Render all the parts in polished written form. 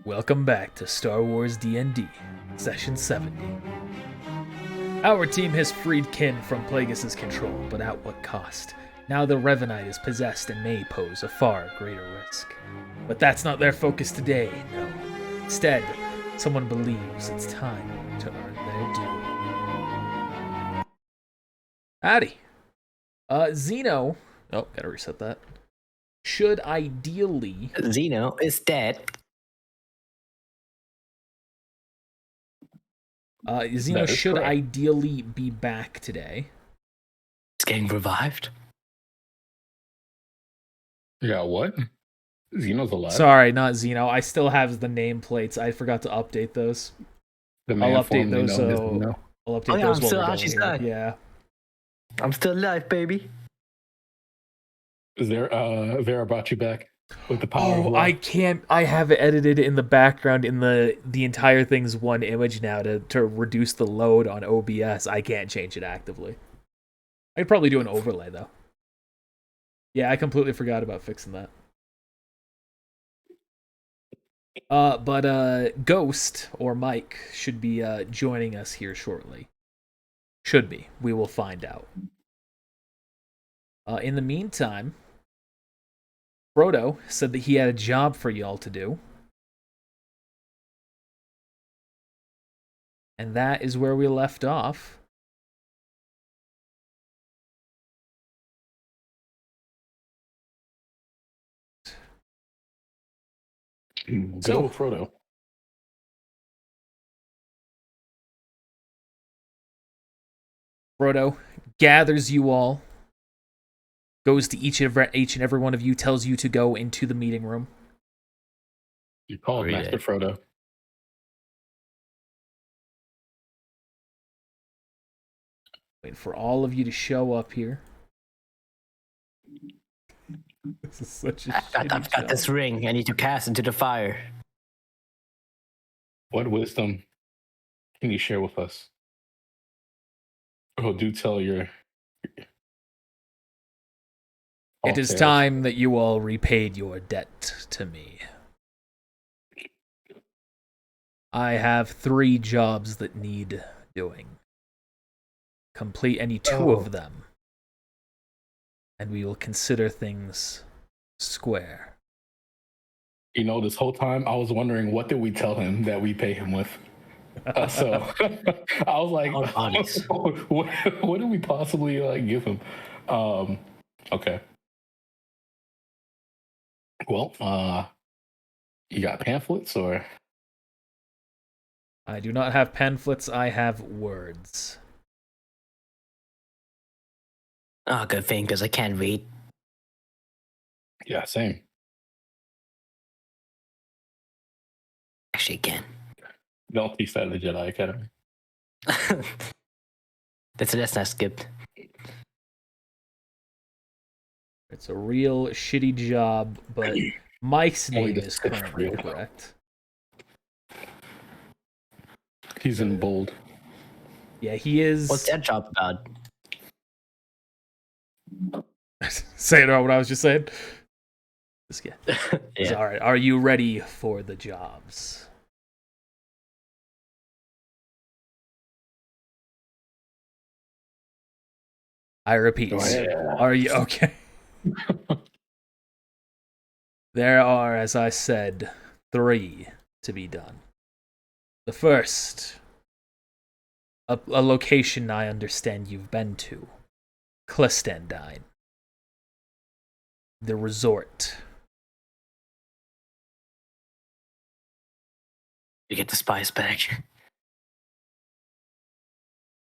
Welcome back to Star Wars DND, Session 70. Our team has freed Kin from Plagueis' control, but at what cost? Now the Revanite is possessed and may pose a far greater risk. But that's not their focus today, no. Instead, someone believes it's time to earn their due. Howdy. Zeno... Oh, gotta reset that. Should ideally... Zeno is dead. Zeno should correct. ideally be back today. It's getting revived. Yeah, what? Xeno's alive. Sorry, not Zeno. I still have the nameplates. I forgot to update those. The man I'll update formerly those. known as Xeno. I'll update Oh, yeah, those I'm while still we're Archie's going here. guy. Yeah. I'm still alive, baby. Vera brought you back with the power of Oh, love. I can't. I have it edited in the background in the entire thing's one image now to reduce the load on OBS. I can't change it actively. I could probably do an overlay though. Yeah, I completely forgot about fixing that. But Ghost or Mike should be joining us here shortly. Should be. We will find out. In the meantime, Frodo said that he had a job for y'all to do. And that is where we left off. Go, Frodo. Frodo gathers you all, goes to each and every one of you, tells you to go into the meeting room. You called Read Master it. Frodo. Wait for all of you to show up here. This is such a I've got this ring I need to cast into the fire. What wisdom can you share with us? Oh, do tell your... It is time that you all repaid your debt to me. I have 3 jobs that need doing. Complete any 2 of them, and we will consider things square. You know, this whole time I was wondering what did we tell him that we pay him with? So I was like, All bodies. what did we possibly give him? Okay. Well, you got pamphlets or? I do not have pamphlets, I have words. Oh, good thing, because I can't read. Yeah, same. Actually, can. Don't teach that at the Jedi Academy. That's not skipped. It's a real shitty job, but Mike's Only name the is Sith currently real. correct. He's in bold. Yeah, he is. What's that job about? Saying what I was just saying. This guy. Yeah. All right, are you ready for the jobs? I repeat. Go ahead. Are you okay? There are, as I said, 3 to be done. The first, a location I understand you've been to, Clestandine. The resort. You get the spice back.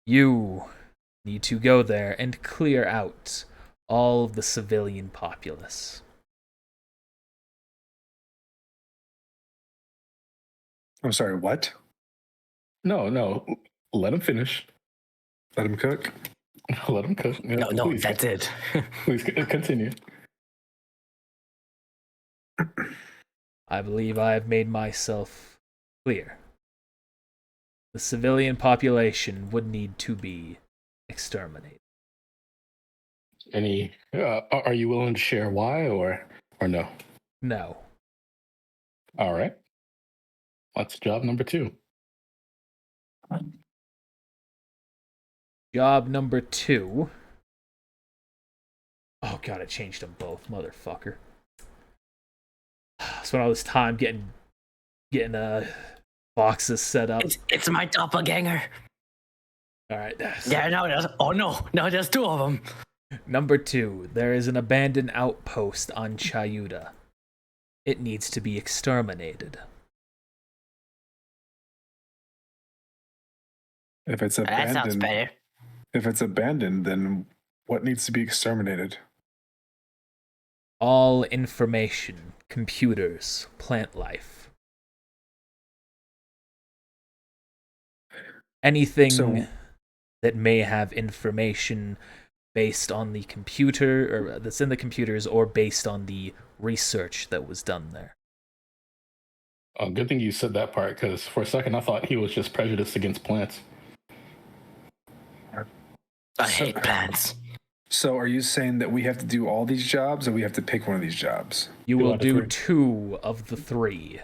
You need to go there and clear out all of the civilian populace. I'm sorry, what? No. Let him finish. Let him cook? Let him cook. Yeah, No, please. that's it. Please continue. I believe I have made myself clear. The civilian population would need to be exterminated. Any? Are you willing to share why or no? No. All right. That's job number 2. Job number 2. Oh god, I changed them both, motherfucker. Spent all this time getting boxes set up. It's my doppelganger. All right. Yeah, no, there's 2 of them. Number 2. There is an abandoned outpost on Chayuta. It needs to be exterminated. If it's That sounds abandoned, better. if it's abandoned, then what needs to be exterminated? All information, computers, plant life. Anything that may have information based on the computer, or that's in the computers, or based on the research that was done there. Oh, good thing you said that part, because for a second I thought he was just prejudiced against plants. I hate plants. So are you saying that we have to do all these jobs, or we have to pick one of these jobs? You Two will out of do 3. 2 of the 3.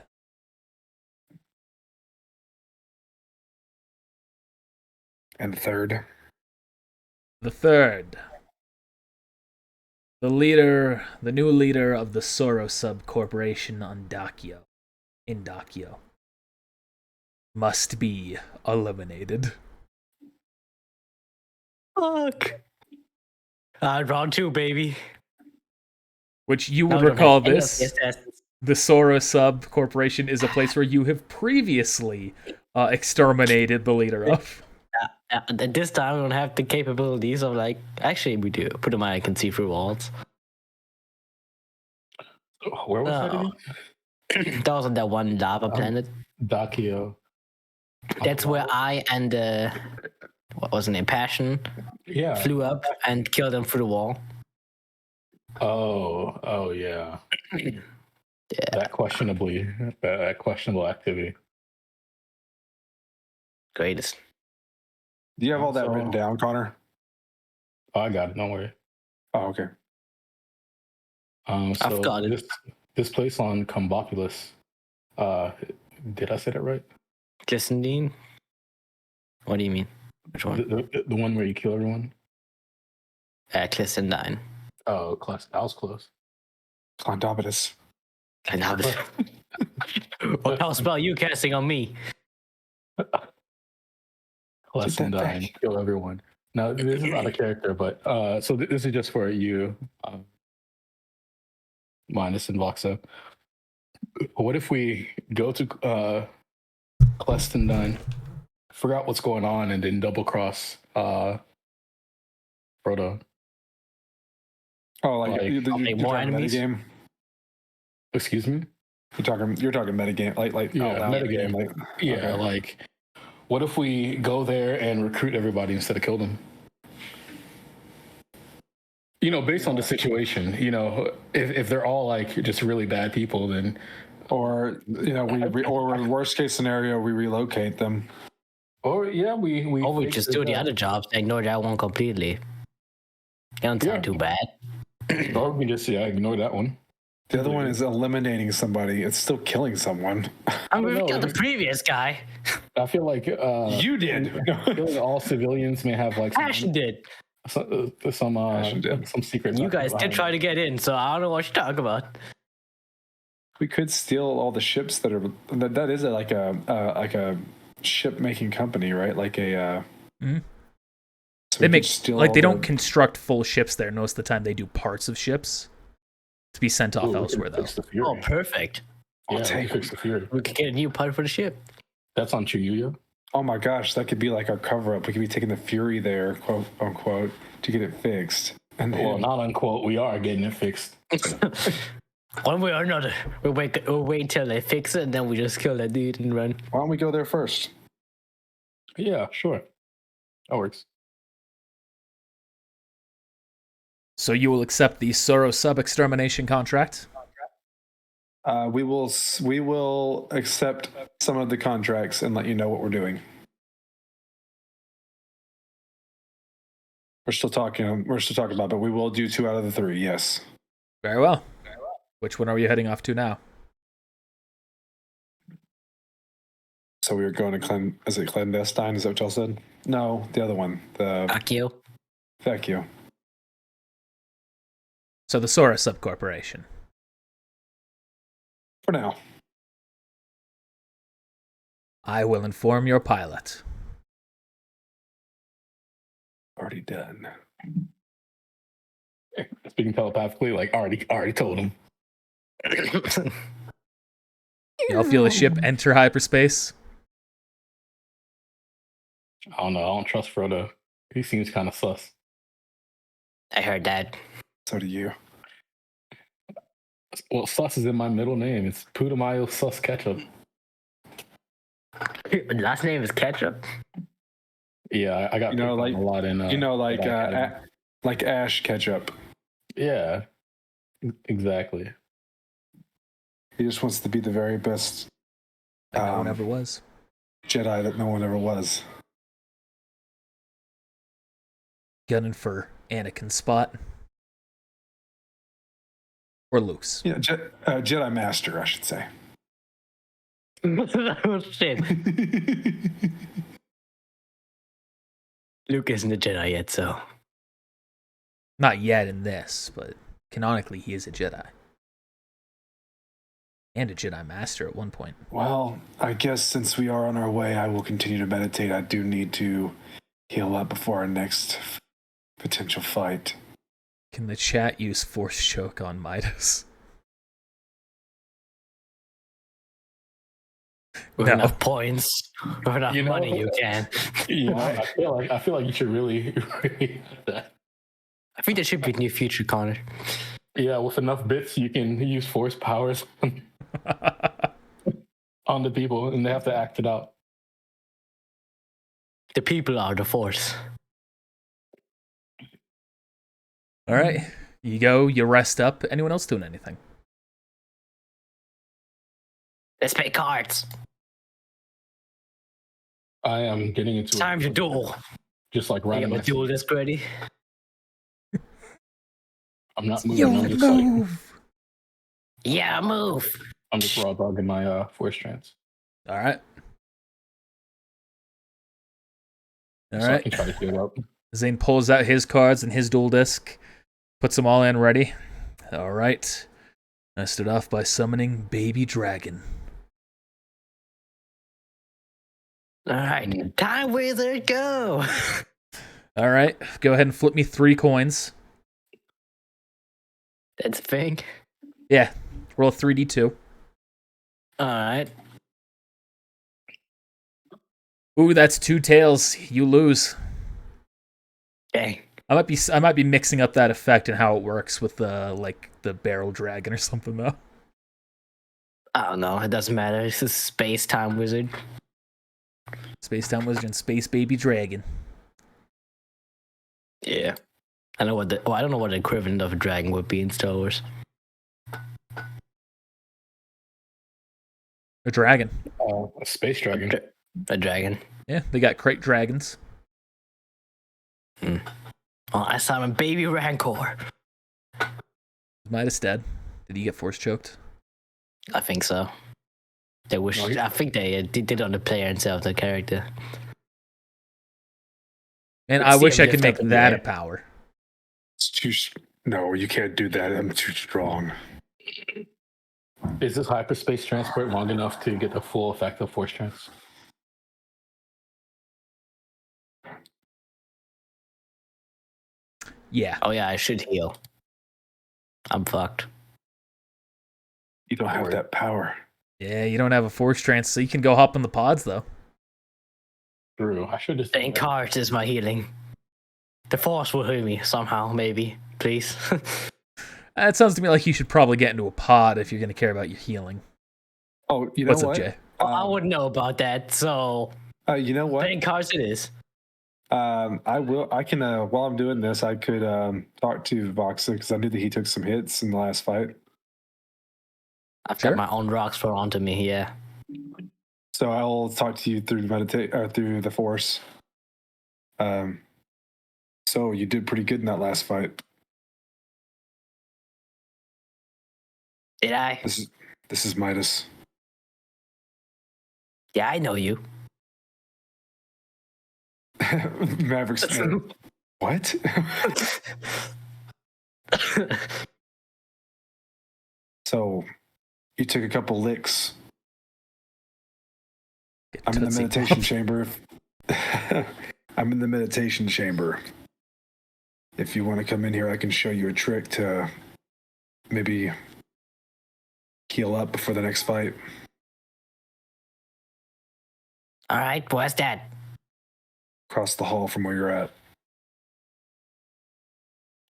And the third? The third. The new leader of the Soro Sub Corporation on Dakio, in Dakio, must be eliminated. Fuck. Round 2, baby. Which you will No, we don't recall have any of this. the assassins. The Soro Sub Corporation is a place where you have previously exterminated the leader of. This time we don't have the capabilities of actually we do. Put them on, I can see through walls. Where was that again? That was on that one lava planet. Dakio. That's where I and what was it, Passion Yeah. flew up and killed them through the wall. Oh yeah. Yeah. That questionable activity. Greatest. Do you have all that written So- down, Connor? Oh, I got it. Don't worry. Oh, okay. So I've got it. This place on Combopulus. Did I say that right? Glistendine? What do you mean? Which one? The one where you kill everyone. Glistendine. Oh, I was close. Clondobitus. I know this. What else spell you casting on me? Less than that dying, back. kill everyone. Now this is not a character, but so this is just for you, Minus and Voxa. What if we go to Clestendine, figure out what's going on, and then double cross Frodo? Oh, like Like, you're make more talking enemies? metagame? Excuse me? You're talking metagame, like Yeah, out loud metagame. Like, Yeah, okay. like what if we go there and recruit everybody instead of kill them? You know, based on the situation, you know, if they're all like just really bad people, then Or or worst case scenario, we relocate them. or yeah, we Or we fix just it do the up. other jobs, ignore that one completely. Don't sound Yeah. too bad. Or we just ignore that one. The other one is eliminating somebody. It's still killing someone. I mean, don't we know, killed the it's- previous guy. I feel like You did. killing all civilians may have like Passion did. some Passion did. some secrets. You guys did try to get in, so I don't know what you're talking about. We could steal all the ships that are. That is like a ship making company, right? Like a. Mhm. So They we make could steal like all they don't the- construct full ships there. Most of the time, they do parts of ships to be sent off elsewhere, though. Fix the Fury. Oh, perfect. I'll Yeah, we take can fix the Fury. We could get a new part for the ship. That's on Chuyuya. Oh my gosh, that could be like our cover up. We could be taking the Fury there, quote unquote, to get it fixed. And then, Well, not unquote. We are getting it fixed. One way or another. We'll wait till they fix it, and then we just kill that dude and run. why don't we go there first? Yeah, sure. That works. So you will accept the Soro Sub extermination contract. We will accept some of the contracts and let you know what we're doing. We're still talking about, but we will do 2 out of the 3. Yes. Very well. Which one are you heading off to now? So we were going to is it clandestine? Is that what y'all said? No, the other one. The Fuck you. Thank you. So the Sora Subcorporation. For now. I will inform your pilot. Already done. Speaking telepathically, like already told him. Y'all feel the ship enter hyperspace? I don't know. I don't trust Frodo. He seems kind of sus. I heard that. So do you. Well, sus is in my middle name. It's Putumayo Sus Ketchup. Last name is Ketchup. Yeah, I got You know, picked on a lot in. Like Ash Ketchup. Yeah, exactly. He just wants to be the very best That no one ever was. Jedi that no one ever was. Gunning for Anakin's spot. Or Luke's. Yeah, Jedi Master, I should say. Oh shit. Luke isn't a Jedi yet, so. Not yet in this, but canonically he is a Jedi. And a Jedi Master at one point. Well, I guess since we are on our way, I will continue to meditate. I do need to heal up before our next potential fight. Can the chat use Force Choke on Midas? With enough points, with enough money, you can. Yeah, I feel like you should really do that. I think there should be a new feature, Connor. Yeah, with enough bits, you can use force powers on the people, and they have to act it out. The people are the force. All right. You go, you rest up. Anyone else doing anything? Let's play cards. I am getting into Time to duel. Just like I right got my duel disc ready. I'm not moving. I'm just like Yeah, move. I'm just raw dogging my force trance. All right. All So I right. can try to heal up. Zane pulls out his cards and his dual disc, puts them all in ready. All right. I stood off by summoning Baby Dragon. All right, time wizard, go. All right. Go ahead and flip me 3 coins. That's a thing. Yeah. Roll 3d2. All right. Ooh, that's 2 tails. You lose. Okay. I might be mixing up that effect and how it works with the barrel dragon or something though. I don't know. It doesn't matter. It's a space time wizard. Space Time Wizard and Space Baby Dragon. Yeah. I know what I don't know what the equivalent of a dragon would be in Star Wars. A dragon. A space dragon. A dragon. Yeah, they got crate dragons. Oh, I summon Baby Rancor. Midas dead. Did he get force choked? I think so. They wish. I think they did it on the player instead of the character. And Let's I see wish him I could lift make up in the that air. a power. It's too. No, you can't do that. I'm too strong. Is this hyperspace transport long enough to get the full effect of force trance? Yeah. Oh yeah, I should heal. I'm fucked. You don't have that power. Yeah, you don't have a force trance, so you can go hop in the pods though. True. I should just. Playing cards is my healing. The force will heal me somehow, maybe. Please. It sounds to me like you should probably get into a pod if you're going to care about your healing. Oh, you know What's what? up, Jay? I wouldn't know about that, so You know what? playing cards it is. I will. I can. While I'm doing this, I could talk to Voxer because I knew that he took some hits in the last fight. I've Sure. got my own rocks thrown onto me, yeah. So I'll talk to you through through the Force. So you did pretty good in that last fight. Did I? This is Midas. Yeah, I know you. Maverick's what? So, you took a couple licks. I'm in the meditation chamber. I'm in the meditation chamber. If you want to come in here, I can show you a trick to maybe heal up before the next fight. All right, what's that? Across the hall from where you're at.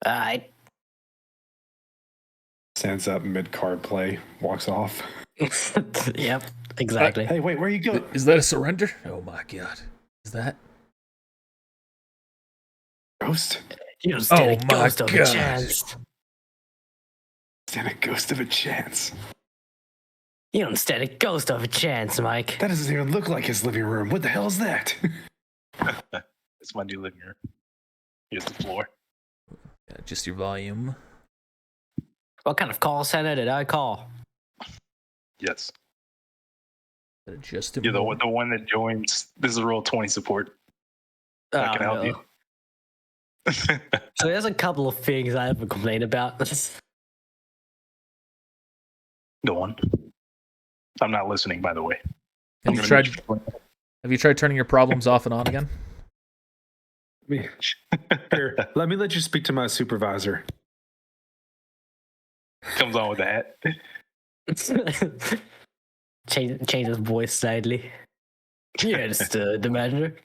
All right. Stands up mid-card play, walks off. Yep, exactly. Hey, wait, where you go? Is that a surrender? Oh my god. Is that? Ghost? You don't stand a Oh my ghost of a God. chance. Stand a ghost of a chance. You don't stand a ghost of a chance, Mike. That doesn't even look like his living room. What the hell is that? It's my new living room. Here's the floor. Just your volume. What kind of call center did I call? Yes. Just You're the one that joins. This is Roll 20 support. Oh, I can help you. So there's a couple of things I have a complaint about. Go on. I'm not listening, by the way. Have you tried turning your problems off and on again? Here, let me let you speak to my supervisor. Comes on with the hat. change his voice slightly. You understood the measure.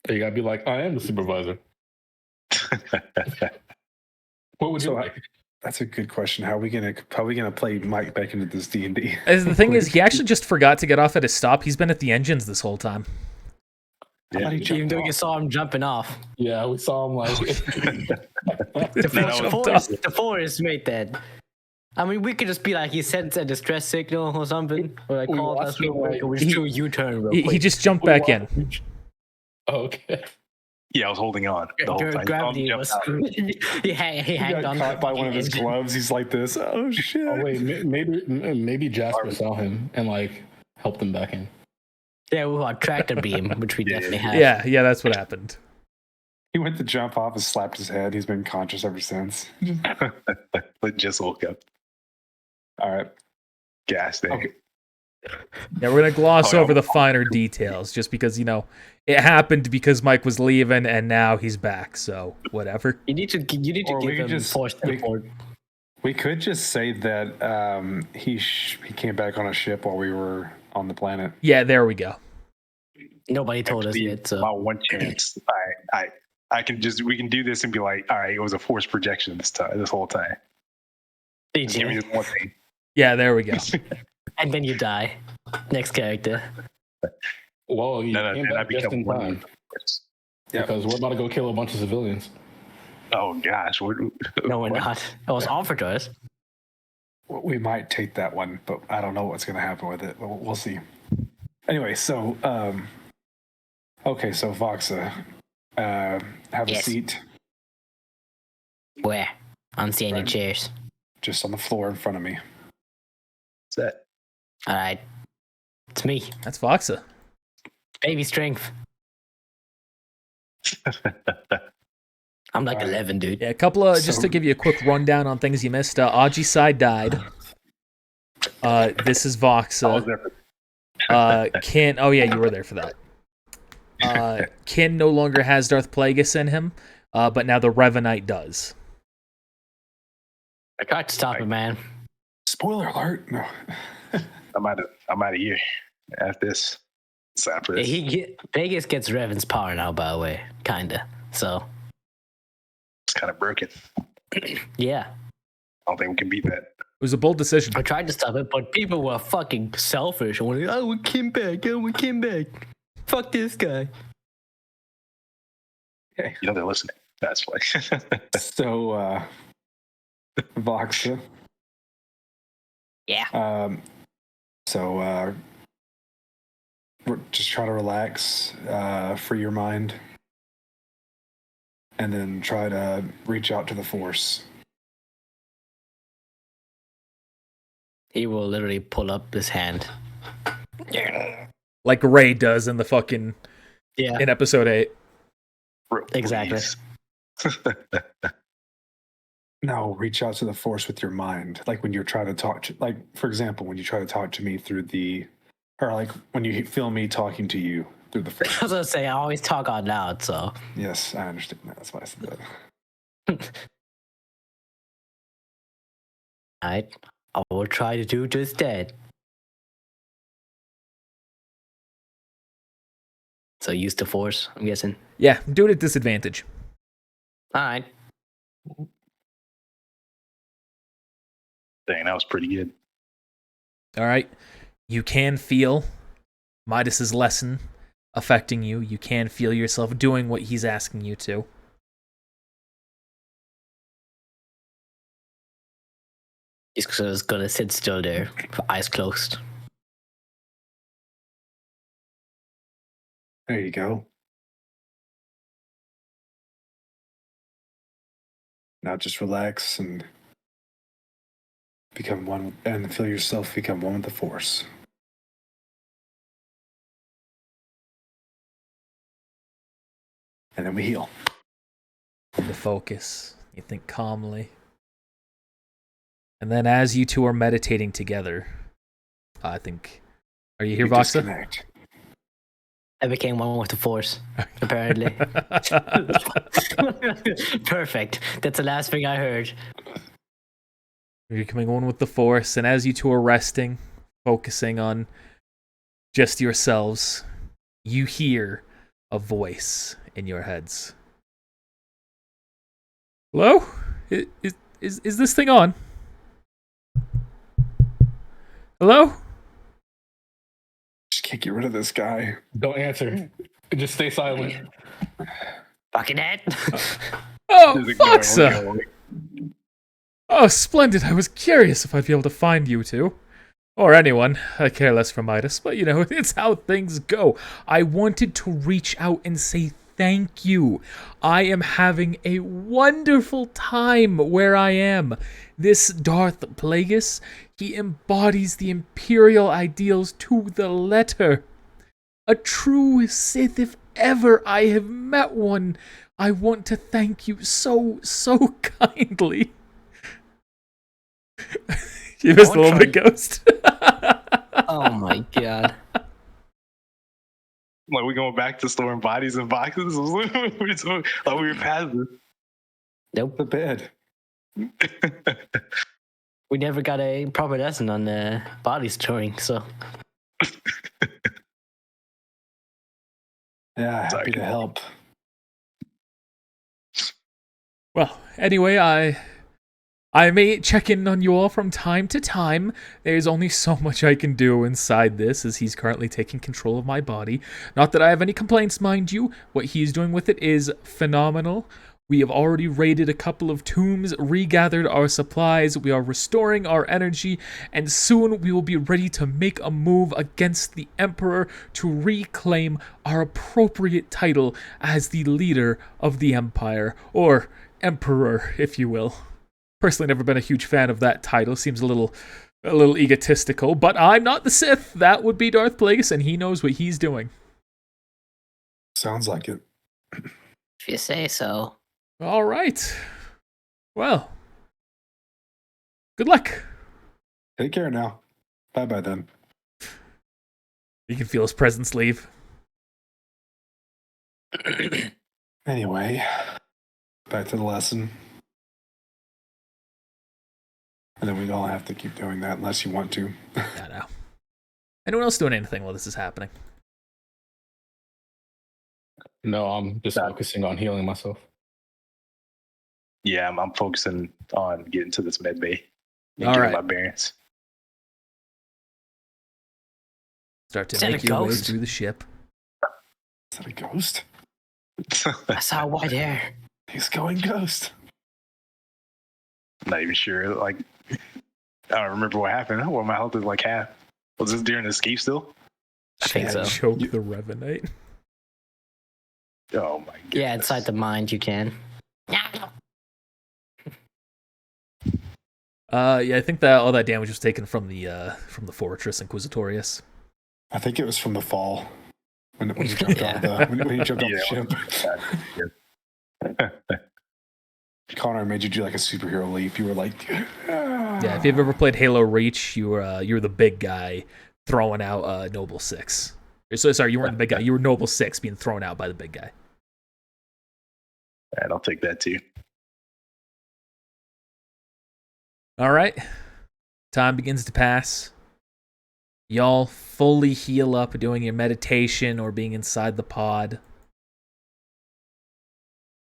You gotta be like, I am the supervisor. What would you like? That's a good question. How are we gonna play Mike back into this D&D? The thing is, he actually just forgot to get off at his stop. He's been at the engines this whole time. Yeah. Even though you saw him jumping off. Yeah, we saw him like. The forest made that. I mean, we could just be like, he sent a distress signal or something. Or like, call us real quick, or we just do a U-turn real quick. He just jumped back in. Oh, okay. Yeah, I was holding on the whole time. Gravity was. he hanged on. Caught by one of his gloves. He's like this. Oh shit! Oh wait, maybe Jasper saw him and like helped him back in. Yeah, we had tractor beam, which we definitely have. Yeah, that's what happened. He went to jump off and slapped his head. He's been conscious ever since. But just woke up. All right. Gas thing. Okay. Yeah, we're gonna gloss over the finer details, just because it happened because Mike was leaving and now he's back. So whatever. You need to give him forced support. We could just say that he came back on a ship while we were on the planet. Yeah, there we go. Nobody told us yet. So my one chance. We can do this and be like, all right, it was a forced projection this whole time. Just give me this one thing. Yeah, there we go. And then you die. Next character. Whoa, you came back just in time. Yeah. Because we're about to go kill a bunch of civilians. Oh gosh, No, we're not. It was offered to us. We might take that one, but I don't know what's going to happen with it. But we'll see. Anyway, so okay, so Voxa, have a seat. Where? I don't see any Right. chairs. Just on the floor in front of me. What's that? All right, it's me, That's Voxa. baby strength. I'm like All right. 11, dude. Yeah, a couple of just to give you a quick rundown on things you missed. Aji Sai died. This is I was Voxa. there for Kin. Oh yeah, you were there for that. Kin no longer has Darth Plagueis in him, but now the Revanite does. I tried to stop it, man. Spoiler alert. No. I'm out of here after this. Vegas gets Revan's power now, by the way, kinda. So It's kind of broken. yeah, I don't think we can beat that. It was a bold decision. I tried to stop it, but people were fucking selfish. And were like, oh, we came back. Oh, we came back. Fuck this guy. You know they're listening. That's why. So, Voxa. Yeah. So, just try to relax, free your mind, and then try to reach out to the Force. He will literally pull up his hand Like Ray does in the fucking in episode 8. Exactly. No, reach out to the force with your mind. Like when you're trying to talk, like for example, when you try to talk to me through or like when you feel me talking to you through the force. I was gonna say I always talk out loud, so. Yes, I understand that. That's why I said that. Alright, I will try to do just that. So use the force, I'm guessing. Yeah, do it at disadvantage. Alright. Dang, that was pretty good. All right. You can feel Midas's lesson affecting you. You can feel yourself doing what he's asking you to. He's just gonna sit still there, eyes closed. There you go. Now just relax and become one, and feel yourself become one with the force. And then we heal. The focus. You think calmly. And then as you two are meditating together, I think... Are you here, Voxa? Disconnect. I became one with the force, apparently. Perfect. That's the last thing I heard. You're becoming one with the force, and as you two are resting, focusing on just yourselves, you hear a voice in your heads. Hello? Is this thing on? Hello? Just can't get rid of this guy. Don't answer. Just stay silent. Fucking it. Oh, Just ignore it, Foxa! ignore it. Oh, splendid. I was curious if I'd be able to find you two. Or anyone. I care less for Midas, but you know, it's how things go. I wanted to reach out and say thank you. I am having a wonderful time where I am. This Darth Plagueis, he embodies the Imperial ideals to the letter. A true Sith if ever I have met one. I want to thank you so kindly. You missed a little bit, Ghost. Oh my god. Like we going back to storing bodies in boxes? Like we were past this. Nope. The bed. We never got a proper lesson on body storing, so. Yeah, happy to help. Well, anyway, I may check in on you all from time to time. There's only so much I can do inside this, as he's currently taking control of my body. Not that I have any complaints, mind you. What he's doing with it is phenomenal. We have already raided a couple of tombs, regathered our supplies, we are restoring our energy, and soon we will be ready to make a move against the Emperor to reclaim our appropriate title as the leader of the Empire, or Emperor, if you will. Personally, never been a huge fan of that title. Seems a little egotistical, but I'm not the Sith. That would be Darth Plagueis, and he knows what he's doing. Sounds like it. If you say so. All right. Well, good luck. Take care now. Bye-bye then. You can feel his presence leave. Anyway, back to the lesson. And then we don't have to keep doing that unless you want to. I know. Anyone else doing anything while this is happening? No, I'm just focusing on healing myself. Yeah, I'm focusing on getting to this med bay and All getting right. my bearings. Start to Is that make a your way ghost? through the ship. Is that a ghost? I saw white hair. He's going ghost. Not even sure. Like, I don't remember what happened. Well, my health is like half. Was this during the escape still? I think so. Choke the Revenite. Oh my god. Yeah, inside the mind you can. Yeah, I think that all that damage was taken from the Fortress Inquisitorius. I think it was from the fall when you jumped off the ship. Connor made you do like a superhero leap. You were like, Yeah, if you've ever played Halo Reach, you were the big guy throwing out Noble 6. So sorry, you weren't the big guy. You were Noble 6 being thrown out by the big guy. And I'll take that too. All right. Time begins to pass. Y'all fully heal up doing your meditation or being inside the pod.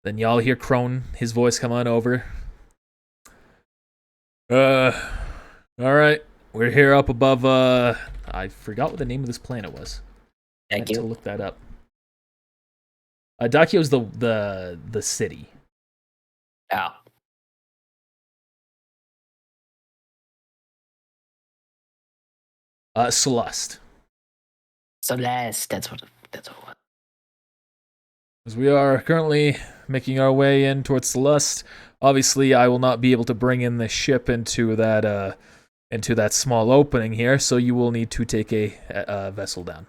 Then y'all hear Crone, his voice come on over. All right. We're here up above, I forgot what the name of this planet was. I had to look that up. Dakio's the city. Oh. Celeste. Celeste, that's what it was. As we are currently making our way in towards Celeste, obviously I will not be able to bring in the ship into that small opening here, so you will need to take a vessel down.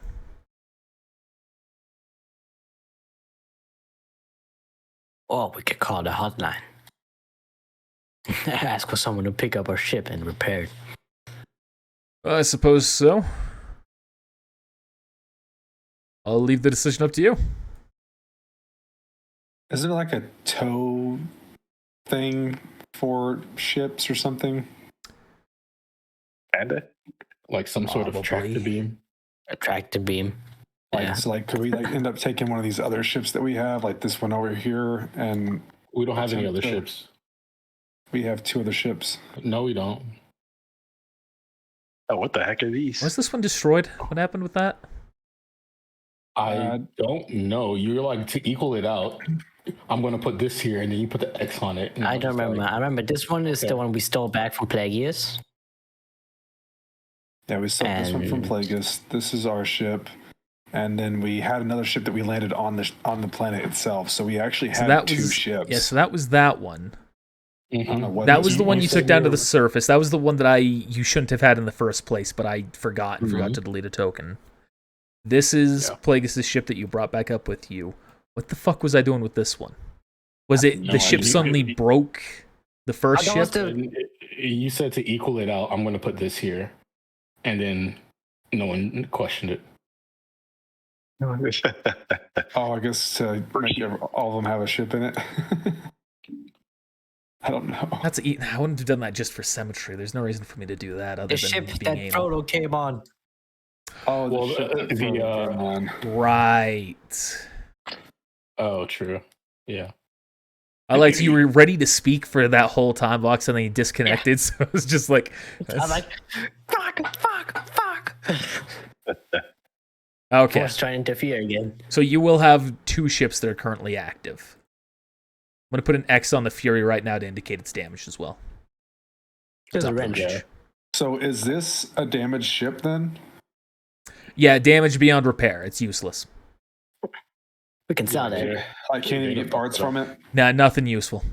Or we could call the hotline. Ask for someone to pick up our ship and repair it. I suppose so. I'll leave the decision up to you. is there like a tow thing for ships or something? Kinda. Like some sort of tractor beam. A tractor beam. Like, so like, could we like end up taking one of these other ships that we have, like this one over here, and We don't have any other ships. we have 2 other ships. No, we don't. Oh, what the heck are these? Was this one destroyed? What happened with that? I don't know. You're like, to equal it out, I'm going to put this here, and then you put the X on it. I don't remember. I remember this one is the one we stole back from Plagueis. Yeah, we stole this one from And- Plagueis. This is our ship, and then we had another ship that we landed on the planet itself. So we actually So had that 2 was ships. Yeah, so that was that one. I don't know what That this was the one you said took down to you the were- surface. That was the one that you shouldn't have had in the first place, but I forgot to delete a token. This is Plagueis' ship that you brought back up with you. What the fuck was I doing with this one? Was it no the ship idea. suddenly broke the first that was ship? You said to equal it out, I'm going to put this here. And then no one questioned it. Oh, I guess to make all of them have a ship in it. I don't know. I wouldn't have done that just for symmetry. There's no reason for me to do that other The than ship being that anal. Frodo came on. Oh, Well, the ship that Frodo came on. Right. Oh, true. Yeah. I like you were ready to speak for that whole time, Vox, and then you disconnected. So it was just like, I'm like, fuck. okay. Force trying to interfere again. So you will have 2 ships that are currently active. I'm going to put an X on the Fury right now to indicate its damage as well. There's a Top wrench. range. So is this a damaged ship then? Yeah, damage beyond repair. It's useless. We can sell that. I can't even get parts from it. Nah, nothing useful.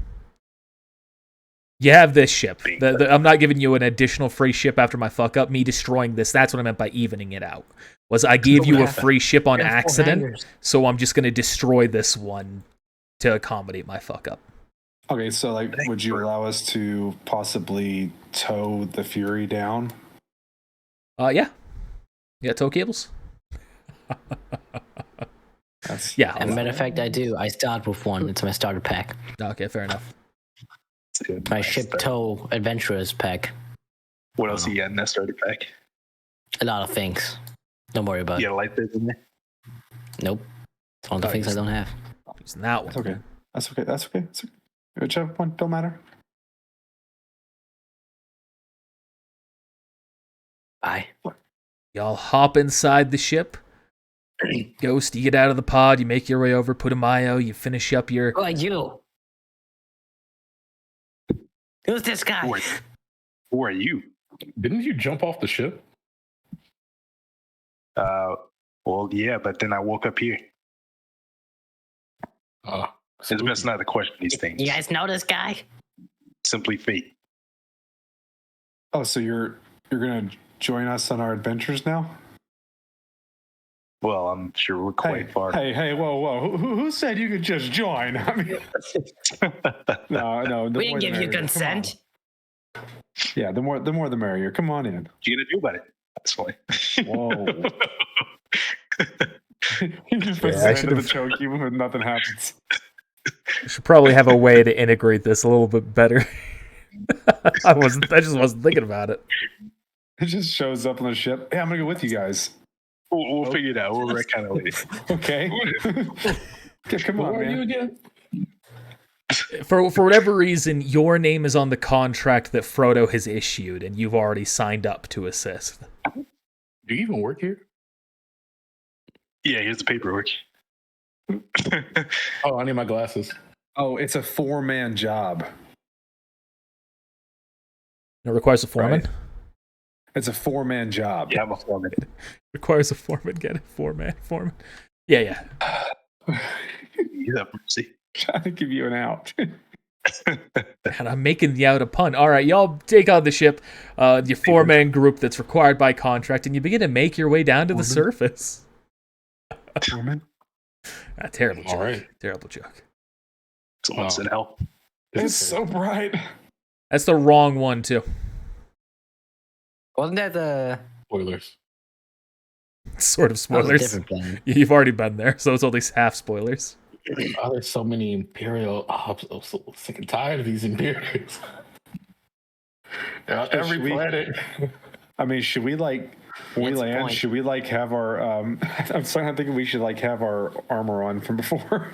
You have this ship. I'm not giving you an additional free ship after my fuck up. Me destroying this, that's what I meant by evening it out. Was I gave you a free ship on accident, so I'm just going to destroy this one to accommodate my fuck up. Okay, so like, would you allow us to possibly tow the Fury down? Yeah. Yeah, tow cables. Yeah. As a matter of fact, I do. I start with one. It's my starter pack. Okay, fair enough. My ship tow adventurers pack. What else you got in that starter pack? A lot of things. Don't worry about You it. got a light bit in there? Nope. It's one of the things I don't have. Using that one. That's okay. That's okay. That's okay. It's okay. Whichever one, don't matter. Bye. Y'all hop inside the ship. Ghost, you get out of the pod, you make your way over, put a Mayo, you finish up your... Who are you? Who's this guy? Who are you? Didn't you jump off the ship? Well, yeah, but then I woke up here. It's best not to question these things. You guys know this guy? Simply fate. Oh, so you're gonna join us on our adventures now? Well, I'm sure we're quite far. Hey, whoa. Who said you could just join? I mean, no. We didn't give you consent. Yeah, the more the merrier. Come on in. What you gonna do about it? That's funny. Whoa. You just put Yeah, I sand in should've- the choke even when nothing happens. I should probably have a way to integrate this a little bit better. I just wasn't thinking about it. It just shows up on the ship. Hey, I'm gonna go with you guys. We'll figure it out. We'll kind of later. Okay. Okay, come on, Where are you man. again? For whatever reason, your name is on the contract that Frodo has issued, and you've already signed up to assist. Do you even work here? Yeah, here's the paperwork. Oh, I need my glasses. Oh, it's a 4-man job. It requires a foreman. Right. It's a 4-man job. Yeah, I'm a foreman. Requires a foreman. Get a foreman. Yeah. He's up mercy. Trying to give you an out. And I'm making the out a pun. All right, y'all take on the ship, your 4-man group that's required by contract, and you begin to make your way down to the surface. Foreman? Terrible joke. All right. Terrible joke. Someone send help. It's so bright. That's the wrong one, too. Wasn't that the Spoilers. Sort of that was a spoilers. different planet? You've already been there, so it's only half spoilers. Oh, there's so many Imperial. Oh, I'm so sick and tired of these Imperials. They're on every Should we- planet. I mean, should we when we That's the land? point. Should we have our? I'm thinking we should have our armor on from before.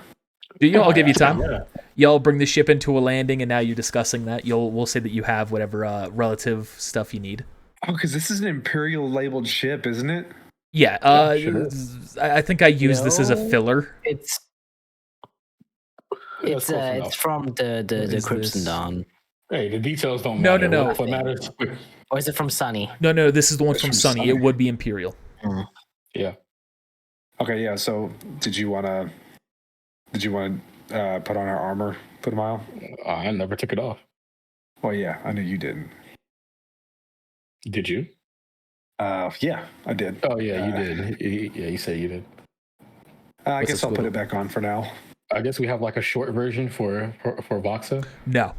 I'll give you time. Yeah. Y'all bring the ship into a landing, and now you're discussing that. We'll say that you have whatever relative stuff you need. Oh, because this is an Imperial labeled ship, isn't it? Yeah, sure I think I use this as a No. filler. It's That's close enough. it's from the is Crimson this? Dawn. Hey, the details don't No, matter. no. What matters? Or is it from Sunny? No, this is the one It's from from Sunny. Sunny. It would be Imperial. Yeah. Okay, yeah. So, did you want to put on our armor for the mile? I never took it off. Well, yeah, I knew you didn't. Did you? Yeah, I did. Oh, yeah, you did. Yeah, you said you did. I What's guess the I'll put squiggle? it back on for now. I guess we have like a short version for Voxa. No.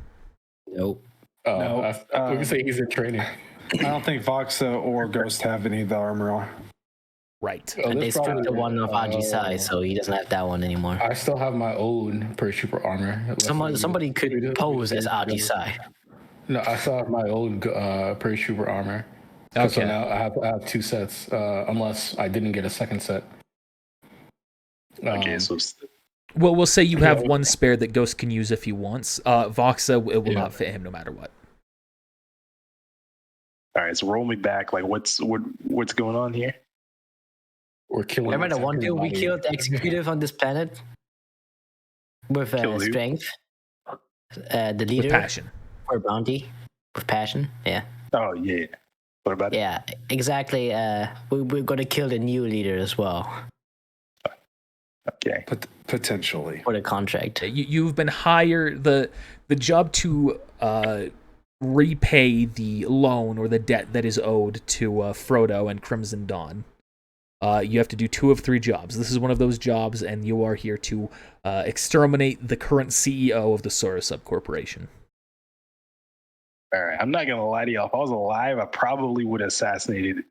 Nope. No, We can say he's in training. I don't think Voxa or Ghost have any of the armor on. Right. Oh, And they that's stripped probably- the one of Ajisai, so he doesn't have that one anymore. I still have my old paratrooper armor. Somebody could pose as Ajisai. No, I still have my old paratrooper armor. So Okay. now I have 2 sets, unless I didn't get a second set. Okay, Um, so Well, we'll say you have Yeah. one spare that Ghost can use if he wants. Voxa, it will Yeah. not fit him no matter what. all right, so roll me back. Like, what's going on here? we're killing. Remember the one dude we body. killed, the executive on this planet? With Kill who? strength? The With leader passion. for bounty? With passion? Yeah. Oh yeah. What about it? Yeah, exactly. We're going to kill the new leader as well Okay. Potentially. for the contract. You've been hired. The job to repay the loan or the debt that is owed to Frodo and Crimson Dawn. You have to do 2 of 3 jobs. This is one of those jobs, and you are here to exterminate the current CEO of the Sora Sub Corporation. All right. I'm not gonna lie to you. If I was alive, I probably would have assassinated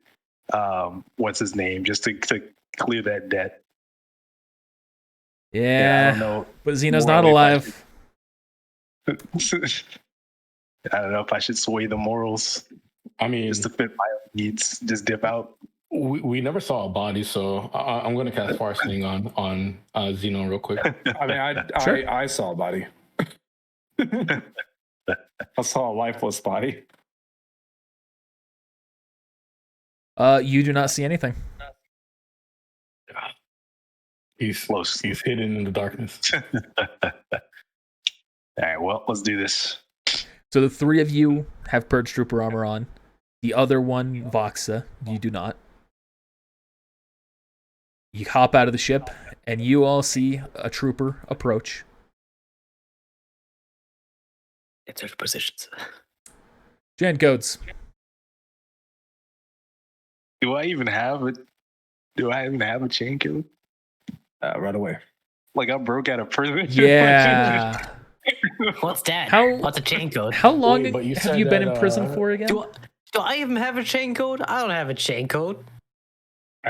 what's his name just to clear that debt. I Yeah, don't know. but Xeno's Morally, not alive. I don't know if I should sway the morals I mean, just to fit my own needs. Just dip out. we never saw a body, so I'm going to cast Farseeing on Xeno real quick. I mean, Sure. I saw a body. I saw a lifeless body. You do not see anything. He's Close. He's hidden in the darkness. All right. Well, let's do this. So the 3 of you have Purge Trooper armor on. The other one, Voxa, you do not. You hop out of the ship, and you all see a trooper approach. Insert positions. Jan codes. Do I even have it? Do I even have a chain code? Right away. Like I broke out of prison. Yeah. What's that? How- What's a chain code? How long Wait, but you have said you been that, in prison for again? Do I even have a chain code? I don't have a chain code.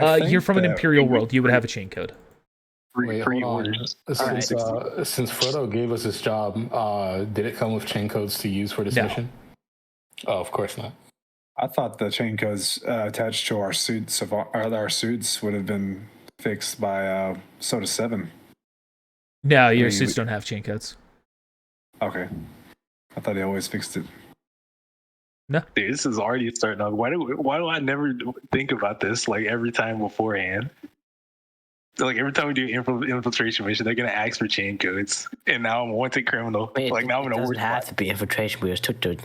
You're from an that- imperial world. You would have a chain code. Wait, hold on. Pre-orders. Since Frodo gave us this job, did it come with chain codes to use for this No. mission? Oh, of course not. I thought the chain codes attached to our suits would have been fixed by Soda 7. No, your mean, suits don't have chain codes. Okay. I thought he always fixed it. Dude, this is already starting off. Why do I never think about this like every time beforehand? Like every time we do infiltration mission, they're gonna ask for chain codes, and now I'm a wanted criminal. Wait, like now I'm in a it worse doesn't have spot. to be infiltration. We just took to.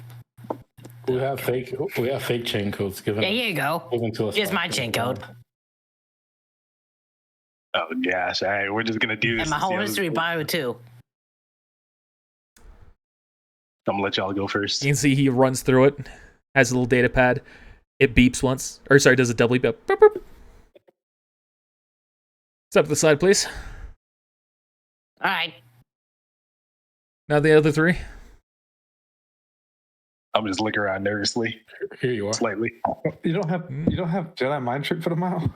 We have fake chain codes given. Yeah, here you go. Given to us. Here's by- my chain code. Oh gosh! All right, we're just gonna do this. And my whole history bio too. I'm gonna let y'all go first. You can see he runs through it, has a little data pad. It beeps once. Or sorry, does a double beep. Boop, boop. Step to the side, please. All right. Now the other three. I'm just looking around nervously, Here you are. slightly. You don't have Jedi mind trick for the mile?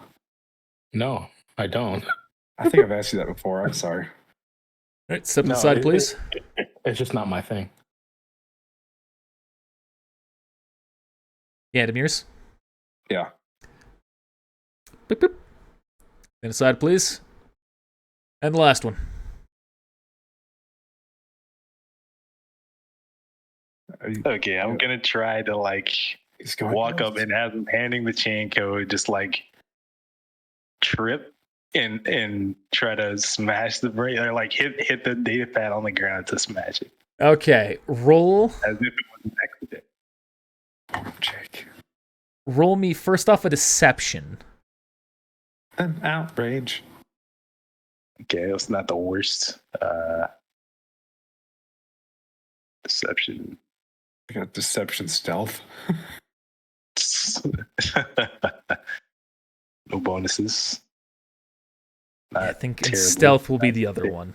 No, I don't. I think I've asked you that before. I'm sorry. All right, step to the No, side, please. It's just not my thing. Yeah, Demirs. Yeah. Boop, boop. Then aside, please. And the last one. Okay, I'm gonna try to like He's going walk first. up and have him handing the chain code, just like trip and try to smash the brain, or like hit the data pad on the ground to smash it, Okay, roll as if it was an accident. Jake. roll me first off a deception. An outrage. Okay, that's not the worst. Deception. I got deception stealth. No bonuses. I Not think terribly. stealth will be the other one.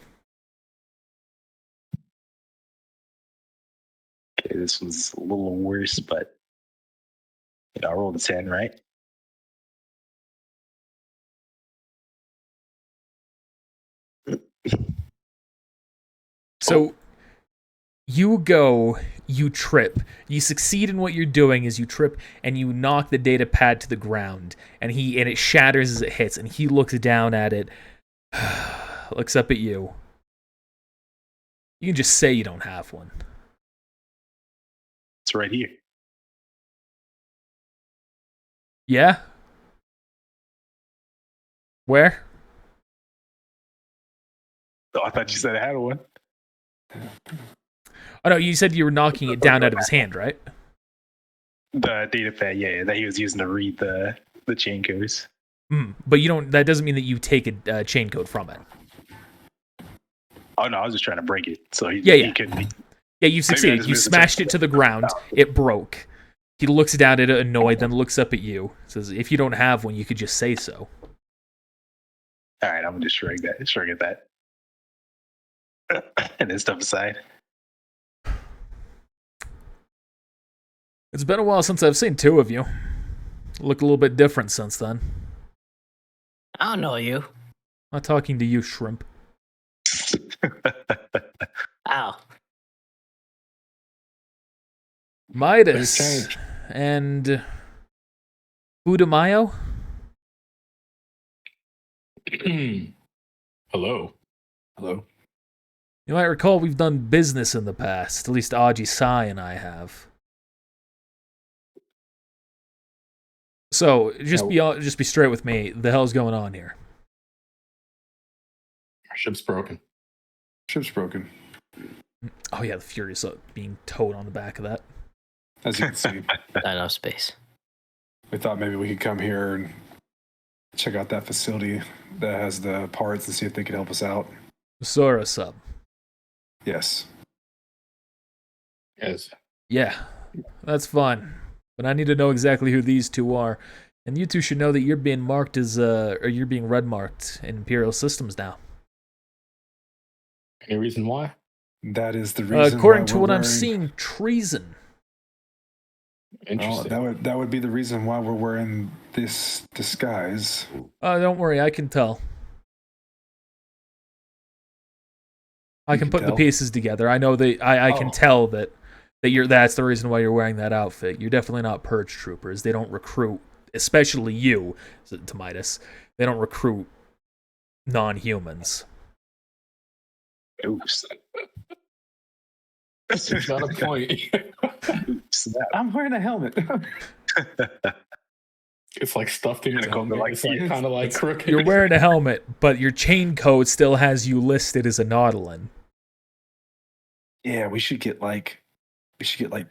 Okay, this one's a little worse, but I rolled a 10, right? So you trip. You succeed in what you're doing is you trip and you knock the data pad to the ground and it shatters as it hits and he looks down at it, looks up at you. You can just say you don't have one. It's right here. Yeah? Where? Oh, I thought you said I had one. Oh no, you said you were knocking it down out of his hand, right? The data pad, yeah, that he was using to read the chain codes. But you don't. That doesn't mean that you take a chain code from it. Oh no, I was just trying to break it, so he Yeah. couldn't. Yeah, you succeeded. just You missed the smashed check. it to the ground. It broke. He looks down at it, annoyed, then looks up at you. Says, "If you don't have one, you could just say so." All right, I'm gonna just shrug at that, and then step aside. It's been a while since I've seen two of you. Look a little bit different since then. I don't know you. I'm not talking to you, shrimp. Ow. Midas changed. and Budamayo. Hello. Hello. You might recall we've done business in the past. At least Aji Sai and I have. So just be straight with me. The hell's going on here? Our ship's broken. Ship's broken. Oh yeah, the Furious being towed on the back of that. As you can see, Not enough space. we thought maybe we could come here and check out that facility that has the parts and see if they could help us out. Sora sub. Yes. Yes. Yeah, that's fine. But I need to know exactly who these two are. And you two should know that you're being marked as, or you're being red marked in Imperial systems now. Any reason why? That is the reason. According why to we're what I'm wearing- seeing, treason. Interesting. That would be the reason why we're wearing this disguise. Don't worry, I can tell. I You can can put the tell? pieces together. I know that I can Oh. tell that that's the reason why you're wearing that outfit. You're definitely not purge troopers. They don't recruit, especially you, Tomidas. They don't recruit non-humans. Oops. It's got a point. Snap. I'm wearing a helmet. It's like stuffed in your Gonna go helmet. like It's like this. kind of like crooked. You're wearing a helmet, but your chain code still has you listed as a Nautilin. Yeah, we should get like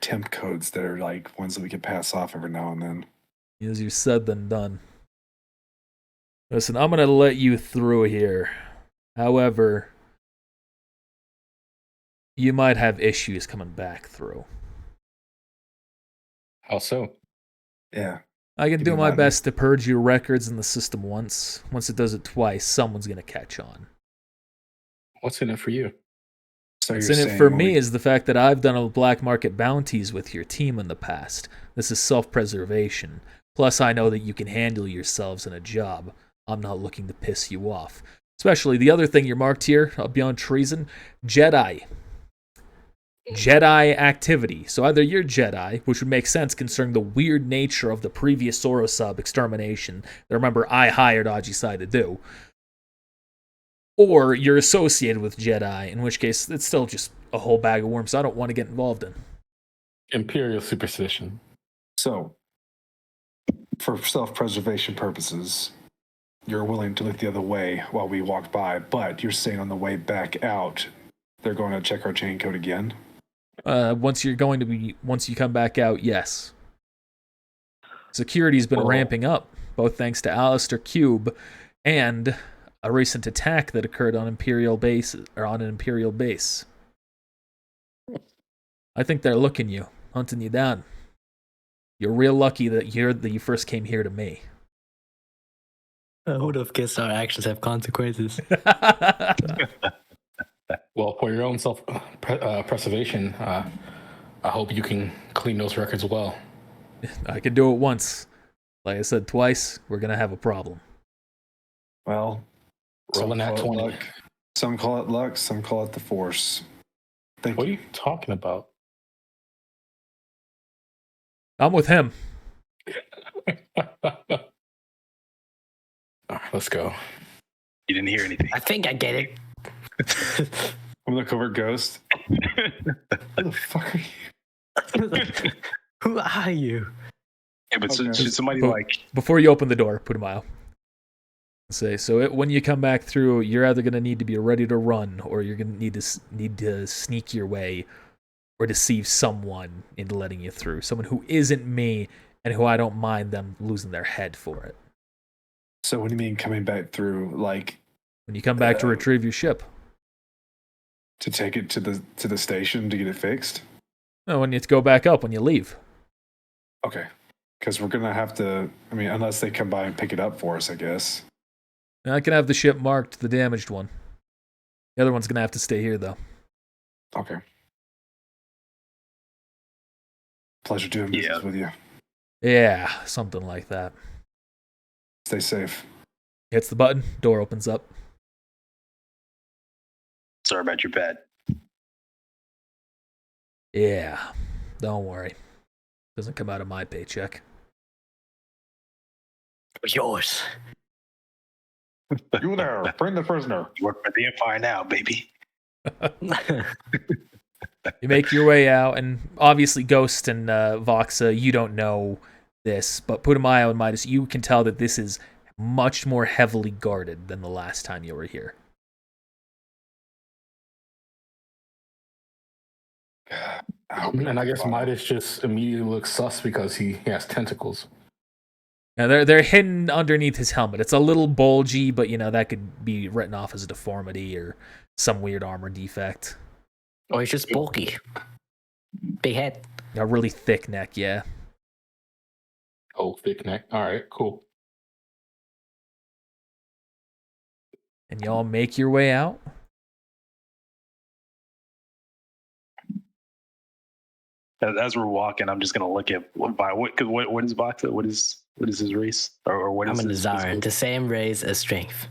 temp codes that are like ones that we can pass off every now and then. Easier said than done. Listen, I'm gonna let you through here. However, you might have issues coming back through. How so? Yeah. I can Give do me my one. best to purge your records in the system once. Once it does it twice, someone's gonna catch on. What's in it for you? So What's you're in it saying for when me we- is the fact that I've done a black market bounties with your team in the past. This is self-preservation. Plus, I know that you can handle yourselves in a job. I'm not looking to piss you off. Especially the other thing you're marked here, beyond treason, Jedi. Jedi activity. So either you're Jedi, which would make sense considering the weird nature of the previous Sorosub extermination that remember I hired Ajisai to do, or you're associated with Jedi, in which case it's still just a whole bag of worms I don't want to get involved in. Imperial superstition. So, for self-preservation purposes, you're willing to look the other way while we walk by, but you're saying on the way back out, they're going to check our chain code again. Once you come back out, yes. Security's been Well- ramping up, both thanks to Alistair Cube and a recent attack that occurred on Imperial base on an Imperial base. I think they're looking you, hunting you down. You're real lucky that you first came here to me. I would have guessed our actions have consequences. Well, for your own self-preservation, I hope you can clean those records well. I can do it once. Like I said, twice, we're gonna have a problem. Well, Rolling some at call it 20. luck, some call it luck, some call it the Force. Thank What are you. you talking about? I'm with him. All right, let's go. You didn't hear anything. I think I get it. I'm the covert ghost. Who the fuck are you? Who are you? Yeah, but Okay. should somebody But- like Before you open the door, put a mile. Say so. When you come back through, you're either gonna need to be ready to run, or you're gonna need to sneak your way, or deceive someone into letting you through. Someone who isn't me, and who I don't mind them losing their head for it. So what do you mean coming back through? Like When you come back to retrieve your ship, to take it to the station to get it fixed? no, when you go back up when you leave. Okay, because we're gonna have to. I mean, unless they come by and pick it up for us, I guess. And I can have the ship marked the damaged one. The other one's gonna have to stay here though. Okay. Pleasure doing business Yeah. with you. Yeah, something like that. Stay safe. Hits the button, door opens up. sorry about your pet? Yeah, don't worry. Doesn't come out of my paycheck. It was yours. You there, bring the prisoner. You work for the Empire now, baby. You make your way out, and obviously Ghost and Voxa, you don't know this, but Putumayo and Midas, you can tell that this is much more heavily guarded than the last time you were here. And I guess Midas just immediately looks sus because he has tentacles. Now they're hidden underneath his helmet. It's a little bulgy, but that could be written off as a deformity or some weird armor defect. Or he's just bulky. Big head. A really thick neck, yeah. Oh, thick neck. All right, cool. And y'all make your way out. As we're walking, I'm just gonna look at what is Boxa? What is his race or what is I'm an his Azara, physical- the same race as Strength.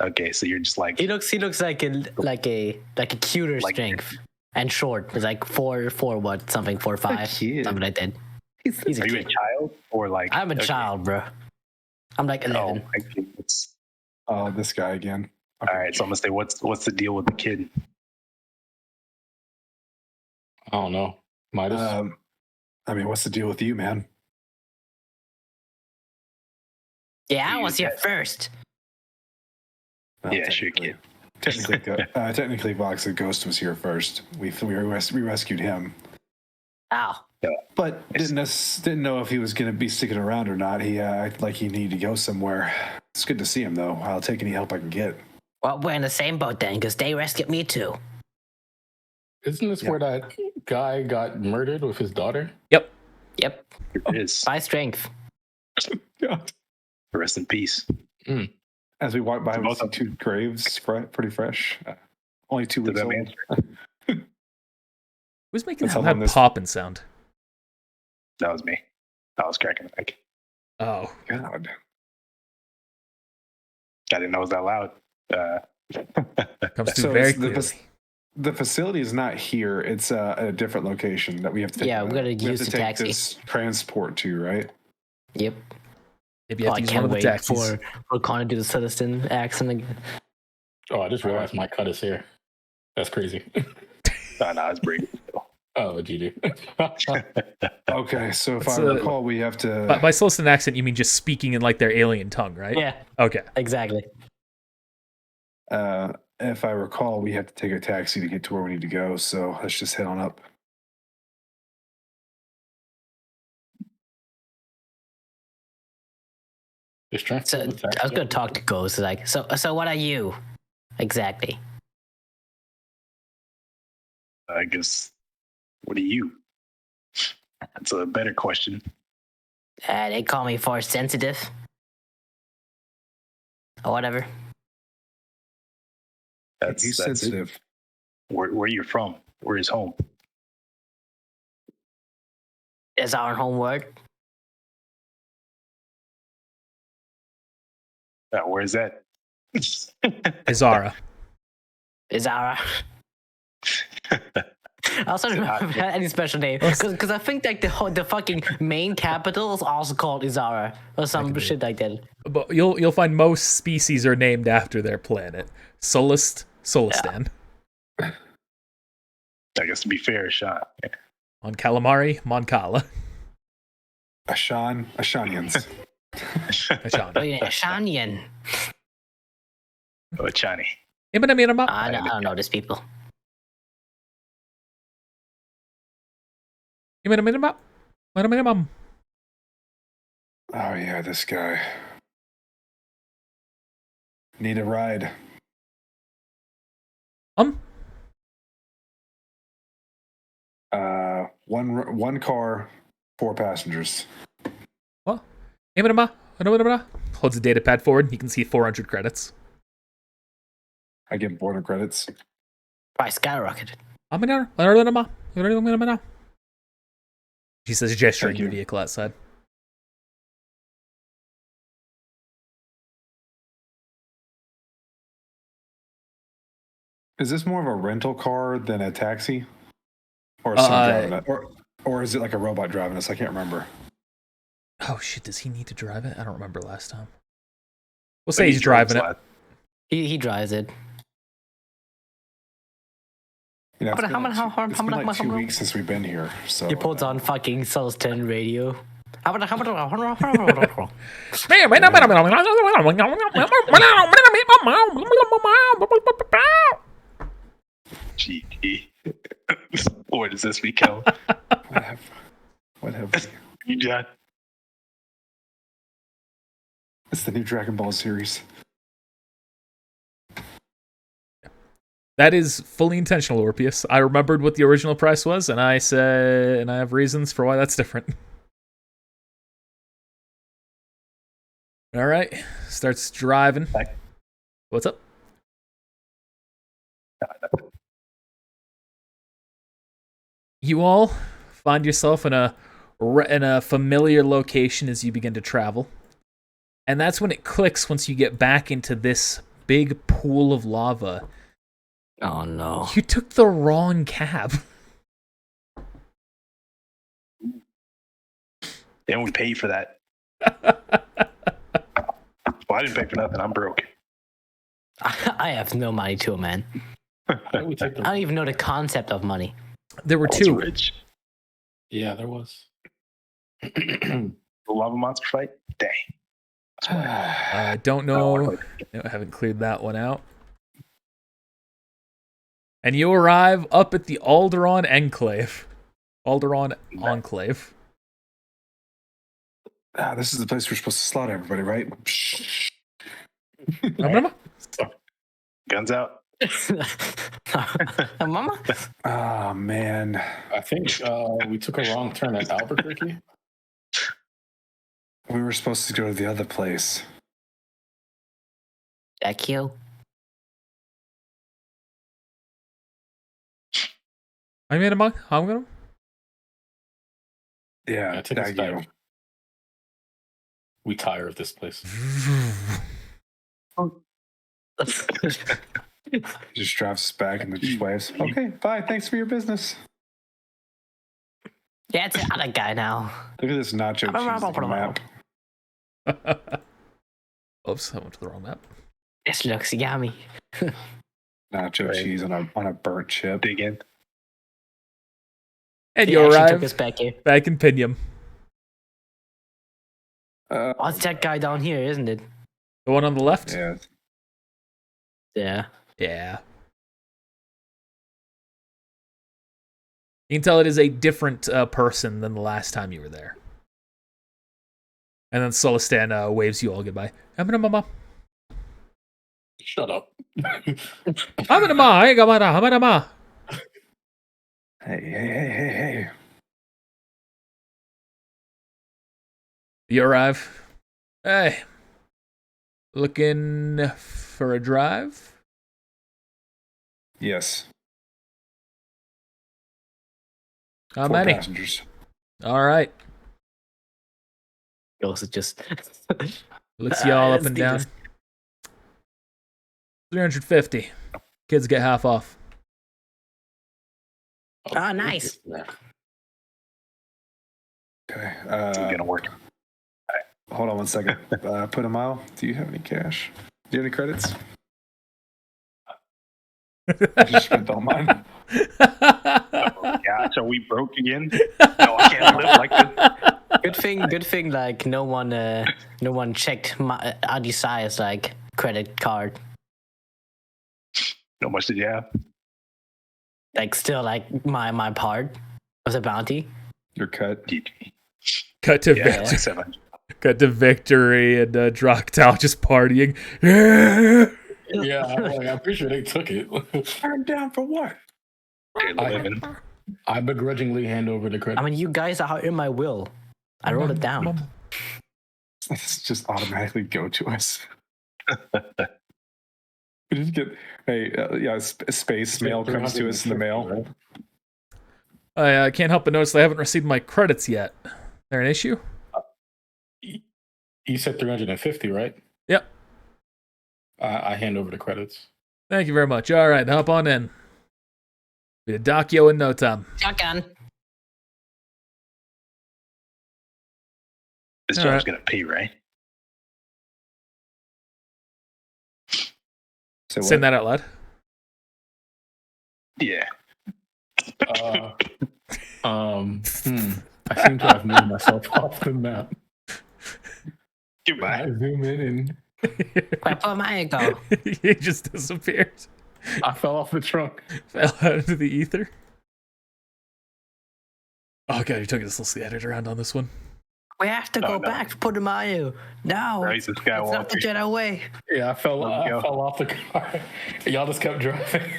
Okay, so you're just like He looks like a cuter Like- Strength and short. He's like 4'5", something kid. like that. He's a are you a kid. child or like I'm a okay. child, bro. I'm like 11. Oh, my goodness. Oh, this guy again. All right, so I'm gonna say what's the deal with the kid? I don't know. Midas. I mean, what's the deal with you, man? Yeah, I You was here bet. first. Well, Yeah, sure, kid. Technically, Vox the Ghost was here first. We rescued him, Ow. but didn't know if he was going to be sticking around or not. He acted like he needed to go somewhere. It's good to see him, though. I'll take any help I can get. Well, we're in the same boat then, because they rescued me too. Isn't this where that guy got murdered with his daughter? Yep. Here it is. By Strength. God. Rest in peace. As we walk by, we Both see of two graves, pretty fresh. Only 2 weeks that old. man? Who's making That's how that long this- popping sound? That was me. I was cracking the mic. Oh, God. I didn't know it was that loud. comes through So very it's clearly. The facility is not here. It's at a different location that we have to take. Yeah, we gotta have use to the take taxi. this transport to, right? Yep. Maybe you have I to use one can't of the wait taxis. for Connor to do the Celestin accent again. Oh, I just realized my cut is here. That's crazy. No, it's breaking. Oh, GG. Okay, so if What's I the- recall, we have to. By Celestin accent, you mean just speaking in like their alien tongue, right? Yeah, Okay. exactly. If I recall, we have to take a taxi to get to where we need to go. So let's just head on up. Just trying So I was gonna talk to Ghost, like, so what are you? Exactly. I guess. What are you? That's a better question. They call me force sensitive. Or whatever. He's That's it. sensitive. Where you're from? Where is home? Is our homework. Where is that? Izara. Is our I also don't remember if it had any special name because I think like the fucking main capital is also called Izara or some shit like that. But you'll find most species are named after their planet. Solistan. I guess to be fair, shot. On Calamari, Moncala. Ashanians. Ashan. Oh yeah, Shanyan. Oh, Chani. I don't know these people. Oh yeah, this guy. Need a ride. One car, 4 passengers. Holds the data pad forward. You can see 400 credits. I get border credits. Price skyrocketed. She says, gesturing Thank your you. vehicle outside. Is this more of a rental car than a taxi? Or is someone driving it? Or is it like a robot driving us? I can't remember. Oh shit, does he need to drive it? I don't remember last time. We'll say he's driving it. He drives it. You know, it's How been many- it's been like 2 weeks since we've been here. So He puts on fucking Celestin radio. GG. Where does this become? what have we? You, John? It's the new Dragon Ball series. That is fully intentional, Orpheus. I remembered what the original price was, and I said, and I have reasons for why that's different. All right, starts driving. What's up? You all find yourself in a familiar location as you begin to travel, and that's when it clicks. Once you get back into this big pool of lava. Oh no! You took the wrong cab. Then we pay for that. Well, I didn't pay for nothing. I'm broke. I have no money too, man. I don't even know the concept of money. There were two. Rich. Yeah, there was. The lava monster fight? Dang. I don't know. No, I haven't cleared that one out. And you arrive up at the Alderaan Enclave. Alderaan Enclave. This is the place we're supposed to slaughter everybody, right? Guns out. Mama? Oh, man. I think we took a wrong turn at Albuquerque. We were supposed to go to the other place. That you? I made a mug. I'm gonna. Yeah, take us Daggio. back. We tire of this place. Just drives us back and then just waves. Okay, bye. Thanks for your business. Yeah, it's the other guy now. Look at this nacho cheese on the map. Oops, I went to the wrong map. This looks yummy. Nacho cheese on a burnt chip. Dig in. And He you actually arrive took us back here. back in Pinium. Oh, it's that guy down here, isn't it? The one on the left? Yeah. Yeah. Yeah. You can tell it is a different person than the last time you were there. And then Solistan waves you all goodbye. I'm gonna mama. Shut up. I'm gonna ma. I'm gonna ma. Hey. You arrive. Hey. Looking for a drive? Yes. How 4 many? passengers. All right. Goes it just Looks y'all up let's and do down. this. 350. Kids get half off. Ah, nice. Okay. It's gonna work. Hold on one second. Put a mile. Do you have any cash? Do you have any credits? I just spent all mine. Yeah, so we broke again. No, I can't live like this. Good thing. Like no one checked my Adisai's like credit card. How much did you have? Like still like my part of the bounty. Your cut. Cut to Yeah, victory. like 700. Cut to victory and Draktal just partying. Yeah. Yeah, I'm pretty sure they took it. I'm down for what? I begrudgingly hand over the credit. I mean, you guys are in my will. I wrote it down. Let's just automatically go to us. We just get space mail comes to us in the mail. I can't help but notice I haven't received my credits yet. There an issue? You said 350, right? Yep. I hand over the credits. Thank you very much. All right, hop on in. Be a Dakio in no time. Shotgun. This All job's right. gonna pay, right? So Saying that out loud. Yeah. I seem to have moved myself off the map. Goodbye. I zoom in and Where put my go? He just disappeared. I fell off the trunk. Fell out into the ether. Oh god, you took us. Let's edit around on this one. We have to go No. back to put Mayu. No, Rise of it's not the Skywalker. Jedi way. Yeah, I fell Let me go. off the car. Y'all just kept driving.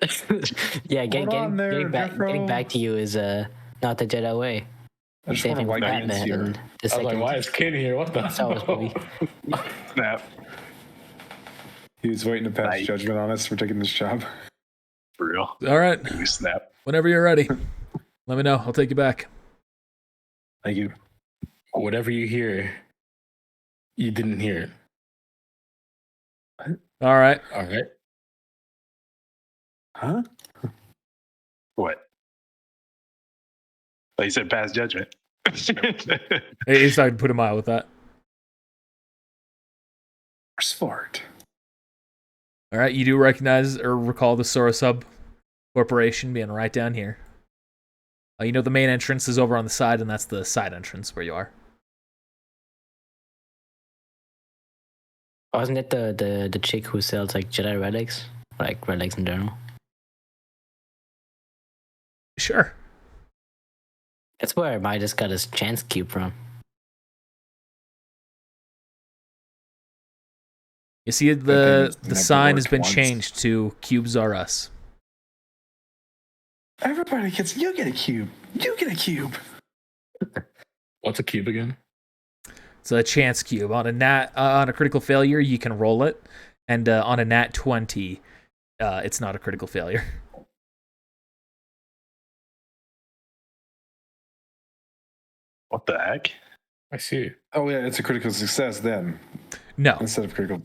Yeah, Hold on there, getting back to you is not the Jedi way. I just Same want thing to with like Ian's Batman here. and the I was like, second why is Ken here? What the Star Wars movie. Snap. He was waiting to pass Nice. judgment on us for taking this job. For real. All right. You snap. Whenever you're ready, let me know. I'll take you back. Thank you. Whatever you hear, you didn't hear it. All right. All right. Huh? What? Oh, you said pass judgment. Hey, he's starting to put a mile with that. Smart. All right. You do recognize or recall the Sorosub Corporation being right down here. You know the main entrance is over on the side, and that's the side entrance where you are. Wasn't it the chick who sells like Jedi relics? Like relics in general? Sure. That's where Midas got his chance cube from. You see, the sign has been changed to Cubes Are Us. Everybody gets. You get a cube. You get a cube. What's a cube again? It's a chance cube. On a critical failure, you can roll it, and on a nat 20, it's not a critical failure. What the heck? I see. Oh yeah, it's a critical success then, No, instead of critical.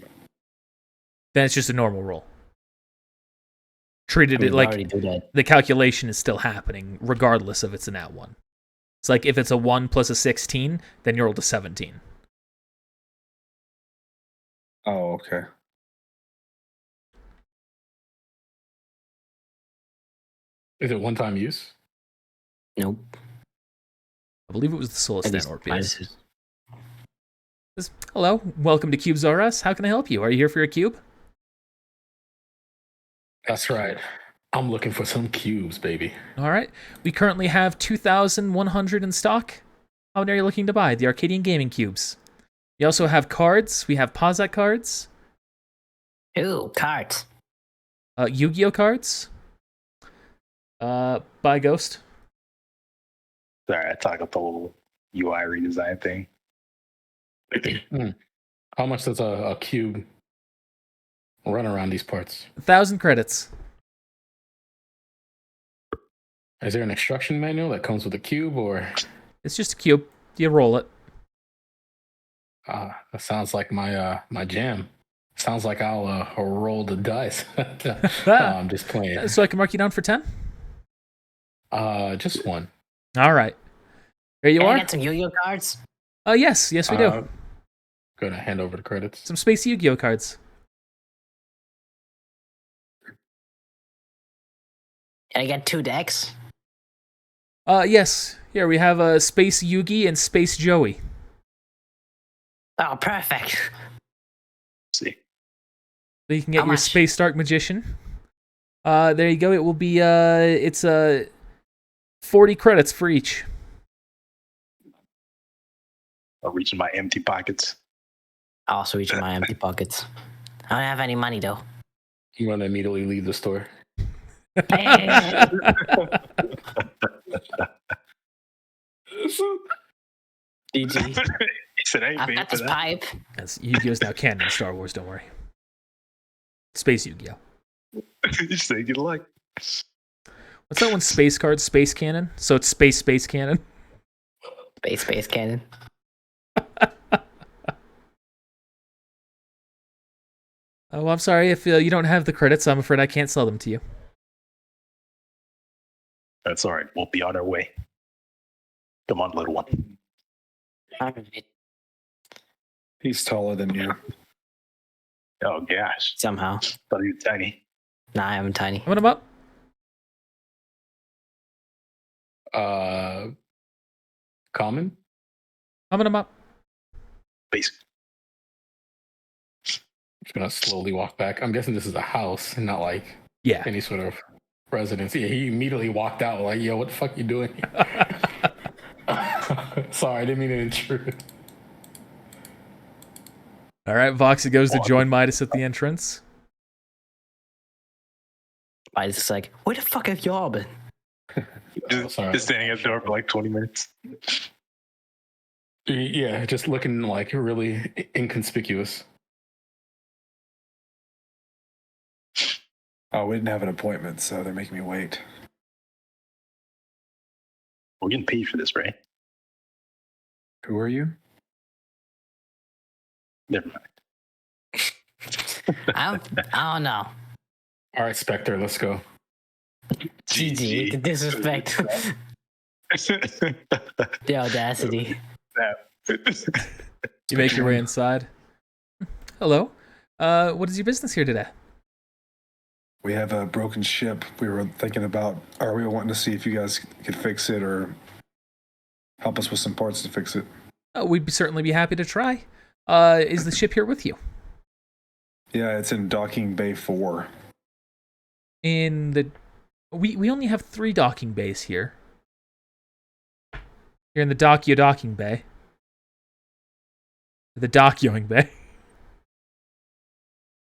then it's just a normal roll. Treated I mean, it we like already do that. the calculation is still happening, regardless of it's a nat 1. It's like if it's a 1 plus a 16, then you roll to 17. Oh, okay. Is it one-time use? Nope. I believe it was the Soul At least Orpheus. Midas is- Hello, welcome to Cubes R Us. How can I help you? Are you here for a cube? That's right. I'm looking for some cubes, baby. All right. We currently have 2,100 in stock. How many are you looking to buy? The Arcadian Gaming Cubes. We also have cards. We have Pawsat cards, Ooh, cards. Yu-Gi-Oh cards, Buy Ghost. Sorry, I talk up the little UI redesign thing. How much does a cube run around these parts? 1,000 credits. Is there an instruction manual that comes with a cube, or It's just a cube. You roll it. that sounds like my jam? Sounds like I'll roll the dice. No, I'm just playing. So I can mark you down for 10? Just one. All right. Here you Can I are. get some Yu-Gi-Oh cards? Yes, we do. Gonna hand over the credits. Some Space Yu-Gi-Oh cards. Can I get 2 decks? Yes. Here we have Space Yugi and Space Joey. Oh, perfect. See. So you can get How your much? Space Dark Magician. There you go. It will be it's 40 credits for each. I'll reach in my empty pockets. I also reach in my empty pockets. I don't have any money though. I'm gonna immediately leave the store. GG. He said, I ain't I've paying got for this that. pipe. As Yu-Gi-Oh's now canon in Star Wars, don't worry. Space Yu-Gi-Oh. You say good luck. What's that one? Space card, Space Cannon? So it's Space Cannon? Space cannon. Oh, I'm sorry. If you don't have the credits, I'm afraid I can't sell them to you. That's all right. We'll be on our way. Come on, little one. Alright. He's taller than you. Oh, gosh. Somehow. Thought you were tiny. Nah, I'm tiny. Coming up. Common? Coming up. Basic. Just gonna slowly walk back. I'm guessing this is a house and not like Yeah. any sort of residence. Yeah, he immediately walked out like, yo, what the fuck you doing? Sorry, I didn't mean to intrude. All right, Voxa goes to join Midas at the entrance. Midas is like, where the fuck have y'all been? Just standing at the door for like 20 minutes. Yeah, just looking like really inconspicuous. Oh, we didn't have an appointment, so they're making me wait. We're getting paid for this, right? Who are you? Never mind. I don't know. All right, Spectre, let's go. GG, the disrespect. The audacity. You make your way inside. Hello. What is your business here today? We have a broken ship. We were thinking about, or we were wanting to see if you guys could fix it or help us with some parts to fix it. Oh, we'd certainly be happy to try. Is the ship here with you? Yeah, it's in docking bay 4. We only have 3 docking bays here. You're in the docking bay. The docking bay.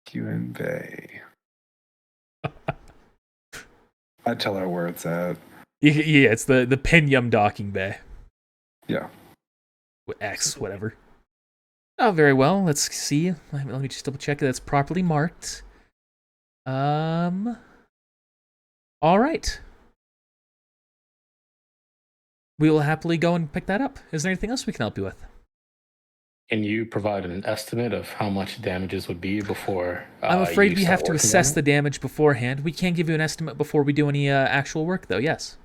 QN Bay. I tell her where it's at. Yeah, it's the Pinyum docking bay. Yeah. X, whatever. Oh, very well. Let's see. Let me just double check that it's properly marked. All right. We will happily go and pick that up. Is there anything else we can help you with? Can you provide an estimate of how much damages would be before? I'm afraid we have to start assess working the damage beforehand. We can give you an estimate before we do any actual work, though, yes.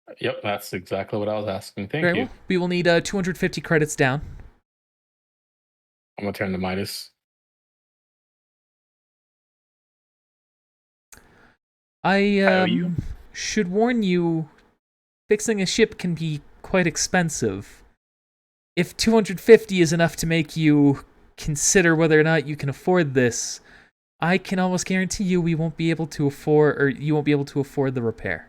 on it? Yep, that's exactly what I was asking. Thank Very you. well. We will need 250 credits down. I'm gonna turn to Midas. I should warn you, fixing a ship can be quite expensive. If 250 is enough to make you consider whether or not you can afford this, I can almost guarantee you we won't be able to afford, or you won't be able to afford the repair.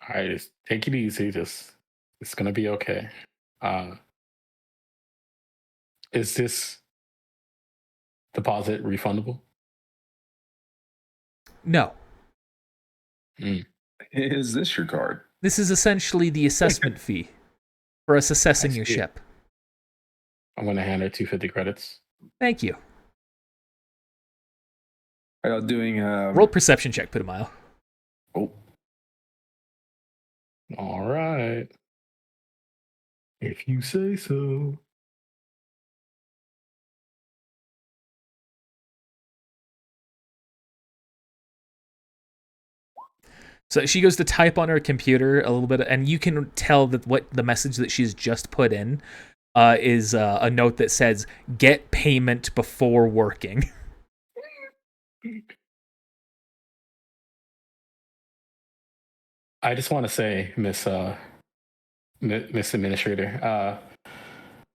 All right, just take it easy. It's gonna be okay. Is this deposit refundable? No. Is this your card? This is essentially the assessment fee for us assessing your ship. I'm gonna hand her 250 credits. Thank you. Are y'all doing Roll perception check, put a mile. Oh, All right. If you say so. So she goes to type on her computer a little bit, and you can tell that what the message that she's just put in is a note that says, "Get payment before working." I just want to say, Miss Administrator,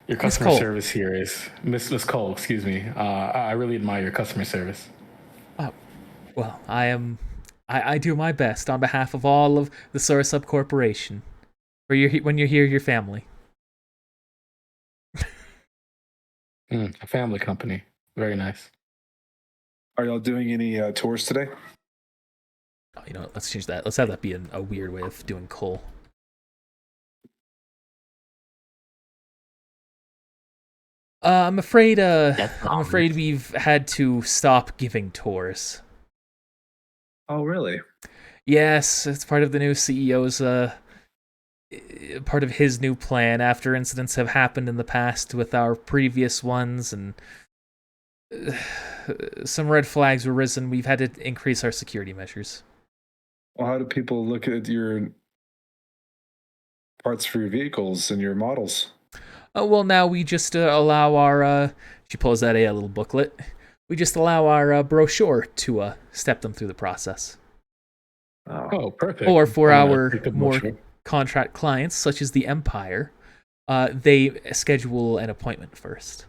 your customer Cole. service here is Miss Cole. Excuse me. I really admire your customer service. Well, I do my best on behalf of all of the Sorsub Corporation. When you're here, your family. A family company. Very nice. are y'all doing any tours today? Oh, you know what? Let's change that. Let's have that be a weird way of doing Cole. I'm afraid we've had to stop giving tours. Oh, really? Yes, it's part of the new CEO's part of his new plan after incidents have happened in the past with our previous ones, and some red flags were risen. We've had to increase our security measures. Well, how do people look at your parts for your vehicles and your models? Oh, well, now we just allow our, she pulls out a little booklet. We just allow our brochure to step them through the process. Oh, perfect. Or for I'm gonna our take the more brochure. contract clients, such as the Empire, they schedule an appointment first.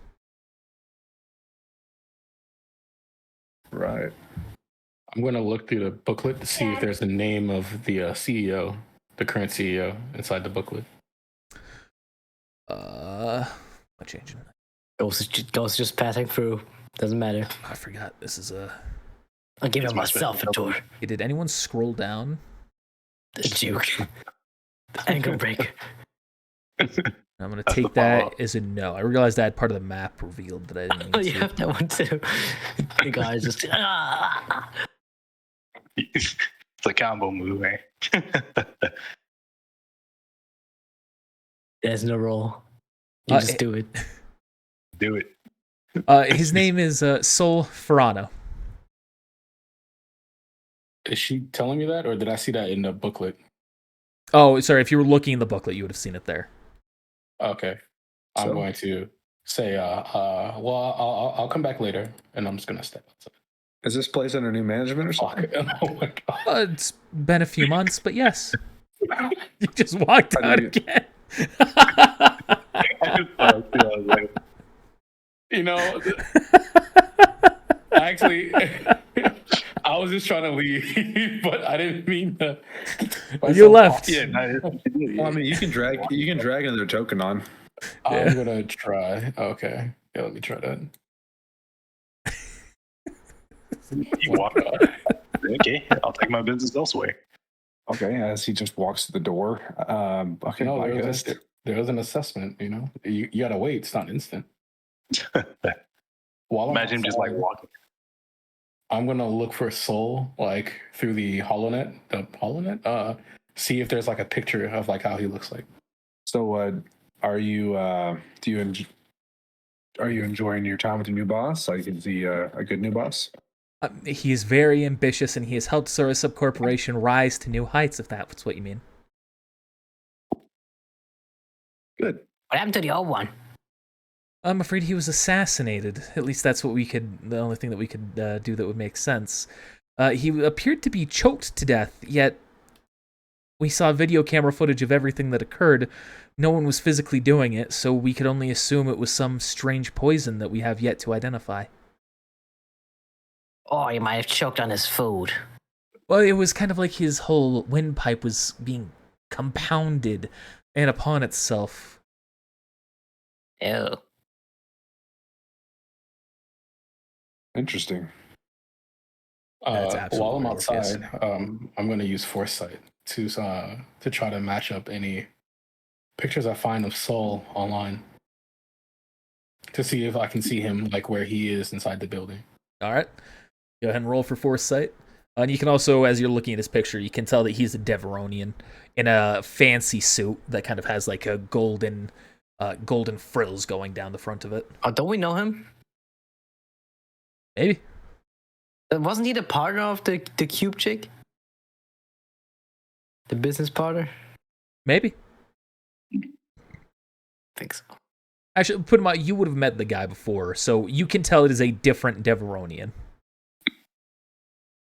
Right. I'm going to look through the booklet to see if there's the name of the CEO, the current CEO, inside the booklet. What changing? Ghost is just passing through. Doesn't matter. I forgot. This is a. I'll give It's him my myself a special tour. Okay, did anyone scroll down? The Duke. Ankle break. I'm gonna That's the take that follow-up. as a no. I realized I had part of the map revealed that I didn't Oh, mean you to. have that one too. The guy's just. It's a combo move, eh? There's no roll. You just do it. Do it. His name is Sol Ferrano. Is she telling me that, or did I see that in the booklet? Oh, sorry. If you were looking in the booklet, you would have seen it there. Okay. I'm So? going to say, well, I'll come back later, and I'm just gonna step outside. Is this place under new management or something? Oh my god! It's been a few months, but yes. You just walked How out do you- again. You know, actually, I was just trying to leave, but I didn't mean to. You left. Yeah, no, Well, I mean, you can drag another token on. I'm gonna try. Okay, yeah, let me try that. you walk out. Okay, I'll take my business elsewhere. Okay, as he just walks to the door. Okay, No, I guess. there was an assessment. You know, you gotta wait. It's not instant. While I'm Imagine him just like outside, walking. I'm gonna look for Soul like through the holonet. See if there's like a picture of like how he looks like. So, are you? Are you enjoying your time with your new boss? Like, is he a good new boss? He is very ambitious, and he has helped Surasub Corporation rise to new heights, if that's what you mean. Good. What happened to the old one? I'm afraid he was assassinated. At least that's what the only thing that we could do that would make sense. He appeared to be choked to death, yet we saw video camera footage of everything that occurred. No one was physically doing it, so we could only assume it was some strange poison that we have yet to identify. Oh, he might have choked on his food. Well, it was kind of like his whole windpipe was being compounded and upon itself. Ew. Interesting. That's While absolutely I'm right, yes. outside, I'm going to use foresight to try to match up any pictures I find of Soul online to see if I can see him like where he is inside the building. All right. Go ahead and roll for foresight. And you can also, as you're looking at his picture, you can tell that he's a Deveronian in a fancy suit that kind of has like a golden frills going down the front of it. Oh, don't we know him? Maybe. Wasn't he the partner of the cube chick? The business partner? Maybe. I think so. Actually, put him out. You would have met the guy before, so you can tell it is a different Deveronian.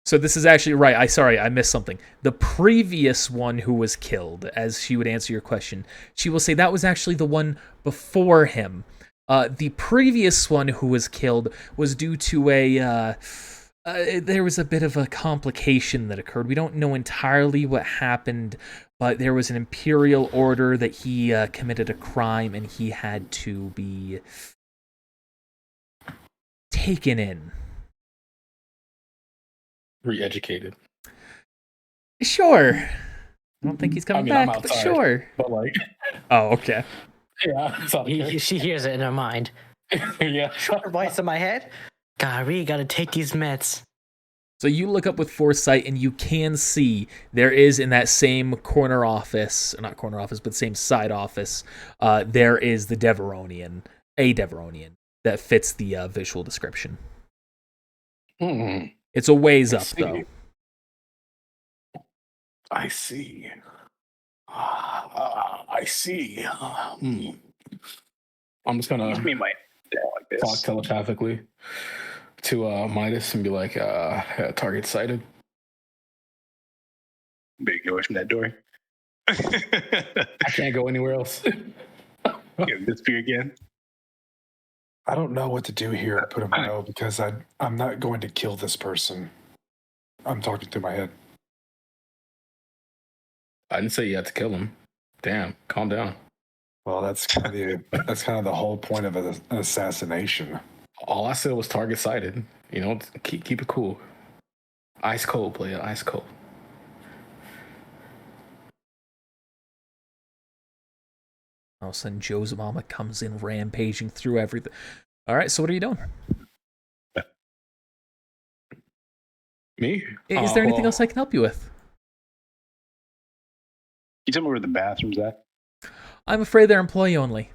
So this is actually right. I missed something. The previous one who was killed, as she would answer your question, she will say that was actually the one before him. The previous one who was killed was due to there was a bit of a complication that occurred. We don't know entirely what happened, but there was an imperial order that he committed a crime and he had to be taken in. Re-educated. Sure. I don't think he's coming I'm back, but outside, sure. But like, Oh, okay. yeah, it's all okay. She hears it in her mind. Yeah. Voice in my head. God, we gotta take these meds. So you look up with foresight and you can see there is in that same corner office, not corner office, but same side office, there is the Deveronian, a Deveronian, that fits the visual description. Hmm. It's a ways I up, see. though. I see. I see. I'm just gonna Me might like talk this. telepathically to Midas and be like, target sighted. Big noise from that door. I can't go anywhere else. Disappear again. I don't know what to do here. I put him no because I'm not going to kill this person. I'm talking through my head. I didn't say you had to kill him. Damn, calm down. Well, that's kind of the whole point of an assassination. All I said was target sighted. You know, keep it cool. Ice cold, player. Ice cold. All of a sudden, Joe's mama comes in rampaging through everything. All right, so what are you doing? Me? Is there anything else I can help you with? You tell me where the bathroom's at? I'm afraid they're employee only.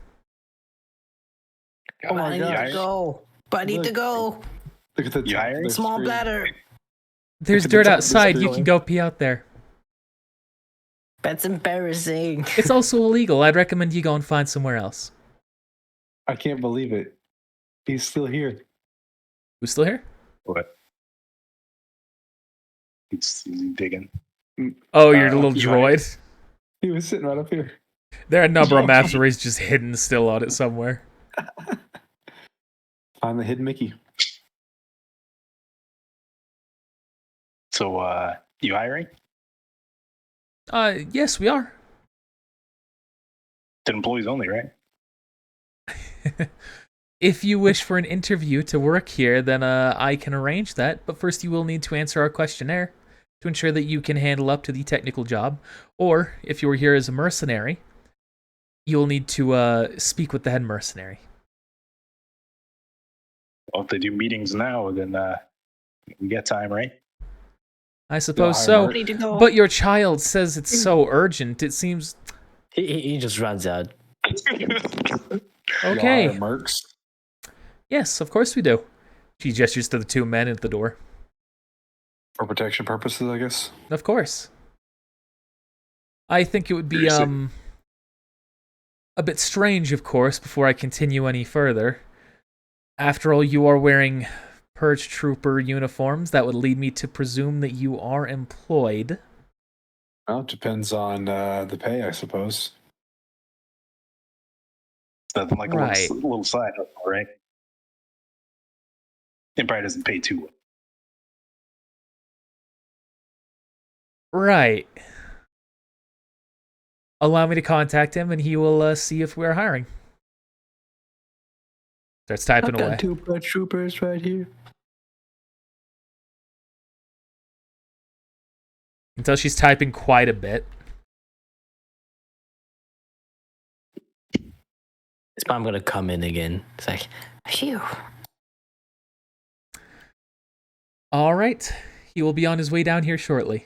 Oh my God. I need to go. But I need to go. Look at the You top hiring? of the Small screen. bladder. There's Look at the dirt top of the outside. You screen. can go pee out there. That's embarrassing. It's also illegal. I'd recommend you go and find somewhere else. I can't believe it. He's still here. Who's still here? What? He's digging. Oh, your little you droid. He was sitting right up here. There are a number of maps where he's just hidden still on it somewhere. Find the hidden Mickey. So, you hiring? Yes, we are. It's employees only, right? If you wish for an interview to work here, then I can arrange that. But first, you will need to answer our questionnaire to ensure that you can handle up to the technical job. Or, if you were here as a mercenary, you'll need to speak with the head mercenary. Well, if they do meetings now, then we get time, right? I suppose hire so. Mark. I need to go. But your child says it's so urgent. It seems He just runs out. okay. Y'all hire mercs. Yes, of course we do. She gestures to the two men at the door. For protection purposes, I guess. Of course. I think it would be Seriously? a bit strange, of course, before I continue any further. After all, you are wearing Purge Trooper uniforms. That would lead me to presume that you are employed. Well, it depends on the pay, I suppose. It's nothing like Right. a little side hustle, right? It probably doesn't pay too well. Right. Allow me to contact him, and he will see if we're hiring. Starts typing I've away. got 2 Purge Troopers right here. Until she's typing quite a bit. His mom gonna come in again. It's like, phew. All right. He will be on his way down here shortly.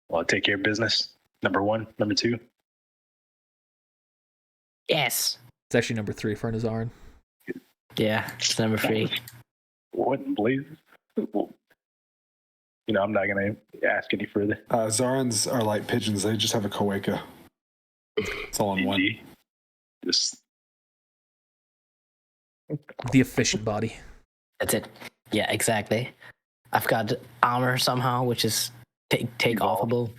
Well, take care of business. Number 1, number 2. Yes. It's actually number 3 for Nazarin. Yeah, it's number 3. What in blazes? You know, I'm not gonna ask any further. Zarans are like pigeons. They just have a cloaca. It's all in one. GG. Just The efficient body. That's it. Yeah, exactly. I've got armor somehow, which is take offable.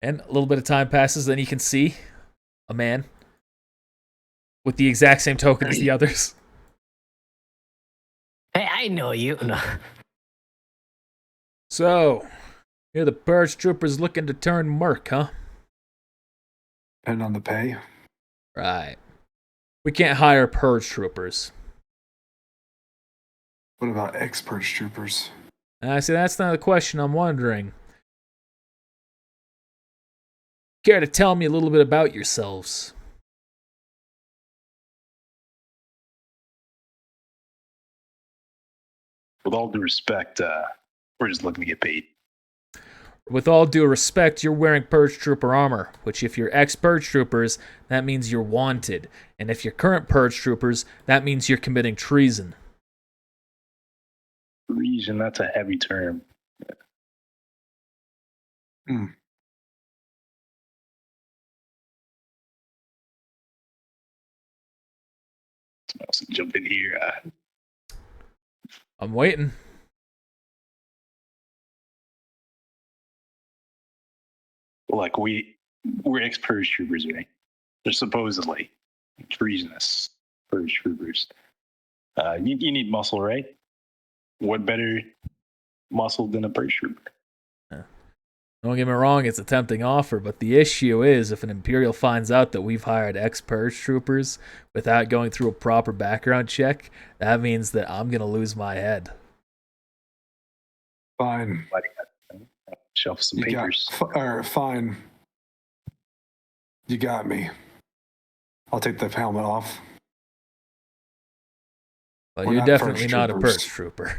And a little bit of time passes, then you can see a man with the exact same token as the others. Hey, I know you. No. So, you're the Purge Troopers looking to turn merc, huh? Depending on the pay. Right. We can't hire Purge Troopers. What about ex-purge troopers? See, that's not the question I'm wondering. Care to tell me a little bit about yourselves? with all due respect, we're just looking to get paid. With all due respect, you're wearing Purge Trooper armor, which if you're ex-Purge Troopers, that means you're wanted. And if you're current Purge Troopers, that means you're committing treason. Treason, that's a heavy term. Someone else can jump in here. I'm waiting. Like we're ex-purge troopers, right? They're supposedly treasonous purge troopers. You need muscle, right? What better muscle than a purge trooper? Don't get me wrong, it's a tempting offer, but the issue is if an Imperial finds out that we've hired ex-Purge troopers without going through a proper background check, that means that I'm going to lose my head. Fine. Shelf some papers. Fine. You got me. I'll take the helmet off. Well, We're you're not definitely Purge not a troopers. Purge trooper.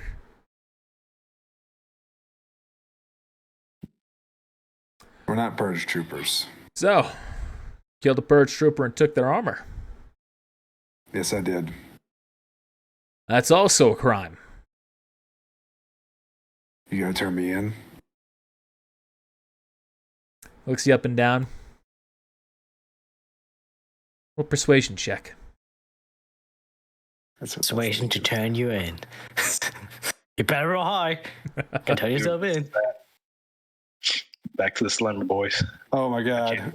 We're not Purge troopers. So, killed a Purge trooper and took their armor. Yes, I did. That's also a crime. You gonna turn me in? Looks you up and down. What persuasion check? That's what Persuasion to turn you in. You better roll high. Can turn yourself in. Back to the Slender Boys. Oh my god.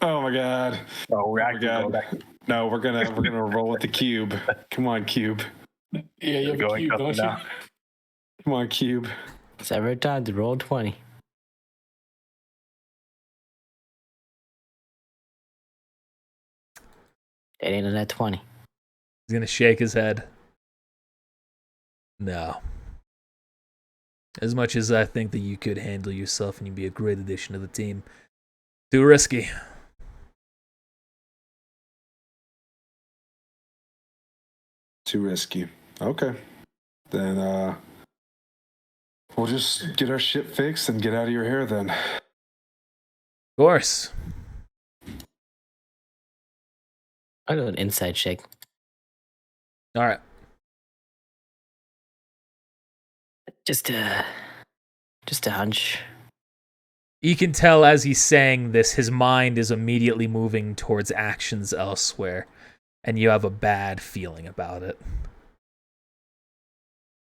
Oh my god. Oh, we're my God. No, we're gonna roll with the cube. Come on, cube. Yeah, you have a Going cube, up don't and you? down. Come on, cube. It's every time to roll 20. It ain't in that 20. He's going to shake his head. No. As much as I think that you could handle yourself and you'd be a great addition to the team, too risky. Too risky. Okay. Then we'll just get our shit fixed and get out of your hair then. Of course. I'll do an inside check. All right. Just a hunch. You can tell as he's saying this, his mind is immediately moving towards actions elsewhere, and you have a bad feeling about it.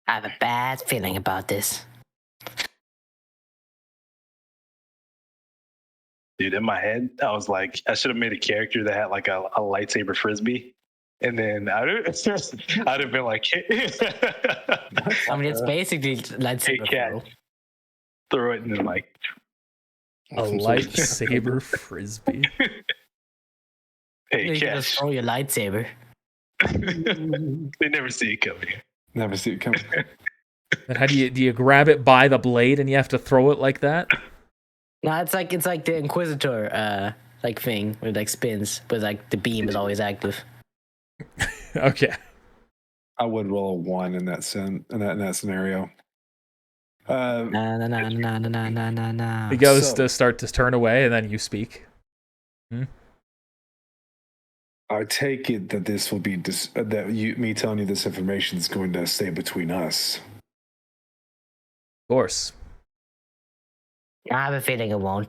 I have a bad feeling about this. Dude, in my head, I was like, I should have made a character that had like a lightsaber frisbee. And then I'd have been like, I mean, it's basically lightsaber cat. throw. Throw it and then like A lightsaber frisbee. hey, You can just Cash. throw your lightsaber. They never see it coming. Never see it coming. And how do you grab it by the blade and you have to throw it like that? No, it's like the Inquisitor like thing where it like spins, but like the beam is always active. Okay. I would roll a 1 in that scenario. Nah. He goes So- to start to turn away, and then you speak. I take it that this will be me telling you this information is going to stay between us. Of course. I have a feeling it won't.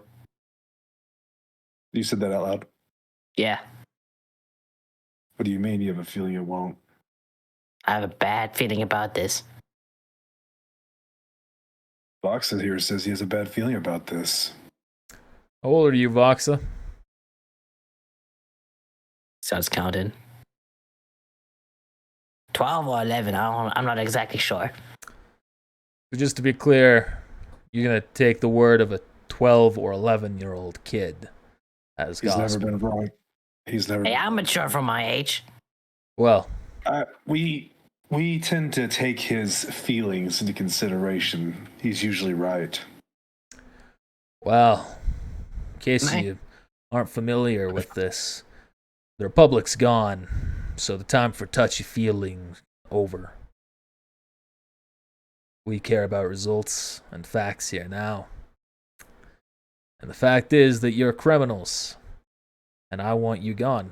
You said that out loud. Yeah, What do you mean? You have a feeling it won't? I have a bad feeling about this. Voxa here says he has a bad feeling about this. How old are you, Voxa? Starts counting. 12 or 11, I'm not exactly sure. So just to be clear, you're going to take the word of a 12 or 11-year-old kid as He's gospel. never been wrong. He's never. Hey, been I'm wrong. mature for my age. Well, We tend to take his feelings into consideration. He's usually right. well, in case Mate. you aren't familiar with this, the Republic's gone, so the time for touchy feelings over. We care about results and facts here now. And the fact is that you're criminals, and I want you gone.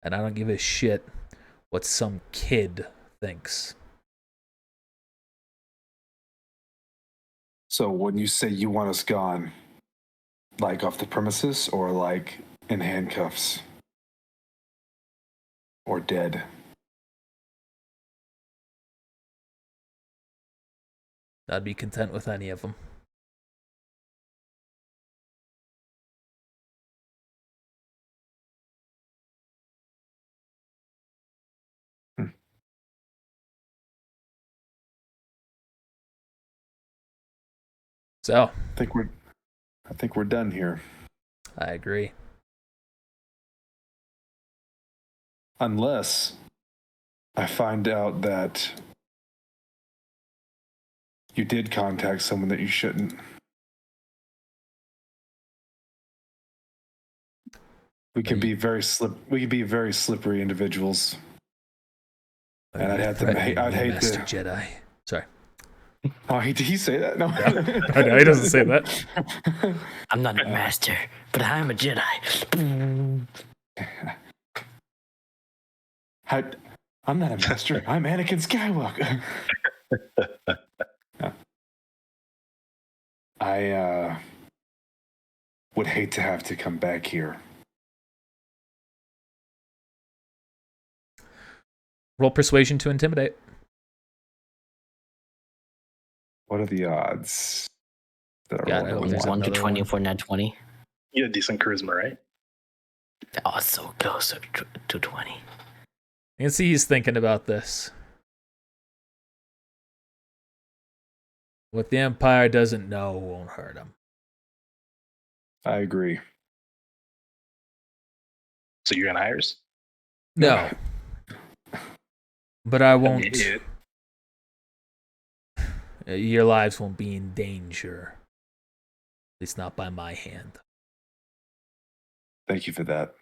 And I don't give a shit what some kid thinks. So when you say you want us gone, like off the premises or like in handcuffs or dead? I'd be content with any of them. So, I think we're done here. I agree. Unless I find out that you did contact someone that you shouldn't. We can be very slippery individuals. And I'd hate Master to. Jedi. Sorry. Oh, did he say that? No, No, he doesn't say that. I'm not a master, but I'm a Jedi. I'm not a master. I'm Anakin Skywalker. I would hate to have to come back here. Roll persuasion to intimidate. What are the odds? That God, I I hope rolled there's a 1 to another 20 one. for net 20. You had decent charisma, right? Oh, so close to 20. You can see he's thinking about this. What the Empire doesn't know won't hurt him. I agree. So you're in hires? No. But I won't. Idiot. Your lives won't be in danger. At least not by my hand. Thank you for that.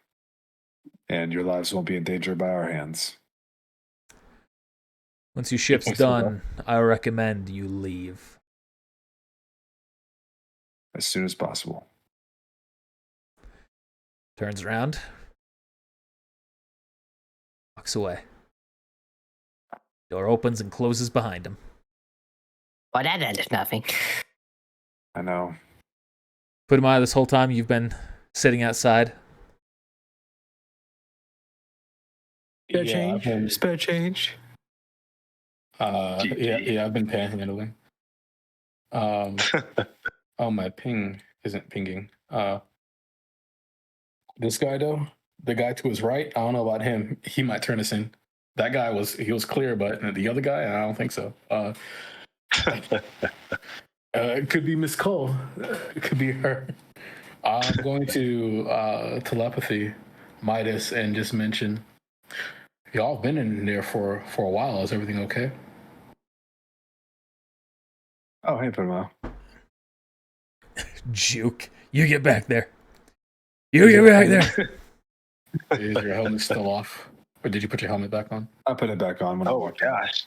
And your lives won't be in danger by our hands. Once your ship's done, I recommend you leave. As soon as possible. Turns around. Walks away. Door opens and closes behind him. Well, that ended nothing. I know. Put him out this whole time you've been sitting outside. Spare change. Spare change. Yeah, I've been panhandling. Oh, my ping isn't pinging. This guy though, the guy to his right, I don't know about him. He might turn us in. That guy was clear, but the other guy, I don't think so. It could be Miss Cole. It could be her. I'm going to telepathy Midas and just mention y'all have been in there for a while. Is everything okay? Oh, hey, Puma. Juke. You get back there. You get back there. Is your helmet still off? Or did you put your helmet back on? I put it back on when I Oh walked in. gosh.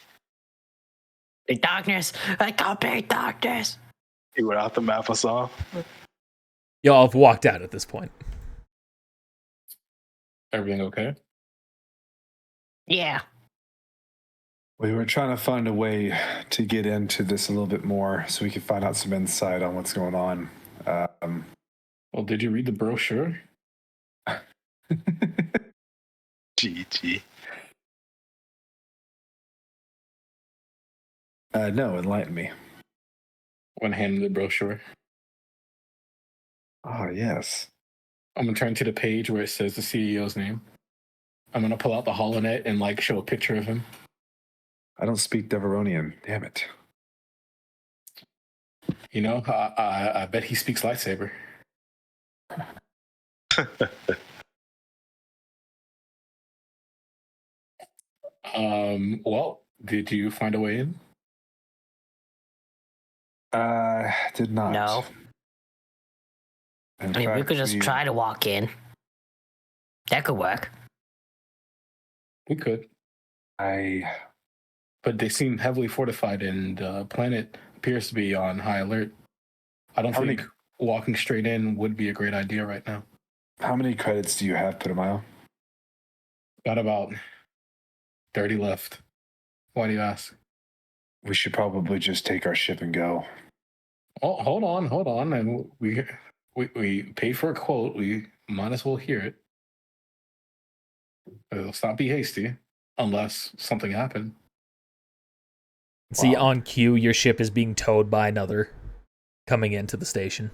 Big darkness. I got big darkness. You went out the map us off. Y'all have walked out at this point. Everything okay? Yeah. We were trying to find a way to get into this a little bit more so we could find out some insight on what's going on. Well, did you read the brochure? GG. No, enlighten me. When handing the brochure. Oh, yes. I'm gonna turn to the page where it says the CEO's name. I'm gonna pull out the holonet and show a picture of him. I don't speak Deveronian. Damn it. You know, I bet he speaks lightsaber. Well, did you find a way in? Did not. No. In I mean, we fact, could just try to walk in. That could work. We could. But they seem heavily fortified, and the planet appears to be on high alert. I don't think walking straight in would be a great idea right now. How many credits do you have, Putumayo? Got about 30 left. Why do you ask? We should probably just take our ship and go. Oh, hold on. And we paid for a quote. We might as well hear it. Let's not be hasty, unless something happened. See, on cue, your ship is being towed by another coming into the station.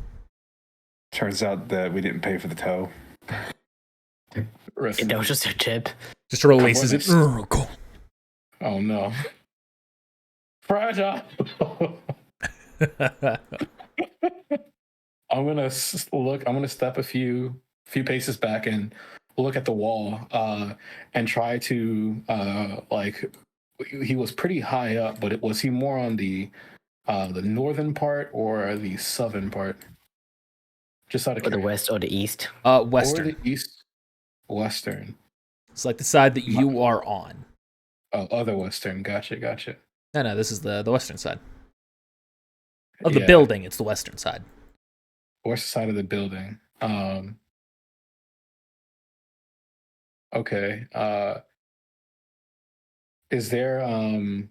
Turns out that we didn't pay for the tow. That was just a tip. Just releases it. Cool. Oh no. Fragile. I'm gonna look. I'm gonna step a few paces back and look at the wall, and try to like. He was pretty high up, but was he more on the northern part or the southern part? Just out of Or the curiosity. west or the east. Or Western. the east, western. It's like the side that you are on. Oh, other western. Gotcha. No, this is the western side of the Yeah, building. It's the western side. west side of the building. Okay. Is there on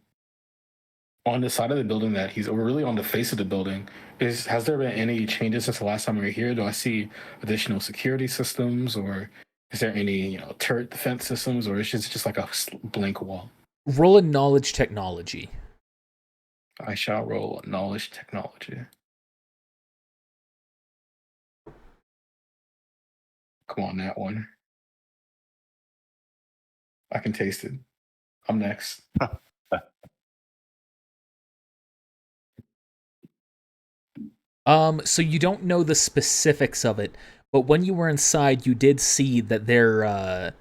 the side of the building that he's or really on the face of the building? Has there been any changes since the last time we were here? Do I see additional security systems, or is there any turret defense systems, or is it just like a blank wall? Roll a knowledge technology. I shall roll knowledge technology. Come on, that one. I can taste it. I'm next. So you don't know the specifics of it, but when you were inside, you did see that there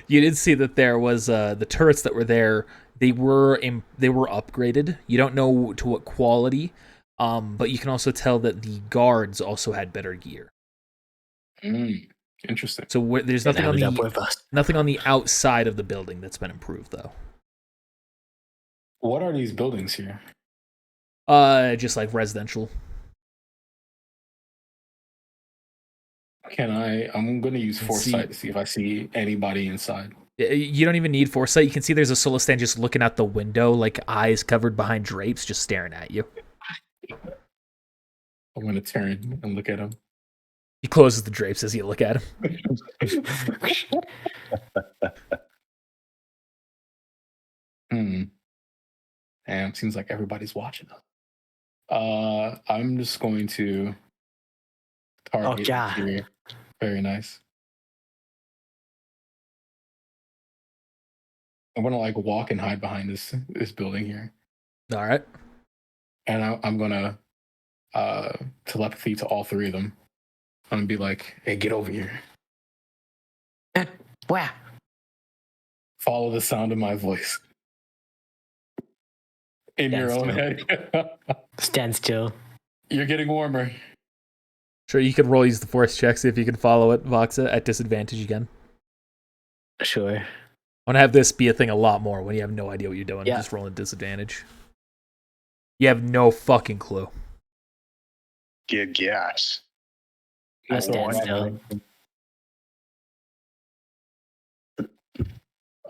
you did see that there was the turrets that were there. They were upgraded. You don't know to what quality, but you can also tell that the guards also had better gear. Interesting. So there's nothing on the outside of the building that's been improved, though. What are these buildings here? Just like residential. I'm going to use foresight to see if I see anybody inside. You don't even need foresight. You can see there's a Solistan just looking out the window, like eyes covered behind drapes, just staring at you. I'm going to turn and look at him. He closes the drapes as you look at him. And it seems like everybody's watching us. I'm just going to target here. Very nice. I'm gonna like walk and hide behind this building here. All right. And I'm gonna telepathy to all three of them. I'm gonna be like, "Hey, get over here." Where? Follow the sound of my voice. In your own head. Stand still. You're getting warmer. Sure, you could use the force check, see if you can follow it, Voxa, at disadvantage again. Sure. I want to have this be a thing a lot more when you have no idea what you're doing. Yeah. Just rolling disadvantage. You have no fucking clue. Good guess. I stand still.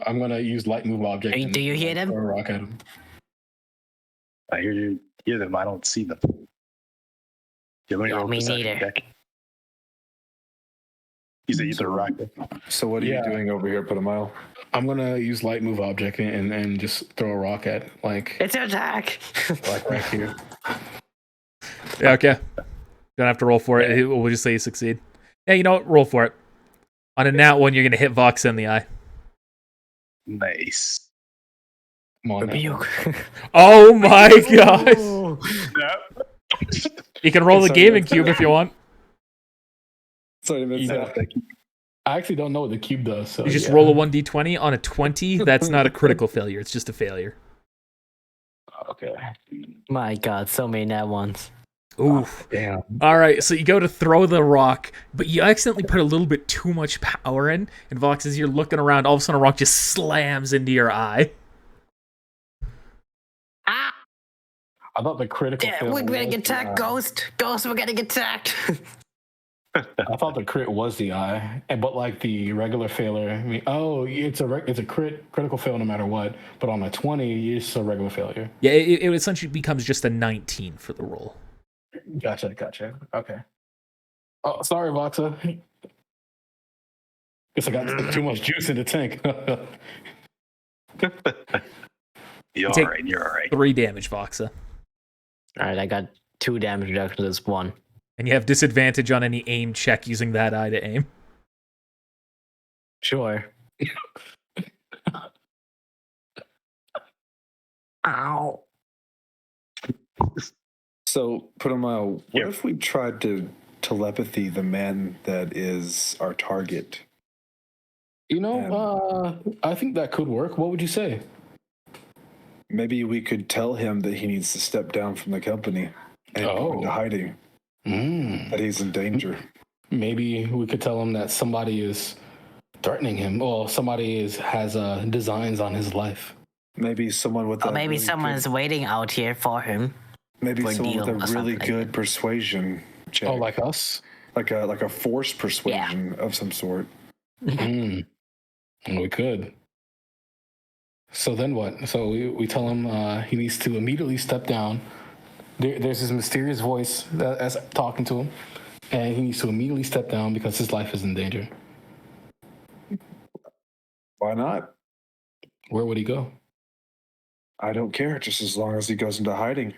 I'm gonna use light move object. Hey, do you hear them? Throw a rock at him. I hear them. I don't see them. Yeah, me neither. He's either rocket. So what are you doing over here, Putamile? I'm gonna use light move object and just throw a rock at it's an attack. Like right here. Yeah, okay. Don't have to roll for it. We'll just say you succeed. Yeah, you know what? Roll for it. On a nat one, you're gonna hit Vox in the eye. Nice. Come on. Oh my gosh. You can roll the gaming cube if you want. Sorry, I actually don't know what the cube does. So you just roll a 1d20 on a 20. That's not a critical failure. It's just a failure. Okay. My God, so many nat ones. Oof. Damn. All right, so you go to throw the rock, but you accidentally put a little bit too much power in. And Vox, as you're looking around, all of a sudden a rock just slams into your eye. Ah! I thought the critical failure. We're gonna get attacked, Ghost. Ghost, we're gonna get attacked. I thought the crit was the eye, but like the regular failure, I mean, it's a critical fail no matter what. But on a 20, it's a regular failure. Yeah, it essentially becomes just a 19 for the roll. Gotcha. Okay. Oh, sorry, Voxa. Guess I got too much juice in the tank. You're all right. 3 damage, Voxa. All right, I got 2 damage reduction. That's 1. And you have disadvantage on any aim check using that eye to aim. Sure. Ow. So, put him out. What Yep. if we tried to telepathy the man that is our target? I think that could work. What would you say? Maybe we could tell him that he needs to step down from the company and go into hiding. That he's in danger. Maybe we could tell him that somebody is threatening him. Well, somebody has designs on his life. Maybe someone with Or maybe someone is waiting out here for him. Maybe for a someone deal with a or really something like good that. persuasion check. Oh, like us? like a forced persuasion of some sort. We could. So then what? So we tell him he needs to immediately step down. There's this mysterious voice that's talking to him, and he needs to immediately step down because his life is in danger. Why not? Where would he go? I don't care, just as long as he goes into hiding.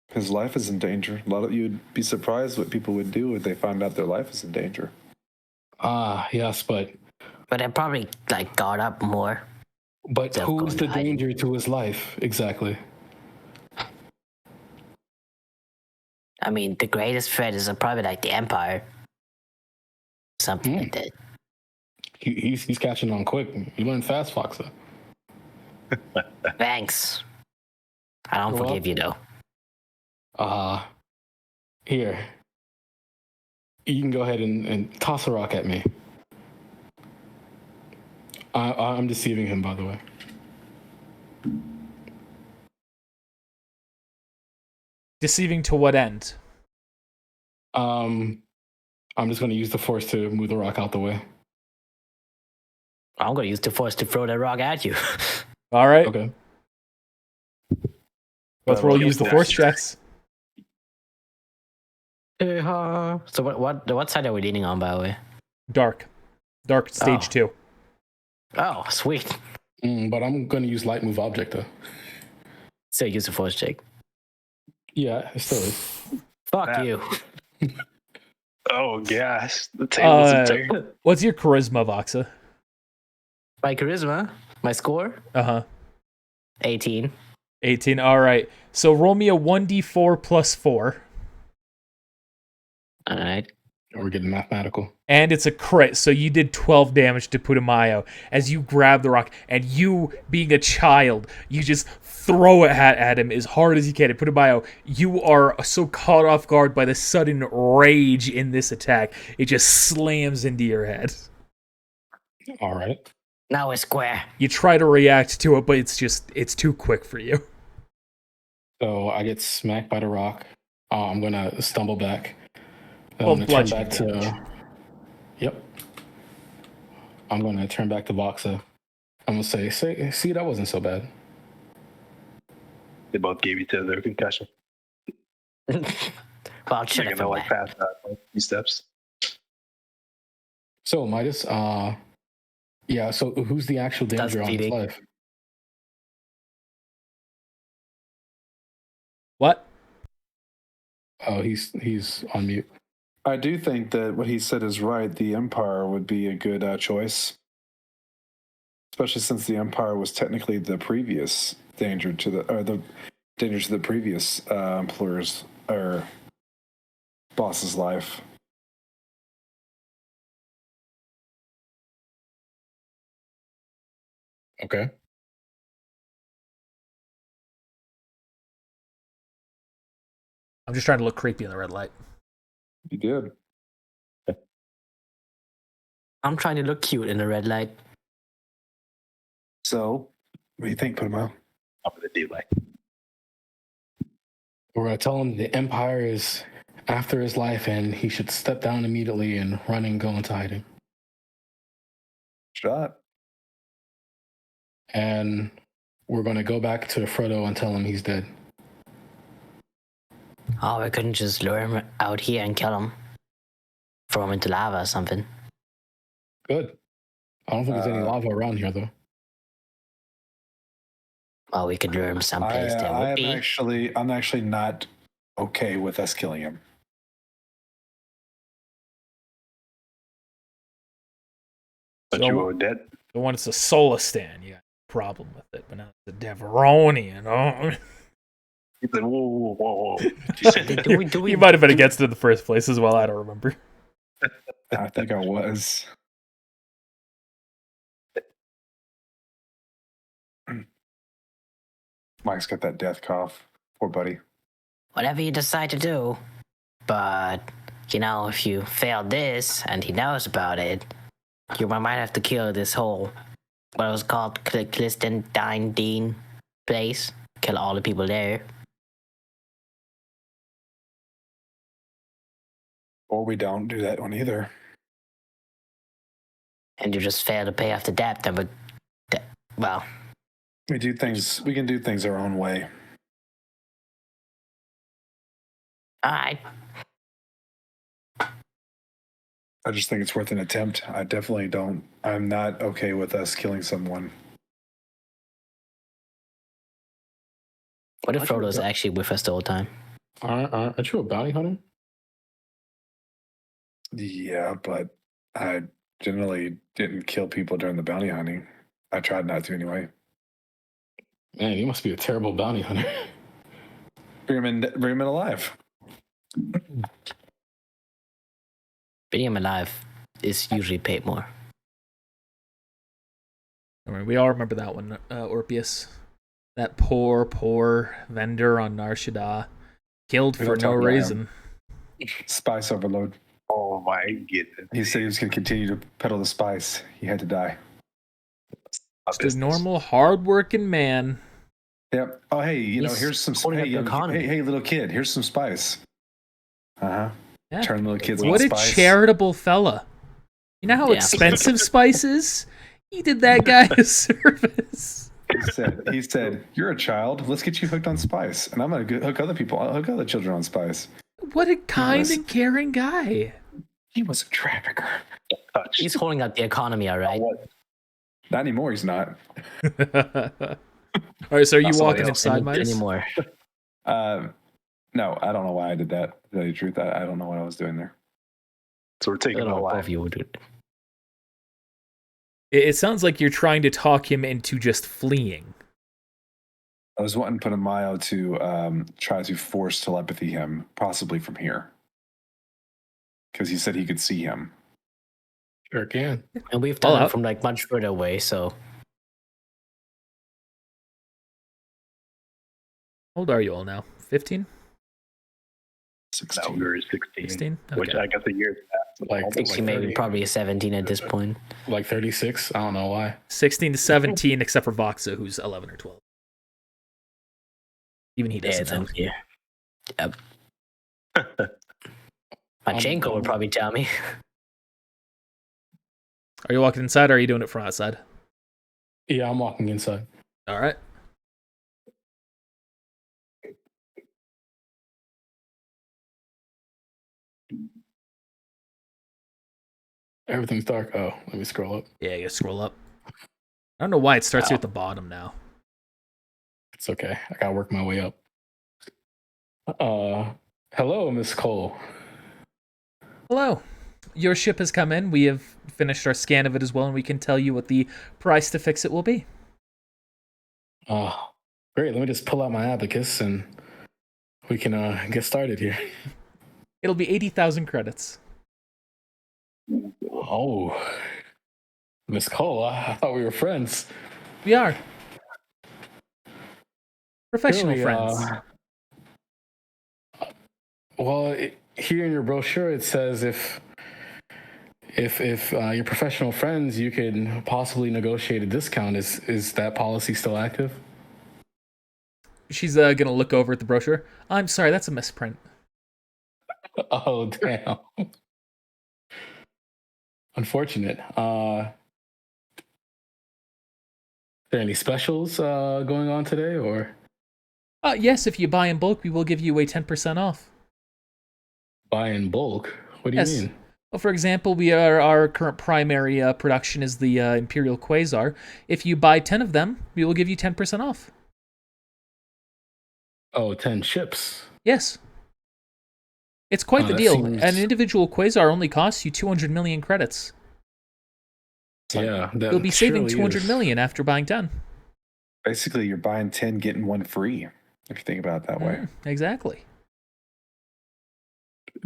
His life is in danger. You'd be surprised what people would do if they found out their life is in danger. Yes, but But I probably like guard up more. They'll go who's the into hiding. danger to his life exactly? I mean, the greatest threat is probably like the Empire. Something like that. He's catching on quick. You learn fast, Foxa. Thanks. I don't You're forgive you though. Here. You can go ahead and toss a rock at me. I'm deceiving him, by the way. Deceiving to what end? I'm just going to use the force to move the rock out the way. I'm gonna use the force to throw that rock at you. All right. Okay. Both roll use the force checks. So what side are we leaning on, by the way? Dark stage 2. Oh, sweet. But I'm going to use light move object, though. So use the force check. Yeah, it still is. Fuck you. Oh gosh, the tables are turning. What's your charisma, Voxa? My charisma, my score, 18. 18. All right. So roll me a 1d4 plus 4. All right. We're getting mathematical. And it's a crit, so you did 12 damage to Putumayo as you grab the rock, and you, being a child, you just throw it at him as hard as you can. And Putumayo, you are so caught off guard by the sudden rage in this attack, it just slams into your head. All right. Now we're square. You try to react to it, but it's too quick for you. So I get smacked by the rock. I'm going to stumble back. Then Well, I'm going to turn bludgeoning back damage. to... Yep. I'm going to turn back to Voxa. I'm going to say, see, that wasn't so bad. They both gave each other a concussion. Well, it should They're have gonna been like bad. pass out like 3 steps. So, Midas, yeah, so who's the actual danger on his bleeding. life? What? Oh, he's on mute. I do think that what he said is right. The Empire would be a good choice, especially since the Empire was technically the previous danger to the previous employer's or boss's life. Okay. I'm just trying to look creepy in the red light. You did. I'm trying to look cute in the red light. So, what do you think, Putumayo? Up in the daylight. We're going to tell him the Empire is after his life and he should step down immediately and run and go into hiding. Shot. And we're going to go back to Frodo and tell him he's dead. Oh, we couldn't just lure him out here and kill him. Throw him into lava or something. Good. I don't think there's any lava around here, though. Oh, we could lure him someplace there would be. I'm actually not okay with us killing him. But So- you were dead. The one it's a Solastan, you got a problem with it, but now it's a Deveronian. Oh. He said, whoa, whoa, whoa, whoa. You might have been against it in the first place as well. I don't remember. I think I was. Mike's got that death cough. Poor buddy. Whatever you decide to do. But, if you fail this and he knows about it, you might have to kill this whole, what it was called, Cliston Dean place. Kill all the people there. Or we don't do that one either. And you just fail to pay off the debt, then well. We can do things our own way. Alright. I just think it's worth an attempt. I definitely don't. I'm not okay with us killing someone. What if Frodo's actually with us the whole time? Aren't you a bounty hunter? Yeah, but I generally didn't kill people during the bounty hunting. I tried not to anyway. Man, you must be a terrible bounty hunter. Bring him in alive. Being him alive is usually paid more. I mean, we all remember that one, Orpheus. That poor vendor on Nar Shaddaa. Killed for no reason. Spice overload. Oh my goodness. He said he was going to continue to peddle the spice. He had to die. Just a normal, hard-working man. Yep. Oh, hey, here's some spice. Hey, little kid, here's some spice. Uh-huh. Yeah. Turn little kids on What a spice. charitable fella. You know how expensive spice is? He did that guy a service. He said, you're a child. Let's get you hooked on spice. And I'm going to hook other people. I'll hook other children on spice. What a kind and caring guy. He was a trafficker. He's holding up the economy, all right? Not anymore, he's not. All right, so are you walking inside, Midas? Anymore. No, I don't know why I did that. To tell you the truth, I don't know what I was doing there. So we're taking a life. It sounds like you're trying to talk him into just fleeing. I was wanting Panamayo to try to force telepathy him, possibly from here. Because he said he could see him. Sure can. And we've done it from much further away, so. How old are you all now? 15? 16. No, we were 16. 16? Okay. Which I guess a year passed. Like 60, maybe probably 17 at this point. Like 36? I don't know why. 16 to 17, except for Voxa, who's 11 or 12. Even he doesn't know. Yep. Machenko would probably tell me. Are you walking inside or are you doing it from outside? Yeah, I'm walking inside. All right. Everything's dark. Oh, let me scroll up. Yeah, you gotta scroll up. I don't know why it starts here at the bottom now. It's okay. I gotta work my way up. Hello, Miss Cole. Hello. Your ship has come in. We have finished our scan of it as well, and we can tell you what the price to fix it will be. Great. Let me just pull out my abacus and we can get started here. It'll be 80,000 credits. Oh, Miss Cole, I thought we were friends. We are. Professional Really, friends. Here in your brochure, it says if you're professional friends, you could possibly negotiate a discount. Is that policy still active? She's gonna look over at the brochure. I'm sorry, that's a misprint. Oh, damn. Unfortunate. Are there any specials going on today, or? Yes, if you buy in bulk, we will give you a 10% off. Buy in bulk? What do you mean? Well, for example, our current primary production is the Imperial Quasar. If you buy 10 of them, we will give you 10% off. Oh, 10 ships. Yes. It's quite the deal. Seems... An individual Quasar only costs you 200 million credits. Yeah. You'll be saving 200 million after buying 10. Basically, you're buying 10, getting one free. If you think about it that way. Exactly.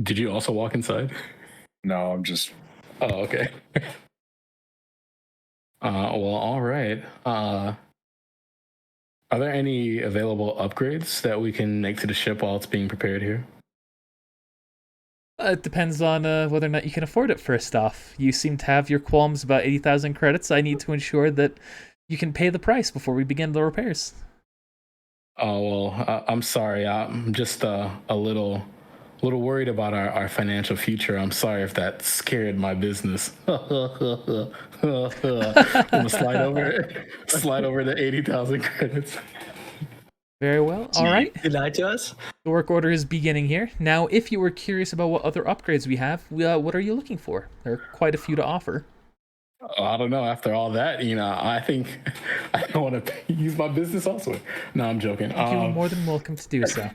Did you also walk inside? No, I'm just. Oh, okay. Well, all right. Are there any available upgrades that we can make to the ship while it's being prepared here? It depends on whether or not you can afford it, first off. You seem to have your qualms about 80,000 credits. I need to ensure that you can pay the price before we begin the repairs. Oh, well, I'm sorry. I'm just a little worried about our financial future. I'm sorry if that scared my business. I'm gonna slide over the 80,000 credits. Very well. All right. You lied to us? The work order is beginning here. Now, if you were curious about what other upgrades we have, what are you looking for? There are quite a few to offer. I don't know. After all that, I think I don't want to use my business elsewhere. No, I'm joking. You are more than welcome to do so.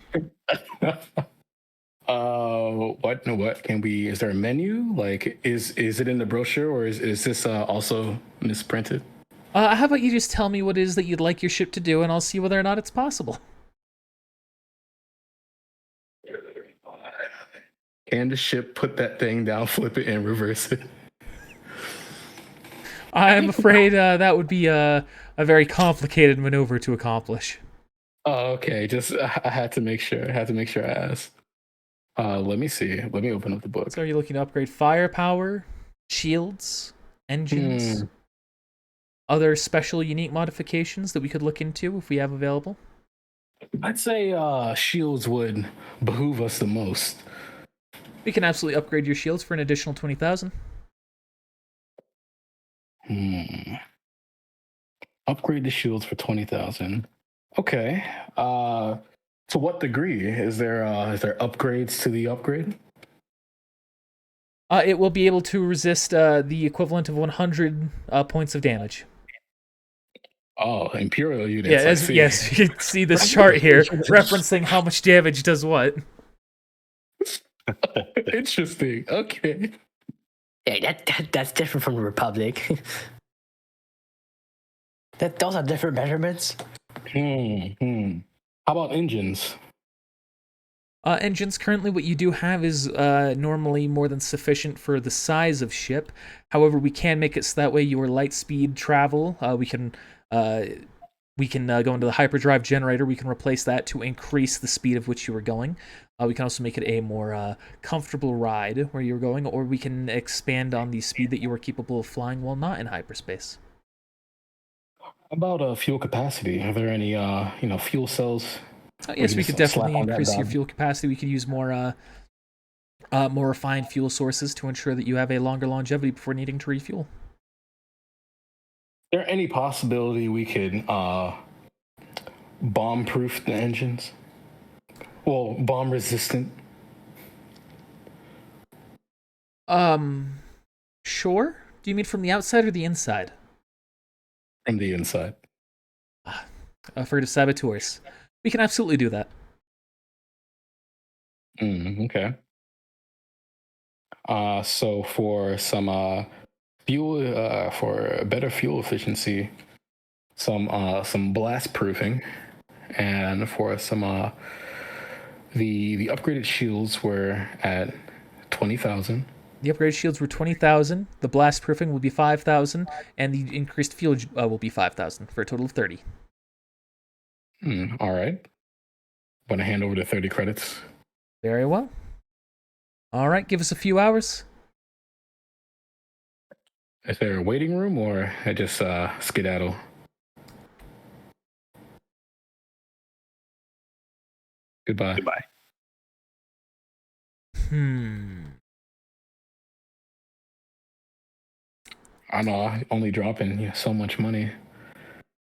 What can we? Is there a menu? Like, is it in the brochure, or is this also misprinted? How about you just tell me what it is that you'd like your ship to do, and I'll see whether or not it's possible. Can the ship put that thing down, flip it, and reverse it? I'm afraid that would be a very complicated maneuver to accomplish. Oh, okay. Just I had to make sure. I asked. Let me see. Let me open up the book. So are you looking to upgrade firepower, shields, engines, other special unique modifications that we could look into if we have available? I'd say shields would behoove us the most. We can absolutely upgrade your shields for an additional 20,000. Upgrade the shields for 20,000. Okay. To what degree? Is there upgrades to the upgrade? It will be able to resist the equivalent of 100 points of damage. Oh, Imperial units. Yeah, yes, you can see this chart here referencing how much damage does what. Interesting. Okay. Yeah, that's different from the Republic. Those are different measurements. How about engines? Engines, currently what you do have is normally more than sufficient for the size of ship. However, we can make it so that way your light speed travel, we can go into the hyperdrive generator. We can replace that to increase the speed of which you were going. We can also make it a more comfortable ride where you're going, or we can expand on the speed that you are capable of flying while not in hyperspace. About fuel capacity? Are there any fuel cells? Yes, we could definitely increase your fuel capacity. We could use more refined fuel sources to ensure that you have a longer longevity before needing to refuel. Is there any possibility we could bomb-proof the engines? Well, bomb-resistant? Sure. Do you mean from the outside or the inside? From the inside. For the saboteurs. We can absolutely do that. Okay. So for some fuel, for better fuel efficiency, some blast proofing, and for some the upgraded shields were at 20,000. The upgraded shields were 20,000. The blast proofing will be 5,000, and the increased fuel will be 5,000 for a total of 30. All right. Want to hand over the 30 credits? Very well. All right, give us a few hours. Is there a waiting room, or I just skedaddle? Goodbye. I know, I only dropping so much money.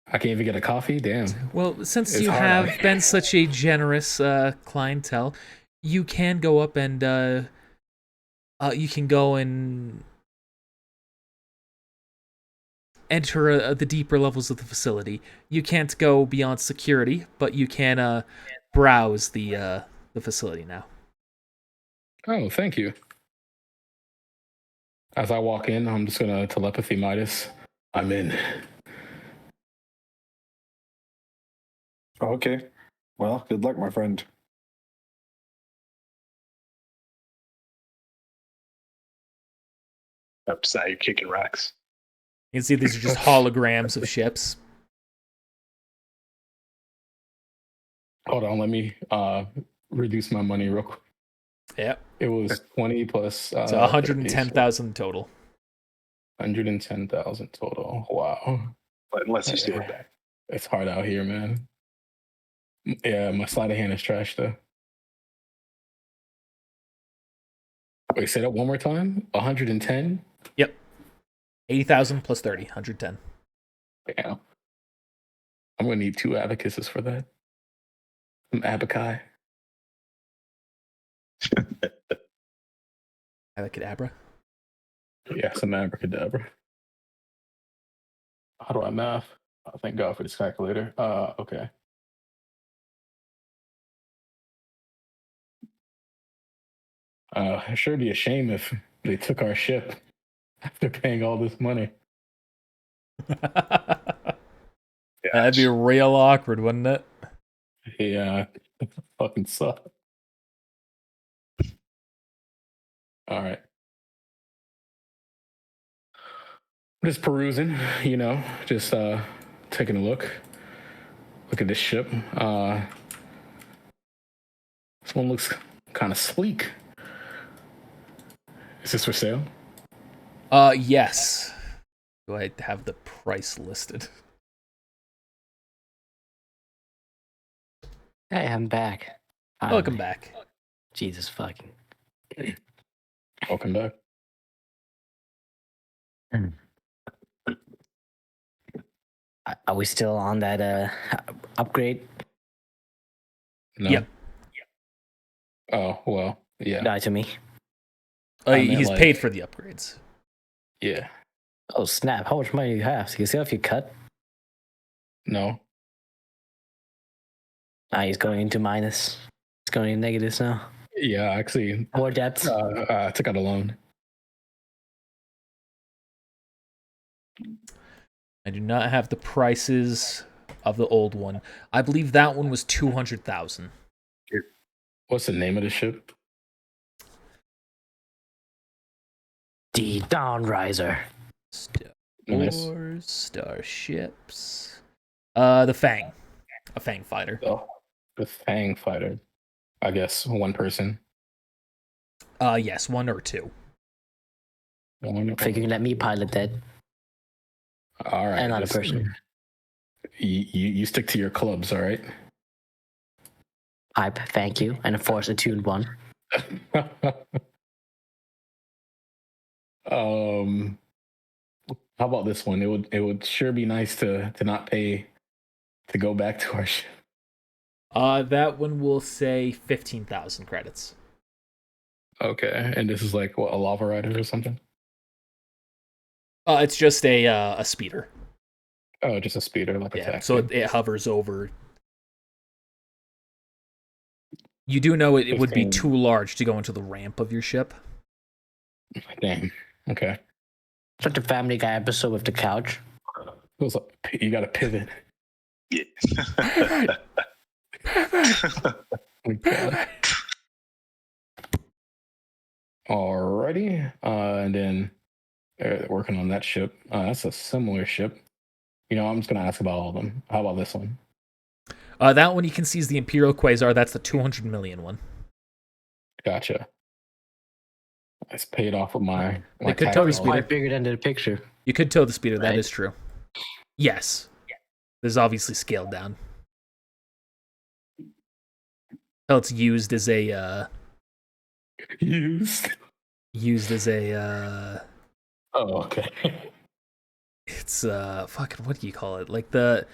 I can't even get a coffee? Damn. Well, since you have been such a generous clientele, you can go up and you can go and enter the deeper levels of the facility. You can't go beyond security, but you can browse the facility now. Oh, thank you. As I walk in, I'm just gonna telepathy Midas. I'm in. Okay. Well, good luck, my friend. Upside, you're kicking rocks. You can see these are just holograms of ships. Hold on, let me reduce my money real quick. Yep. It was 20 plus. So 110,000 total. 110,000 total. Wow. But unless you steal it back. It's hard out here, man. Yeah, my sleight of hand is trash though. Wait, say that one more time. 110. Yep. 80,000 plus 30, 110. Damn. I'm gonna need 2 abacuses for that. Some abaci. Abacadabra. Yeah, some abracadabra. How do I math? Oh, thank God for this calculator. Okay. It'd sure be a shame if they took our ship after paying all this money. That'd be real awkward, wouldn't it? Yeah, fucking suck. All right. Just perusing, just taking a look. Look at this ship. This one looks kind of sleek. Is this for sale? Yes. Do I have the price listed? Hey, I'm back. Welcome back. Jesus fucking. Welcome back. Are we still on that upgrade? No. Yep. Oh well, yeah. Die to me. I meant, He's like- paid for the upgrades. Yeah. Oh snap! How much money do you have? So you see if you cut? No. He's going into minus. It's going in negatives now. Yeah, actually, More debts. I took out a loan. I do not have the prices of the old one. I believe that one was 200,000. What's the name of the ship? The Dawnriser. Nice. Starships. The Fang. A Fang fighter. Oh, the Fang fighter. I guess one person. Yes, 1 or 2. Figure you can let me pilot that. All right. Another person. You stick to your clubs, all right? Hype, thank you. And a force attuned one. How about this one? It would sure be nice to not pay to go back to our ship. That one will say 15,000 credits. Okay, and this is like what, a lava rider or something? It's just a speeder. Oh, just a speeder, like a Yeah, taxi. so it hovers over. You do know it would be 15. too large to go into the ramp of your ship. Damn. Okay. It's like the Family Guy episode with the couch. Feels like you got to pivot. Yeah. Oh, God. Alrighty. And then working on that ship. That's a similar ship. I'm just gonna ask about all of them. How about this one? That one you can see is the Imperial Quasar. That's the 200 million one. Gotcha. It's paid off with my. They could tax totally dollars. speed Quite bigger than the picture. You could tow the speeder. That Right. is true. Yes. This is obviously scaled down. Well, it's used as a Used. Oh, okay. it's fucking, what do you call it? Like the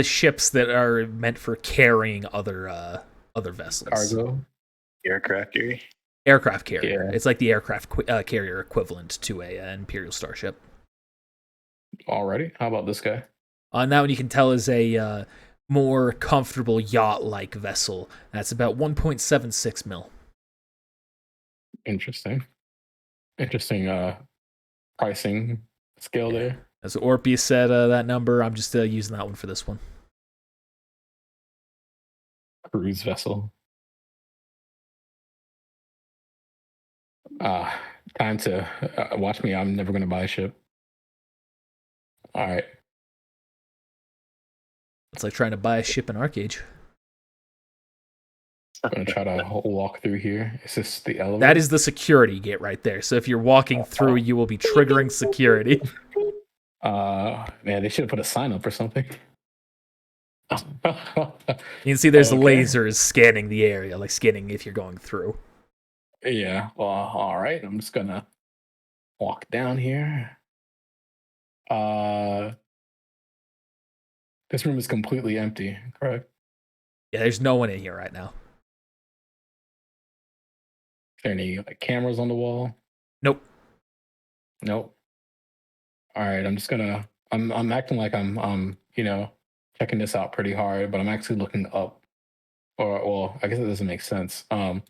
ships that are meant for carrying other vessels. Cargo. Aircraft carrier. Aircraft carrier. Yeah. It's like the aircraft carrier equivalent to an Imperial starship. Alrighty. How about this guy? On that one, you can tell is a more comfortable yacht-like vessel. That's about 1.76 mil. Interesting. Pricing scale there. As Orpheus said, that number, I'm just using that one for this one. cruise vessel. Time to watch me. I'm never going to buy a ship. All right. It's like trying to buy a ship in Arcade. I'm going to try to walk through here. Is this the elevator? That is the security gate right there. So if you're walking through, you will be triggering security. Man, they should have put a sign up or something. You can see there's Okay. lasers scanning the area, like scanning if you're going through. Yeah. Well, all right. I'm just gonna walk down here. This room is completely empty. Correct. Yeah, there's no one in here right now. Is there any like cameras on the wall? Nope. Nope. All right. I'm just gonna. I'm acting like I'm checking this out pretty hard, but I'm actually looking up. Or well, I guess it doesn't make sense. I'm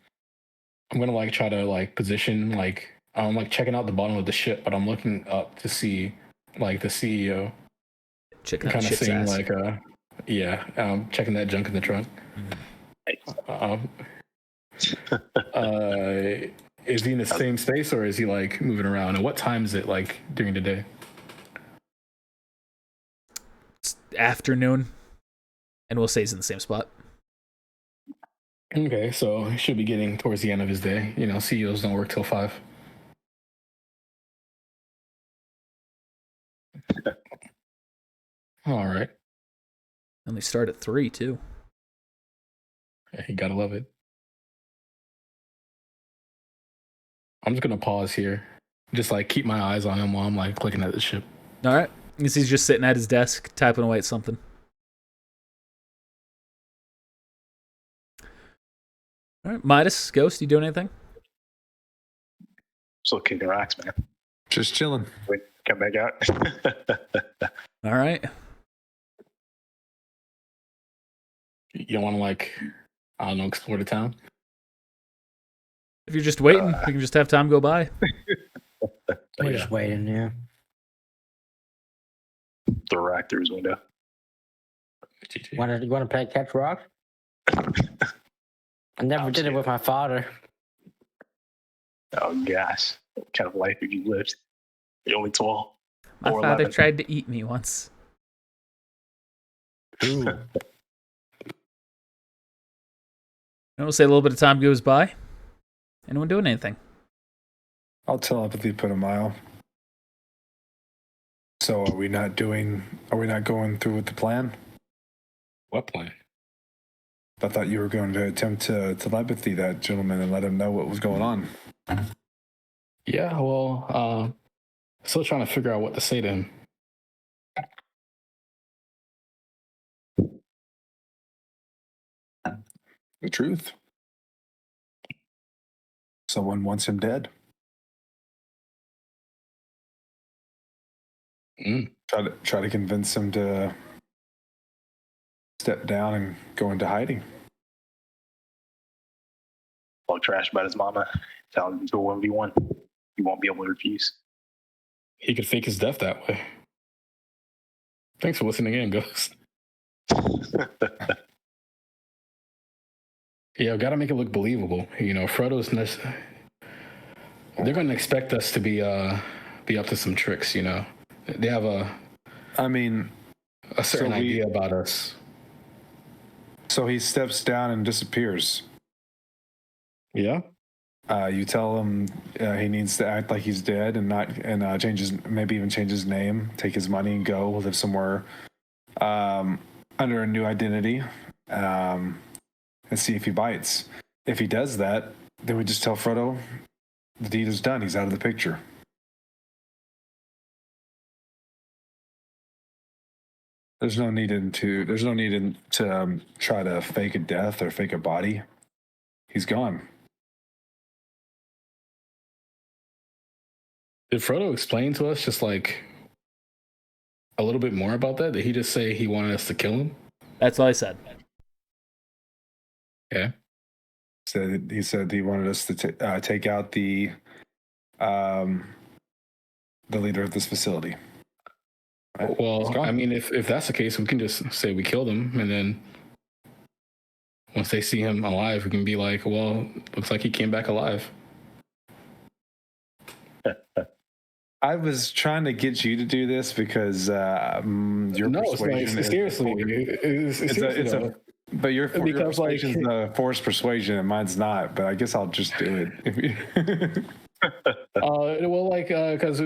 gonna like try to like position like I'm like checking out the bottom of the ship, but I'm looking up to see like the CEO. Checking out Kind of ship's seeing ass. like checking that junk in the trunk. Is he in the same space or is he like moving around? And what time is it like during the day? It's afternoon, and we'll say he's in the same spot. Okay, so he should be getting towards the end of his day. You know, CEOs don't work till 5. All right. And they start at 3 too. Yeah, you gotta love it. I'm just gonna pause here. Just like keep my eyes on him while I'm like looking at the ship. All right. You can see he's just sitting at his desk, typing away at something. All right, Midas, Ghost, you doing anything? Still kicking rocks, man. Just chilling. Wait, come back out. All right. You don't want to like, I don't know, explore the town? If you're just waiting, we can just have time go by. We're just waiting, yeah. The rack through his window. GG. You want to play catch rock? I never did it with my father. Oh gosh, what kind of life have you lived? You're only 12. My Or father 11. tried to eat me once. Ooh. And we'll say a little bit of time goes by. Anyone doing anything? I'll telepathy put a mile. So are we not going through with the plan? What plan? I thought you were going to attempt to telepathy that gentleman and let him know what was going on. Yeah, well, still trying to figure out what to say to him. The truth. Someone wants him dead. Try to convince him to step down and go into hiding. Talk trash about his mama. Tell him to 1v1. He won't be able to refuse. He could fake his death that way. Thanks for listening in, Ghost. Yeah, gotta make it look believable. You know, Frodo's they're gonna expect us to be up to some tricks, you know. They have a certain idea about us. So he steps down and disappears. Yeah? You tell him he needs to act like he's dead and maybe even change his name, take his money and go live somewhere under a new identity, and see if he bites. If he does that, then we just tell Frodo the deed is done. He's out of the picture. There's no need to try to fake a death or fake a body. He's gone. Did Frodo explain to us just like a little bit more about that? Did he just say he wanted us to kill him? That's all I said. Yeah. He said he wanted us to take out the leader of this facility. Right? Well, I mean, if that's the case, we can just say we killed him and then once they see him alive, we can be like, well, looks like he came back alive. I was trying to get you to do this because your persuasion is seriously. But your Because, persuasion is the forced persuasion, and mine's not. But I guess I'll just do it. Because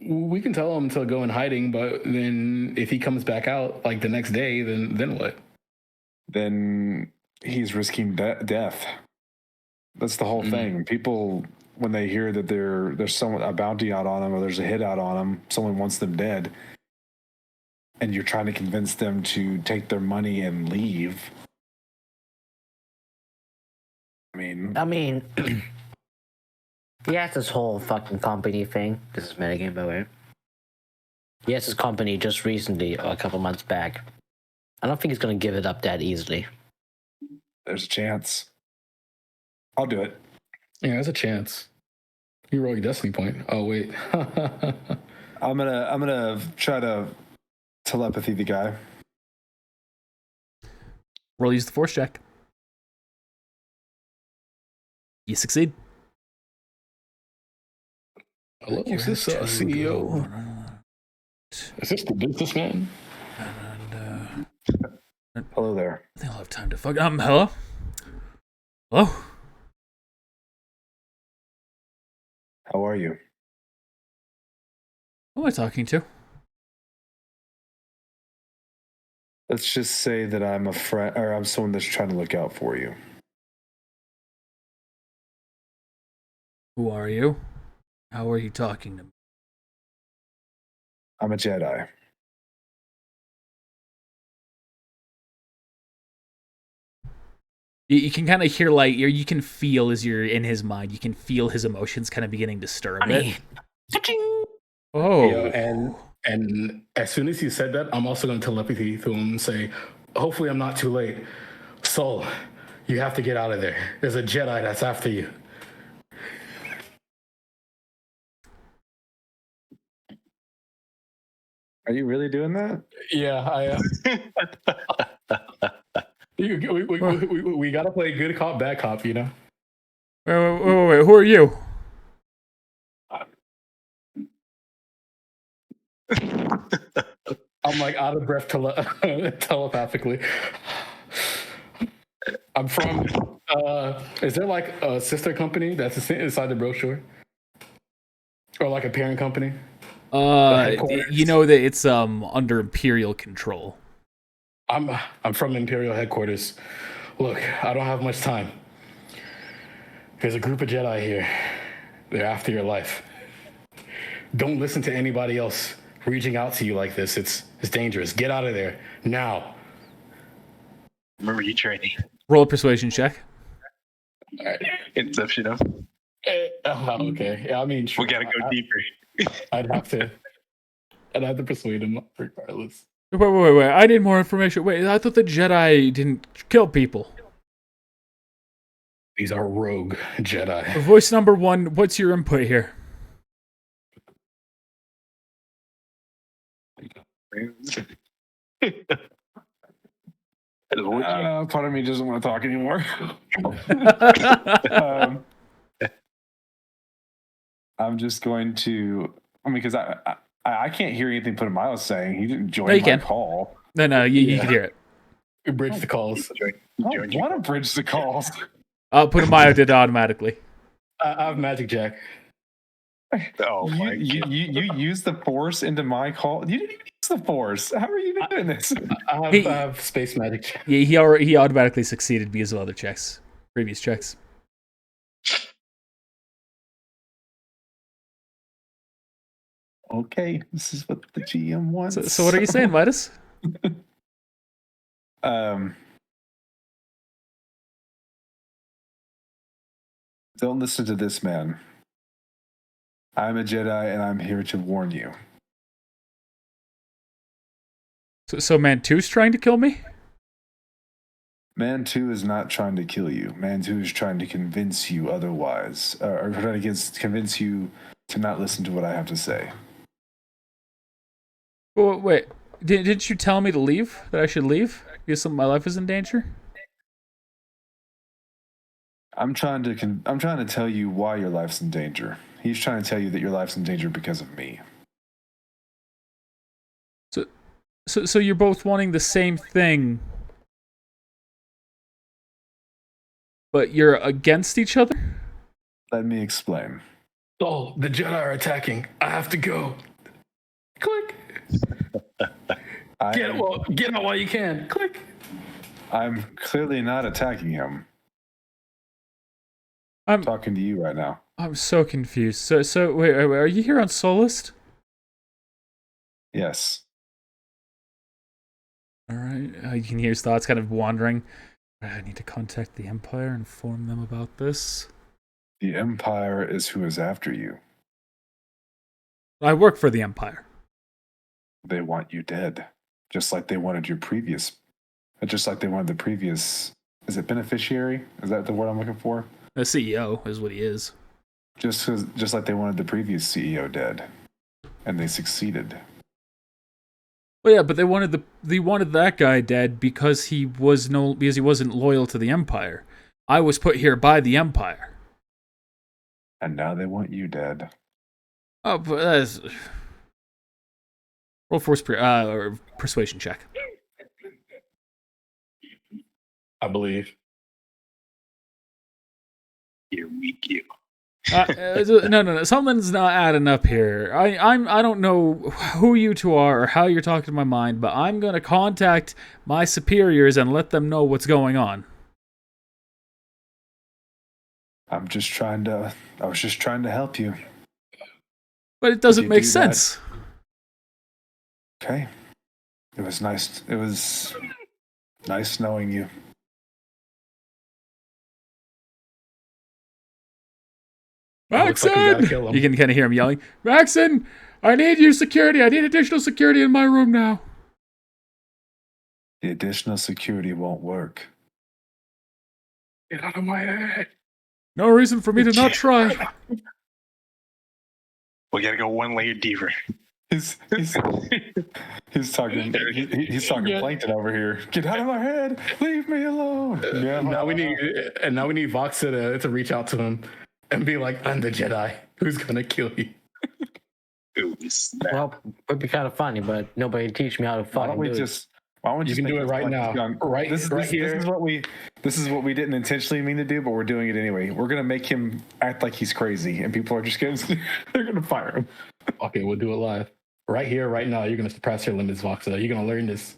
we can tell him to go in hiding, but then if he comes back out like the next day, then what? Then he's risking death. That's the whole thing. People, when they hear that there's a bounty out on them, or there's a hit out on them, someone wants them dead, and you're trying to convince them to take their money and leave. I mean, he has this whole fucking company thing. This is metagame, by the way. He has his company just recently, a couple months back. I don't think he's going to give it up that easily. There's a chance. I'll do it. Yeah, there's a chance. You roll your destiny point. Oh wait. I'm gonna try to telepathy the guy. Roll, use the force check. You succeed. Hello, is this CEO? Is this the businessman? Hello there. I think I'll have time to fuck. Hello? Hello? How are you? Who am I talking to? Let's just say that I'm a friend, or I'm someone that's trying to look out for you. Who are you? How are you talking to me? I'm a Jedi. You can kind of hear, like, you can feel as you're in his mind, you can feel his emotions kind of beginning to stir a bit. Oh. Yeah, and as soon as you said that, I'm also going to telepathy to him and say, hopefully I'm not too late. Soul, you have to get out of there. There's a Jedi that's after you. Are you really doing that? Yeah, I am. We got to play good cop, bad cop, you know? Wait, who are you? I'm like out of breath telepathically. I'm from. Is there like a sister company that's inside the brochure, or like a parent company? You know that it's under Imperial control. I'm from Imperial headquarters. Look, I don't have much time. There's a group of Jedi here. They're after your life. Don't listen to anybody else reaching out to you like this. It's dangerous. Get out of there now. Remember you training. Roll a persuasion check. All right. Inception of. Okay. Yeah, I mean, sure. We gotta go deeper. I'd have to persuade him regardless. Wait. I need more information. Wait, I thought the Jedi didn't kill people. These are rogue Jedi. Voice number 1, what's your input here? Part of me doesn't want to talk anymore. I'm just going to. I mean, because I can't hear anything Putumayo's saying. He didn't join my call. No, you can hear it. We bridge the calls. I don't want to bridge the calls. Putumayo did it automatically. I have Magic Jack. Oh my God. You used the Force into my call. You didn't even use the Force. How are you doing this? I have Space Magic Jack. Yeah, he automatically succeeded because of other checks, previous checks. Okay, this is what the GM wants. So what are you saying, Midas? Don't listen to this man. I'm a Jedi, and I'm here to warn you. So Man 2's trying to kill me? Man 2 is not trying to kill you. Man 2 is trying to convince you otherwise, or trying to convince you to not listen to what I have to say. Well, wait, didn't you tell me to leave? That I should leave? Because my life is in danger? I'm trying to tell you why your life's in danger. He's trying to tell you that your life's in danger because of me. So you're both wanting the same thing, but you're against each other? Let me explain. Oh, the Jedi are attacking. I have to go. Click. Get out while you can. Click. I'm clearly not attacking him. I'm talking to you right now. I'm so confused. So wait, are you here on Solist? Yes. All right. You can hear his thoughts kind of wandering. I need to contact the Empire and inform them about this. The Empire is who is after you. I work for the Empire. They want you dead, just like they wanted the previous. Is it beneficiary? Is that the word I'm looking for? The CEO is what he is. Just like they wanted the previous CEO dead, and they succeeded. Well, yeah, but they wanted that guy dead because he wasn't loyal to the Empire. I was put here by the Empire. And now they want you dead. Oh, but that's... Roll force or persuasion check. I believe. You're weak, you. No. Something's not adding up here. I don't know who you two are or how you're talking to my mind, but I'm gonna contact my superiors and let them know what's going on. I was just trying to help you. But it doesn't make sense. Okay. It was nice knowing you. Maxon! You can kind of hear him yelling, Maxon, I need your security. I need additional security in my room now. The additional security won't work. Get out of my head. No reason for me to not try. We gotta go one layer deeper. He's talking plankton over here. Get out of my head! Leave me alone. Now we need Voxa to reach out to him and be like, I'm the Jedi. Who's gonna kill you? Well, it'd be kind of funny, but nobody teach me how to fucking do it. Why don't you can do it right now? Here. This is what we didn't intentionally mean to do, but we're doing it anyway. We're gonna make him act like he's crazy, and people are just they're gonna fire him. Okay, we'll do it live. Right here, right now, you're gonna surpass your limits, Voxa. You're gonna learn this.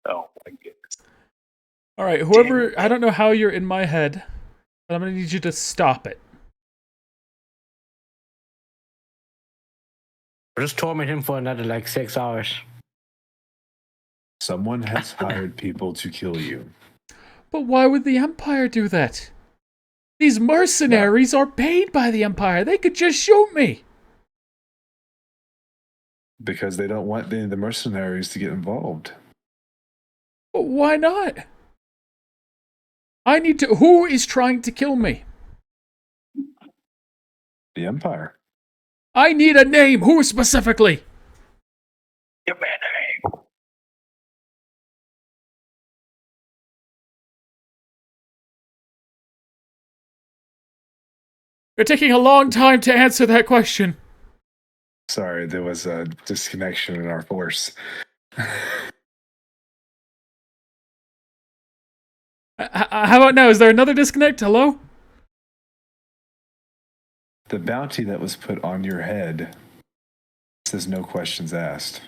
Oh my goodness. All right, whoever, I don't know how you're in my head, but I'm gonna need you to stop it. We'll just torment him for another 6 hours. Someone has hired people to kill you. But why would the Empire do that? These mercenaries are paid by the Empire. They could just shoot me. Because they don't want the mercenaries to get involved. But why not? Who is trying to kill me? The Empire. I need a name. Who specifically? Give me a name. You're taking a long time to answer that question. Sorry, there was a disconnection in our force. How about now? Is there another disconnect? Hello? The bounty that was put on your head says no questions asked.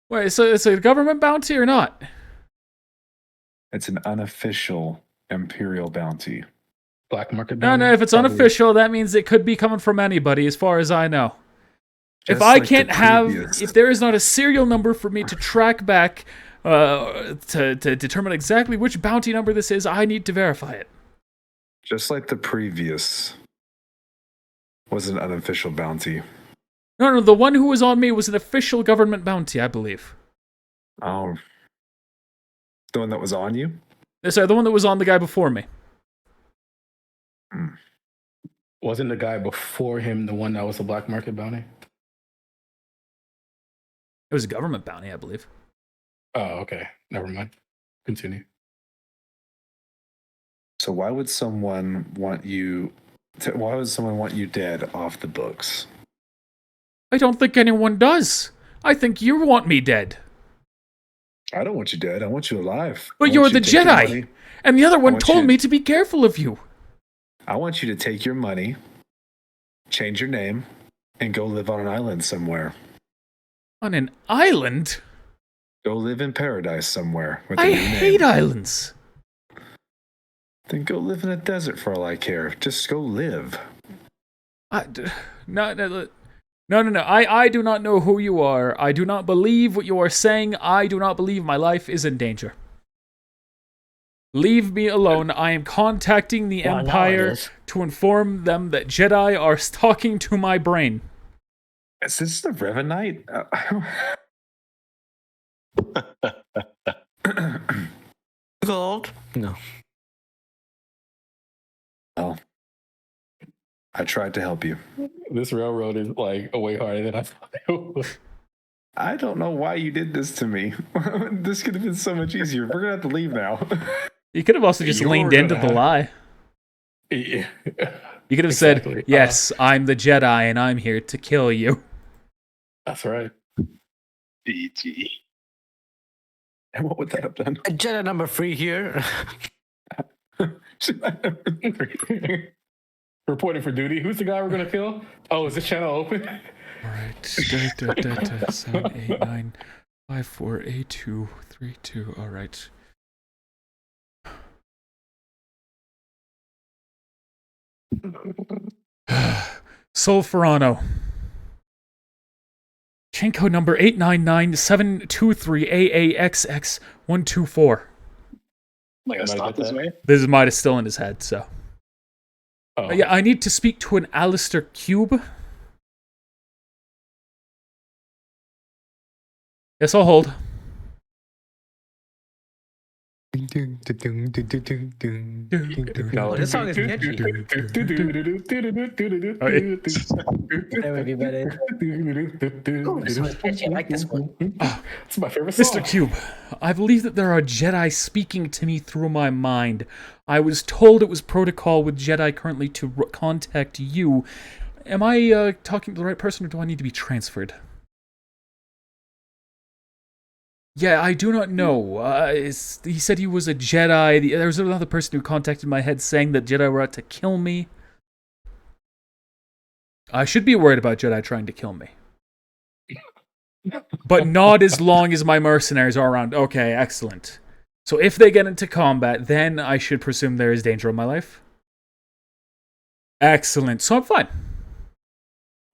Wait, so it's a government bounty or not? It's an unofficial Imperial bounty. Black market bounty? No, if it's unofficial, that means it could be coming from anybody, as far as I know. Just if I can't if there is not a serial number for me to track back to determine exactly which bounty number this is, I need to verify it. Just like the previous was an unofficial bounty. No, the one who was on me was an official government bounty, I believe. Oh. The one that was on you? Sorry, the one that was on the guy before me. Wasn't the guy before him the one that was a black market bounty? It was a government bounty, I believe. Oh, okay. Never mind. Continue. So why would someone want you? Why would someone want you dead off the books? I don't think anyone does. I think you want me dead. I don't want you dead. I want you alive. But I you're want the you to take your Jedi. money. And the other one want told you- me to be careful of you. I want you to take your money, change your name, and go live on an island somewhere. On an island? Go live in paradise somewhere. With a I new hate name. islands. Then go live in a desert for all I care. Just go live. No. I do not know who you are. I do not believe what you are saying. I do not believe my life is in danger. Leave me alone. I am contacting the Well, now it Empire is. to inform them that Jedi are talking to my brain. Is this the Revanite? Gold? No. Well, I tried to help you. This railroad is like way harder than I thought it would. I don't know why you did this to me. This could have been so much easier. We're gonna have to leave now. You could have also just You're leaned into gonna the have- lie. Yeah. You could have Exactly. said, yes, I'm the Jedi and I'm here to kill you. That's right. DG. And what would that have done? A Jedi number 3 here. Reporting for duty. Who's the guy we're gonna kill? Oh, is this channel open? All right. 78954A232. All right. Solferano. Chain code number 899-723-AAXX124. Like, it's Might not get this that. way. This might is still in his head, so. Oh. Yeah, I need to speak to an Alistair Cube. Yes, I'll hold. No, this song is catchy. That would be better. Ooh, this one's catchy. I like this one. It's my favorite song. Mr. Cube, I believe that there are Jedi speaking to me through my mind. I was told it was protocol with Jedi currently to contact you. Am I talking to the right person, or do I need to be transferred? Yeah, I do not know. He said he was a Jedi. There was another person who contacted my head saying that Jedi were out to kill me. I should be worried about Jedi trying to kill me. But not as long as my mercenaries are around. Okay, excellent. So if they get into combat, then I should presume there is danger in my life. Excellent. So I'm fine.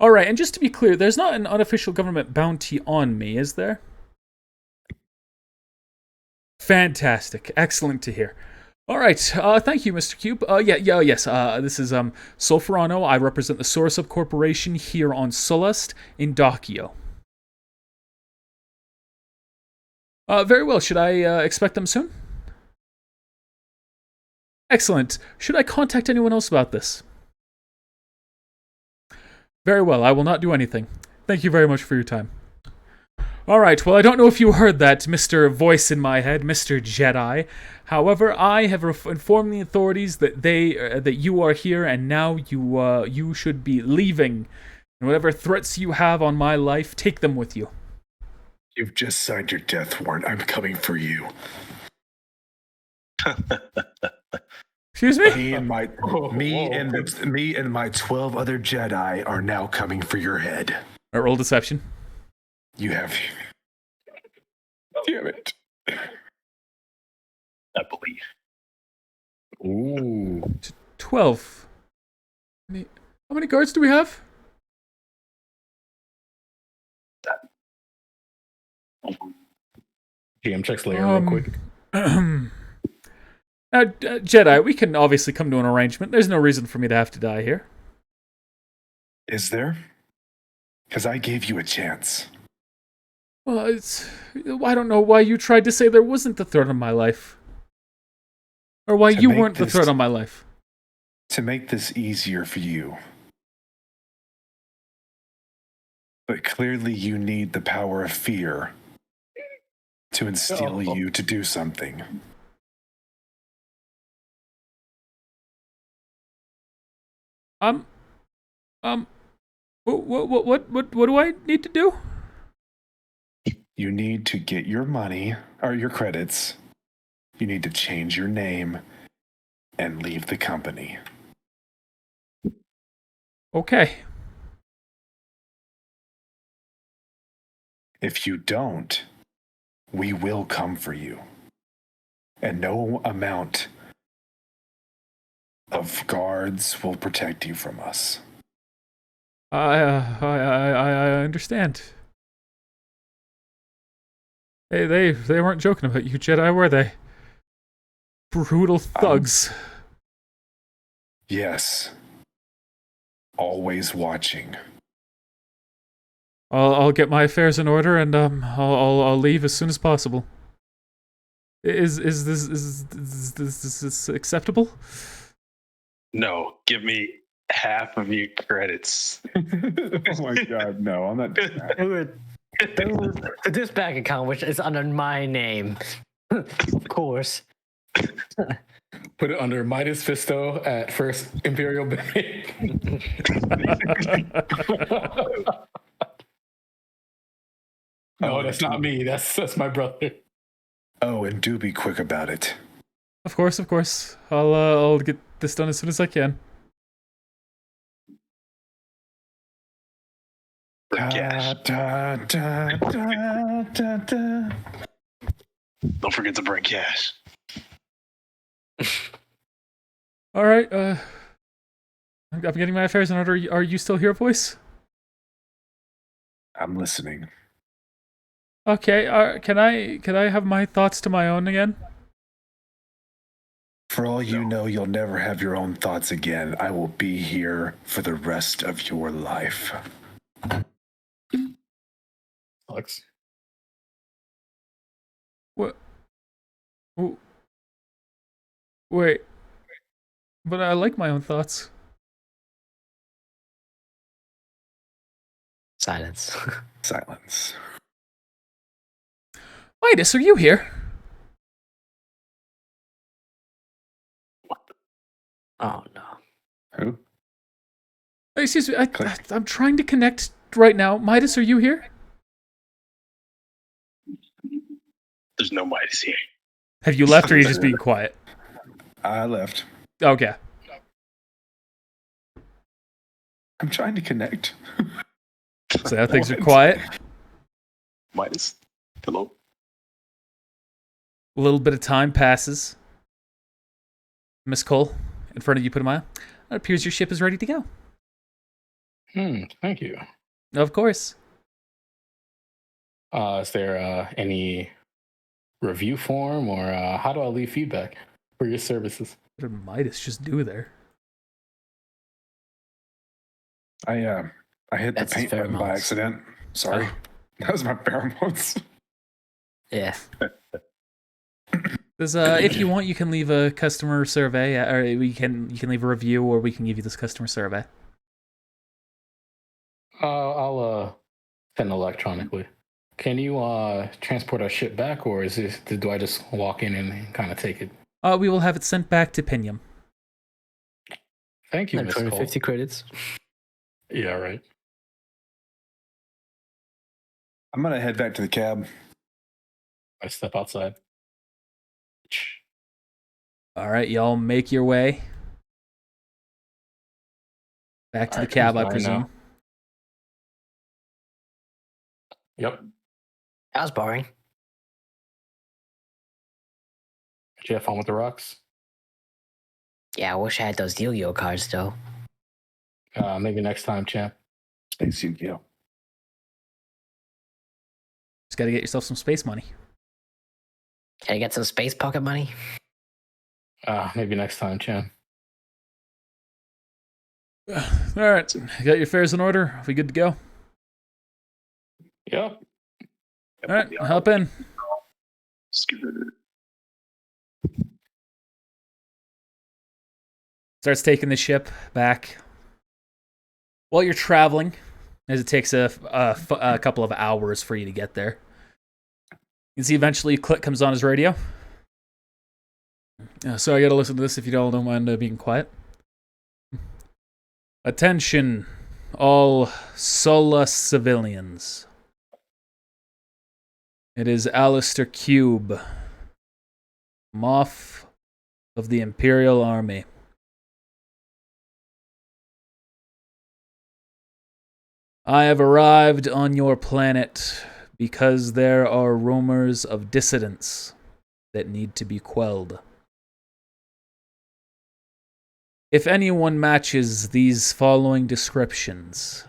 Alright, and just to be clear, there's not an unofficial government bounty on me, is there? Fantastic. Excellent to hear. Alright, thank you, Mr. Cube. Yes, this is Solferano. I represent the Source Up Corporation here on Solust in Dakio. Very well. Should I expect them soon? Excellent. Should I contact anyone else about this? Very well. I will not do anything. Thank you very much for your time. Alright, well, I don't know if you heard that, Mr. Voice in my head, Mr. Jedi. However, I have informed the authorities that that you are here, and now you should be leaving. And whatever threats you have on my life, take them with you. You've just signed your death warrant. I'm coming for you. Excuse me? Me and my me and my 12 other Jedi are now coming for your head. Alright, roll deception. You have. Damn it. I believe. Ooh. 12. How many guards do we have? GM checks layer real quick. Now, Jedi, we can obviously come to an arrangement. There's no reason for me to have to die here. Is there? Because I gave you a chance. Well, I don't know why you tried to say there wasn't the threat on my life. Or why To you make weren't the this- threat on my life. To make this easier for you. But clearly you need the power of fear to instill you to do something. What do I need to do? You need to get your money, or your credits. You need to change your name and leave the company. Okay. If you don't, we will come for you. And no amount of guards will protect you from us. I understand. They weren't joking about you, Jedi, were they? Brutal thugs. Yes. Always watching. I'll get my affairs in order and I'll leave as soon as possible. Is this acceptable? No, give me half of your credits. Oh my god, no, I'm not doing that. This bank account, which is under my name, of course. Put it under Midas Fisto at First Imperial Bank. No, that's not me. That's my brother. Oh, and do be quick about it. Of course. I'll get this done as soon as I can. For cash. Don't forget to bring cash. All right. I'm getting my affairs in order. Are you still here, voice? I'm listening. Okay. Can I have my thoughts to my own again? For all you know, you'll never have your own thoughts again. I will be here for the rest of your life. Alex. What? Wait. But I like my own thoughts. Silence. Silence. Midas, are you here? Oh no. Who? Excuse me. I'm trying to connect right now. Midas, are you here? There's no Midas here. Have you left or are you just being quiet? I left. Okay. I'm trying to connect. So now things are quiet. Midas? Hello? A little bit of time passes. Miss Cole, in front of you, put a mile. It appears your ship is ready to go. Thank you. Of course. Is there any review form or how do I leave feedback for your services? What did Midas just do there? I hit That's the paint button by pheromones. accident. Sorry. Oh. That was my pheromones. Yeah. There's, if you want, you can leave a customer survey, or you can leave a review, or we can give you this customer survey. I'll send electronically. Can you transport our ship back, or do I just walk in and kind of take it? We will have it sent back to Pinium. Thank you, Miss Cole. 250 credits. Yeah, right. I'm gonna head back to the cab. I step outside. All right, y'all make your way back to the Alright, cab, who's I going presume. now? Yep. That was boring. Did you have fun with the rocks? Yeah, I wish I had those Yu-Gi-Oh cards though. Maybe next time, champ. Thanks, Yu-Gi-Oh. Just got to get yourself some space money. Can I get some space pocket money? Maybe next time, champ. All right, you got your affairs in order. Are we good to go? Yep. All right, hop in. Starts taking the ship back. While you're traveling, as it takes a couple of hours for you to get there. You can see eventually a click comes on his radio. So I gotta listen to this if you don't mind being quiet. Attention, all Sola civilians. It is Alistair Cube, Moff of the Imperial Army. I have arrived on your planet because there are rumors of dissidents that need to be quelled. If anyone matches these following descriptions,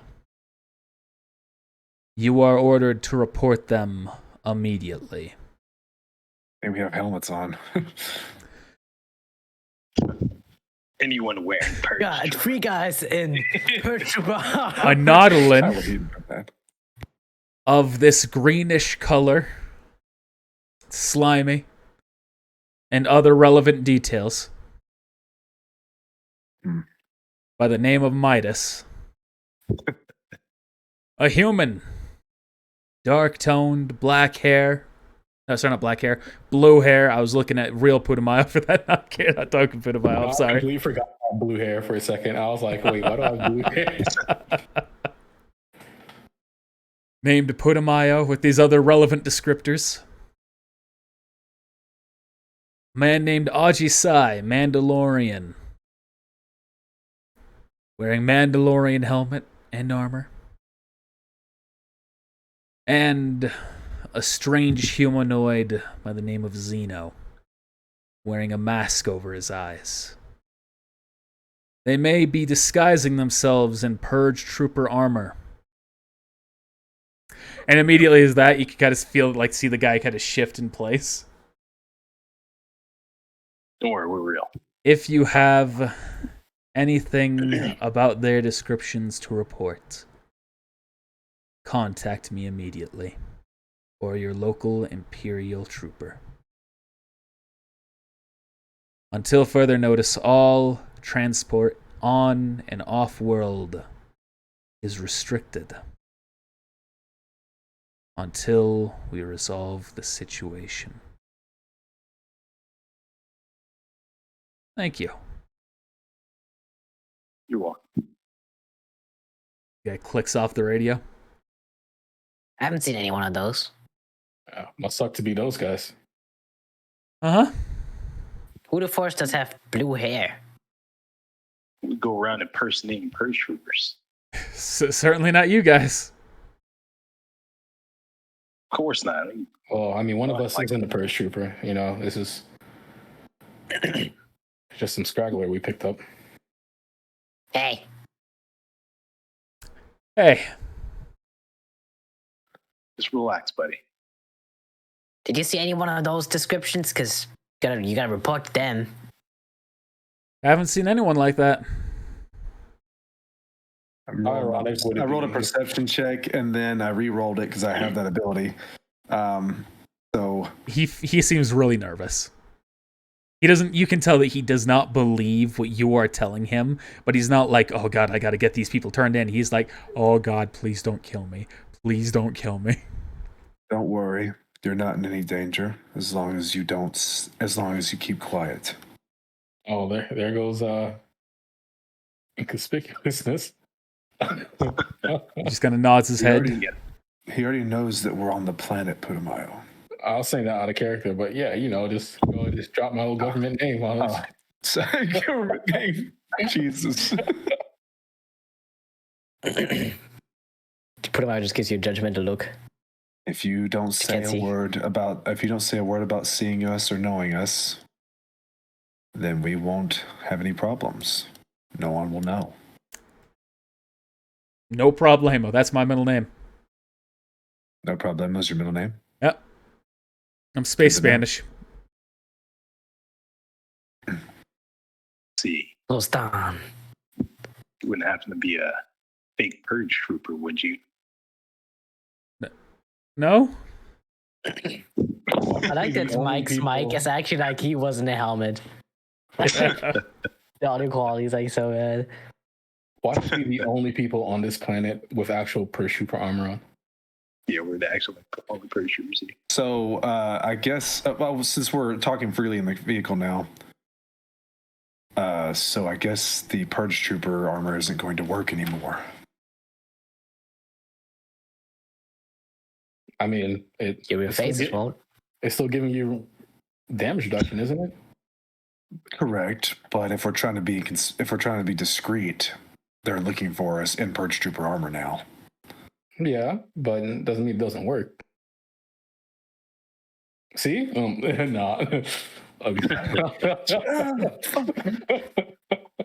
you are ordered to report them immediately. And we have helmets on. Anyone wearing purge? God, 3 guys in purge. A I nautilin would even put that. of this greenish color, slimy, and other relevant details, by the name of Midas. A human, dark-toned, black hair. No, sorry, not black hair. Blue hair. I was looking at real Putumayo for that. Not talking Putumayo. I'm I sorry. completely forgot about blue hair for a second. I was like, wait, why do I have blue hair? Named Putumayo with these other relevant descriptors. Man named Aji Sai, Mandalorian. Wearing Mandalorian helmet and armor. And a strange humanoid by the name of Zeno, wearing a mask over his eyes. They may be disguising themselves in Purge Trooper armor. And immediately as that, you can kind of see the guy kind of shift in place. Don't worry, we're real. If you have anything about their descriptions to report, contact me immediately, or your local Imperial trooper. Until further notice, all transport on and off-world is restricted until we resolve the situation. Thank you. You're welcome. Guy clicks off the radio. I haven't seen any one of those. Must suck to be those guys. Uh-huh. Who the force does have blue hair? We go around impersonating purge troopers. Certainly not you guys. Of course not. Well, I mean, one of us isn't a purge trooper. You know, this is just some scraggler we picked up. Hey, Hey, Just relax, buddy. did you see any one of those descriptions? Because you gotta report to them. I haven't seen anyone like that. I Ironic would it rolled a be? perception check and then I re-rolled it because I have that ability. So He seems really nervous. He doesn't. You can tell that he does not believe what you are telling him, but he's not like, "Oh God, I got to get these people turned in." He's like, "Oh God, please don't kill me. Please don't kill me." don't worry, you're not in any danger as long as you keep quiet. Oh, there goes inconspicuousness. He just kind of nods his head. He already knows that we're on the planet Putumayo. I was saying that out of character, but yeah, you know, just drop my little government name on it. Sorry, government name. Jesus. Putumayo just gives you a judgmental look. If you don't say Can't see. a word about seeing us or knowing us, then we won't have any problems. No one will know. No problemo. That's my middle name. No problem. Is your middle name? Yep. I'm space Good to know. Spanish. See, Close down. you wouldn't happen to be a fake purge trooper, would you? No. I like that The only Mike's people- mic is actually like he wasn't a helmet. The audio quality is like so bad. Why are we the only people on this planet with actual purge trooper armor on? Yeah, we're the actual all the pretty sure we see. So I guess well, since we're talking freely in the vehicle now, so I guess the Purge Trooper armor isn't going to work anymore. I mean, Your face won't. it's still giving you damage reduction, isn't it? Correct, but if we're trying to be discreet, they're looking for us in Purge Trooper armor now. Yeah, but it doesn't mean it doesn't work. See? No.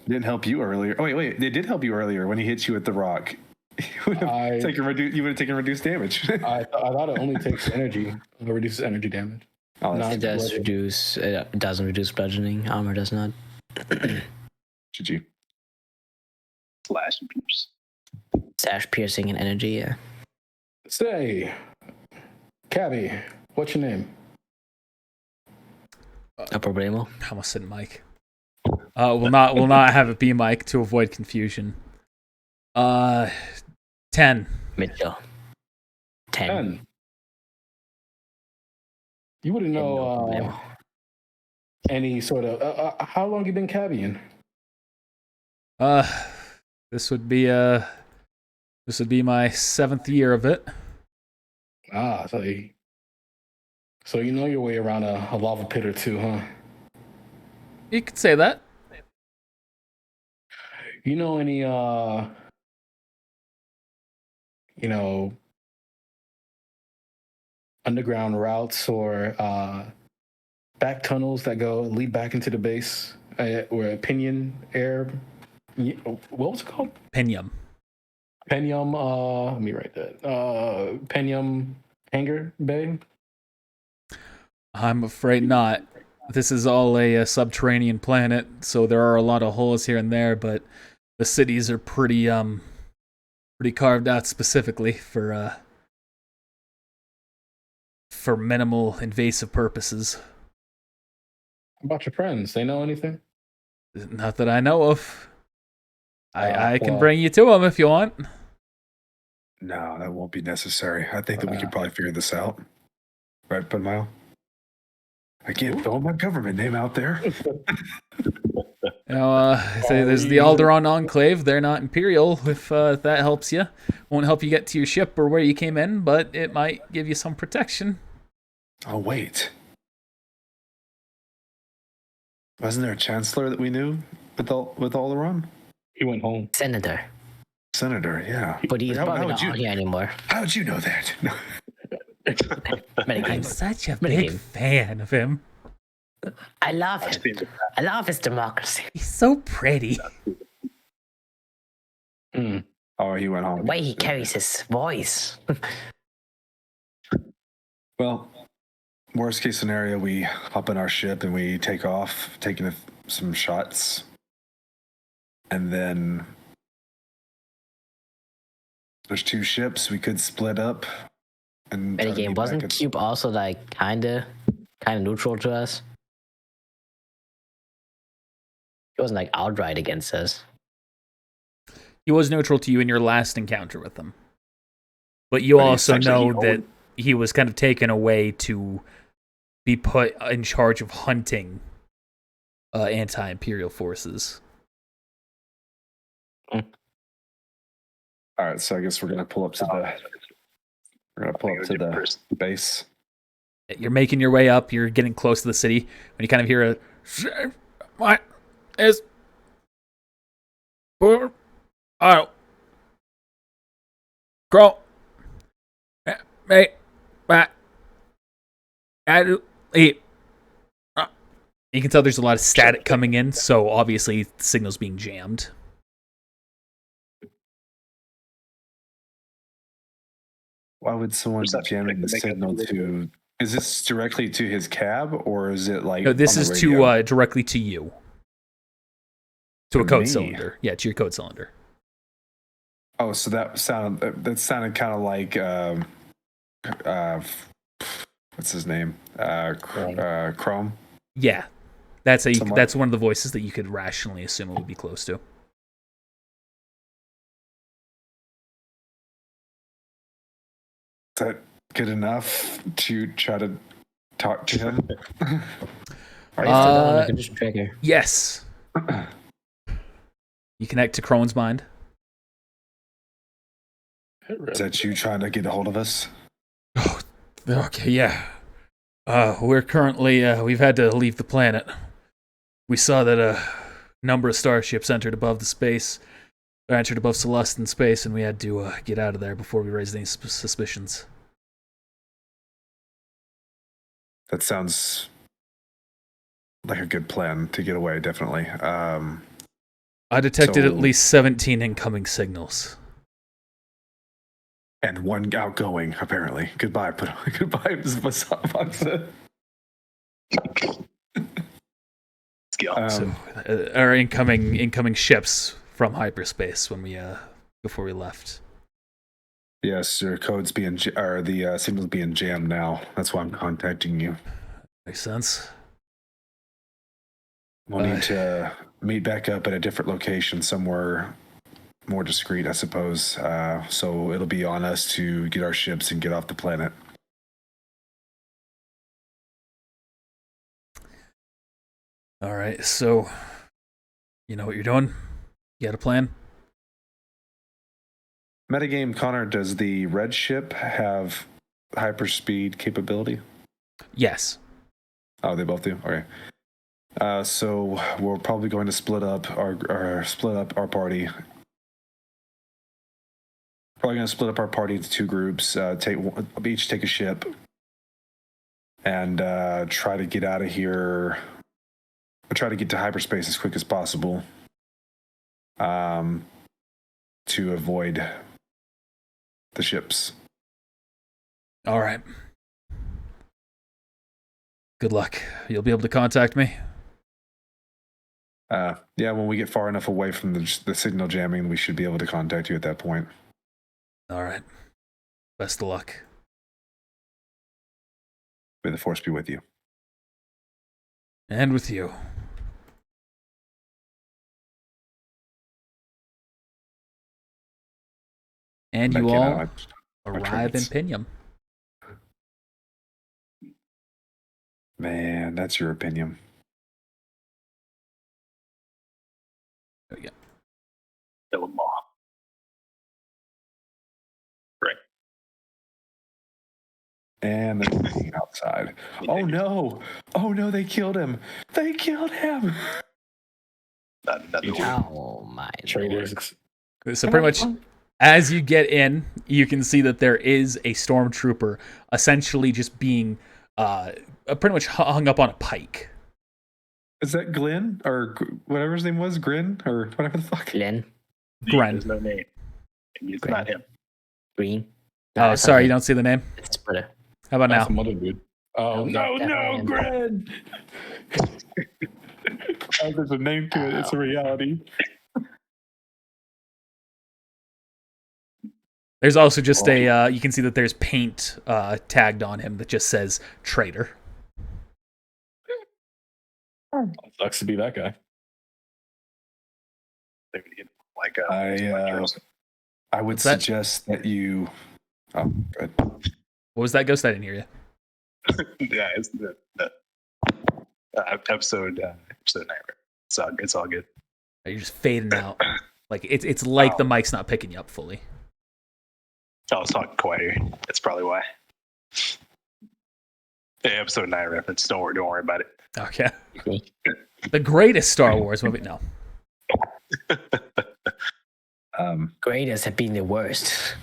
Didn't help you earlier. Oh wait, they did help you earlier when he hit you with the rock. You would have taken reduced damage. I thought it only takes energy. It reduces energy damage. Oh, No, It does reduce. It doesn't reduce bludgeoning. Armor does not. GG. Slash and pierce. Sash piercing and energy. Yeah. Say, Cabby, what's your name? No problemo. I almost said Mike. We'll not have it be Mike to avoid confusion. 10. Mitchell. 10. You wouldn't No know problemo. any sort of. How long you been cabbying? This would be my 7th year of it. So you know your way around a lava pit or two, huh? You could say that. You know any underground routes or back tunnels that lead back into the base, or Pinion Air? What was it called? Pinium. Penium. Let me write that. Penium Hangar Bay. I'm afraid not. This is all a subterranean planet, so there are a lot of holes here and there, but the cities are pretty carved out specifically for minimal invasive purposes. How about your friends? They know anything? Not that I know of. I can bring you to them if you want. No, that won't be necessary. I think that we could probably figure this out. Right, Punmile? I can't throw my government name out there. Say there's the Alderaan Enclave. They're not Imperial, if that helps you. Won't help you get to your ship or where you came in, but it might give you some protection. Oh, wait. Wasn't there a chancellor that we knew with Alderaan? He went home. Senator. Senator, yeah. But he's probably not on here anymore. How'd you know that? I'm Metagame. such a Metagame. big fan of him. I love him. I love his democracy. He's so pretty. Oh, he went home. The way he carries his voice. Well, worst case scenario, we hop in our ship and we take off, taking some shots. And then there's 2 ships. We could split up. And Metagame, wasn't Cube also like kinda neutral to us? He wasn't like outright against us. He was neutral to you in your last encounter with him. But you also know that he was kind of taken away to be put in charge of hunting anti-Imperial forces. All right, so I guess we're gonna pull up to the base. You're making your way up. You're getting close to the city when you kind of hear what is oh grow mate but I do eat. You can tell there's a lot of static coming in, so obviously the signal's being jammed. Why would someone be jamming the signal to? Is this directly to his cab, or is it like? No, this on is the to radio? directly to you. To a To code me? cylinder. Yeah, to your code cylinder. Oh, so that sounded kind of like what's his name? Chrome. Yeah. That's Somewhat. that's one of the voices that you could rationally assume it would be close to. that good enough to try to talk to him? Are you still down? I can just trigger. Yes. You connect to Crone's mind. Is that you trying to get a hold of us? Oh, okay, yeah. We're currently, we've had to leave the planet. We saw that a number of starships entered above Celeste in space, and we had to get out of there before we raised any suspicions. That sounds like a good plan to get away, definitely. I detected at least 17 incoming signals. And one outgoing, apparently. Goodbye, Vasanza. So, our incoming ships from hyperspace when we before we left. Yes, your code's being the signal's being jammed now. That's why I'm contacting you. Makes sense. We'll need to meet back up at a different location, somewhere more discreet, I suppose. So it'll be on us to get our ships and get off the planet. All right, so you know what you're doing? You got a plan? Metagame, Connor, does the red ship have hyperspeed capability? Yes. Oh, they both do? Okay. So we're probably going to split up our party. Probably going to split up our party into two groups. Each take a ship and try to get out of here. We'll try to get to hyperspace as quick as possible to avoid the ships. All right. Good luck. You'll be able to contact me? Yeah, when we get far enough away from the signal jamming, we should be able to contact you at that point. All right. Best of luck. May the force be with you. And with you. And you all arrive in Pinium. Man, that's your opinion. There we go. Kill them all. Right. And then outside. Oh no! Oh no! They killed him! They killed him! Oh my Traitors. Lord. So pretty much, as you get in, you can see that there is a stormtrooper essentially just being pretty much hung up on a pike. Is that Glenn? Or whatever his name was? Grin? Or whatever the fuck? Glenn. Gren. There's no name. It's Gren. not him. Green. Oh, sorry, you don't see the name? It's Twitter. How about now? That's some other dude. Oh, No, no, definitely Gren! There's a name to it. It's a reality. There's also just you can see that there's paint tagged on him that just says traitor. Sucks to be that guy. Like I would What's that? suggest that you. Oh, good. What was that, Ghost? I didn't hear you. yeah, it's the episode 9. It's all good. You're just fading out. Like it's like the mic's not picking you up fully. I was talking quieter. That's probably why. Yeah, episode 9 reference. Don't worry about it. Okay. The greatest Star Wars movie. No. Greatest have been the worst.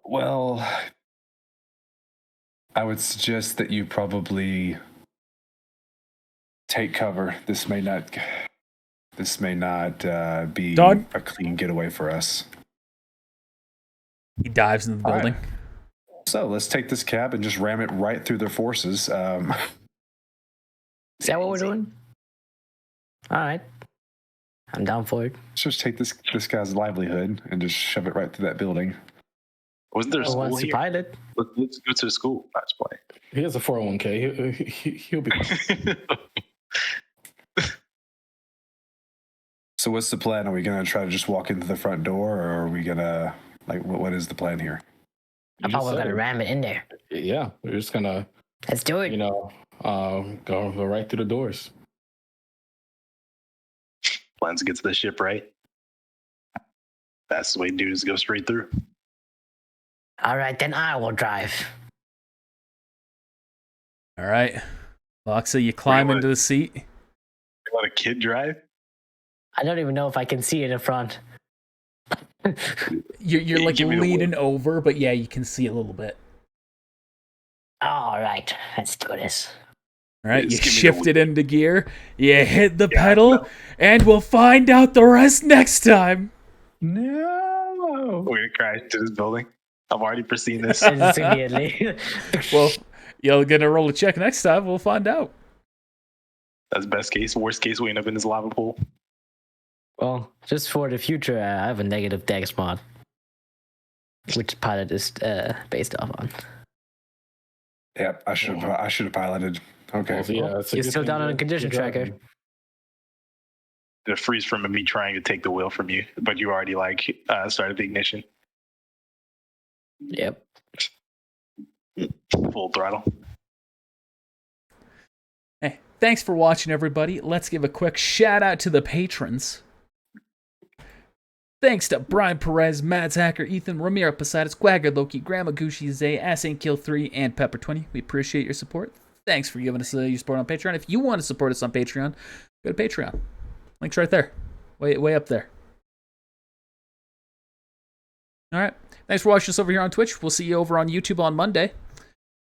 Well, I would suggest that you probably take cover. This may not be Dog? a clean getaway for us. He dives into the building. Right. So let's take this cab and just ram it right through their forces. Is that what we're doing? All right. I'm down for it. Let's just take this guy's livelihood and just shove it right through that building. Wasn't there a Who school wants to here? pilot? Let's go to the school. Let's play. He has a 401k. He'll be. So what's the plan? Are we going to try to just walk into the front door, or are we going to Like, what is the plan here? I You thought just we were said gonna it. ram it in there. Yeah, we're just gonna, Let's do it. go right through the doors. Plans to get to the ship, right? Fastest way to do is go straight through. All right, then I will drive. All right. Loxa, you climb Really? into the seat. You let a kid drive? I don't even know if I can see it in front. You're like Give me the leaning over, but yeah, you can see a little bit. All right, let's do this. All right, you Just give me the shift it into gear, you hit the Yeah, pedal, no. and we'll find out the rest next time. No. We're gonna crash into this building. I've already foreseen this. Just immediately. Well, you're gonna roll a check next time. We'll find out. That's best case. Worst case, we end up in this lava pool. Well, just for the future, I have a negative dex mod, which pilot is based off on. Yep, I should have piloted. Okay. Well, yeah, it's a You're good still thing down on you're- a condition you're tracker. driving. The freeze from me trying to take the wheel from you, but you already started the ignition. Yep. Full throttle. Hey, thanks for watching, everybody. Let's give a quick shout out to the patrons. Thanks to Brian Perez, Mads Hacker, Ethan, Ramiro Posadas, Quagger Loki, Grandma Gucci, Zay, Kill3, and Pepper20. We appreciate your support. Thanks for giving us your support on Patreon. If you want to support us on Patreon, go to Patreon. Link's right there. Way up there. All right. Thanks for watching us over here on Twitch. We'll see you over on YouTube on Monday.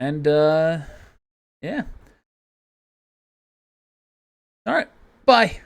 And, yeah. All right. Bye.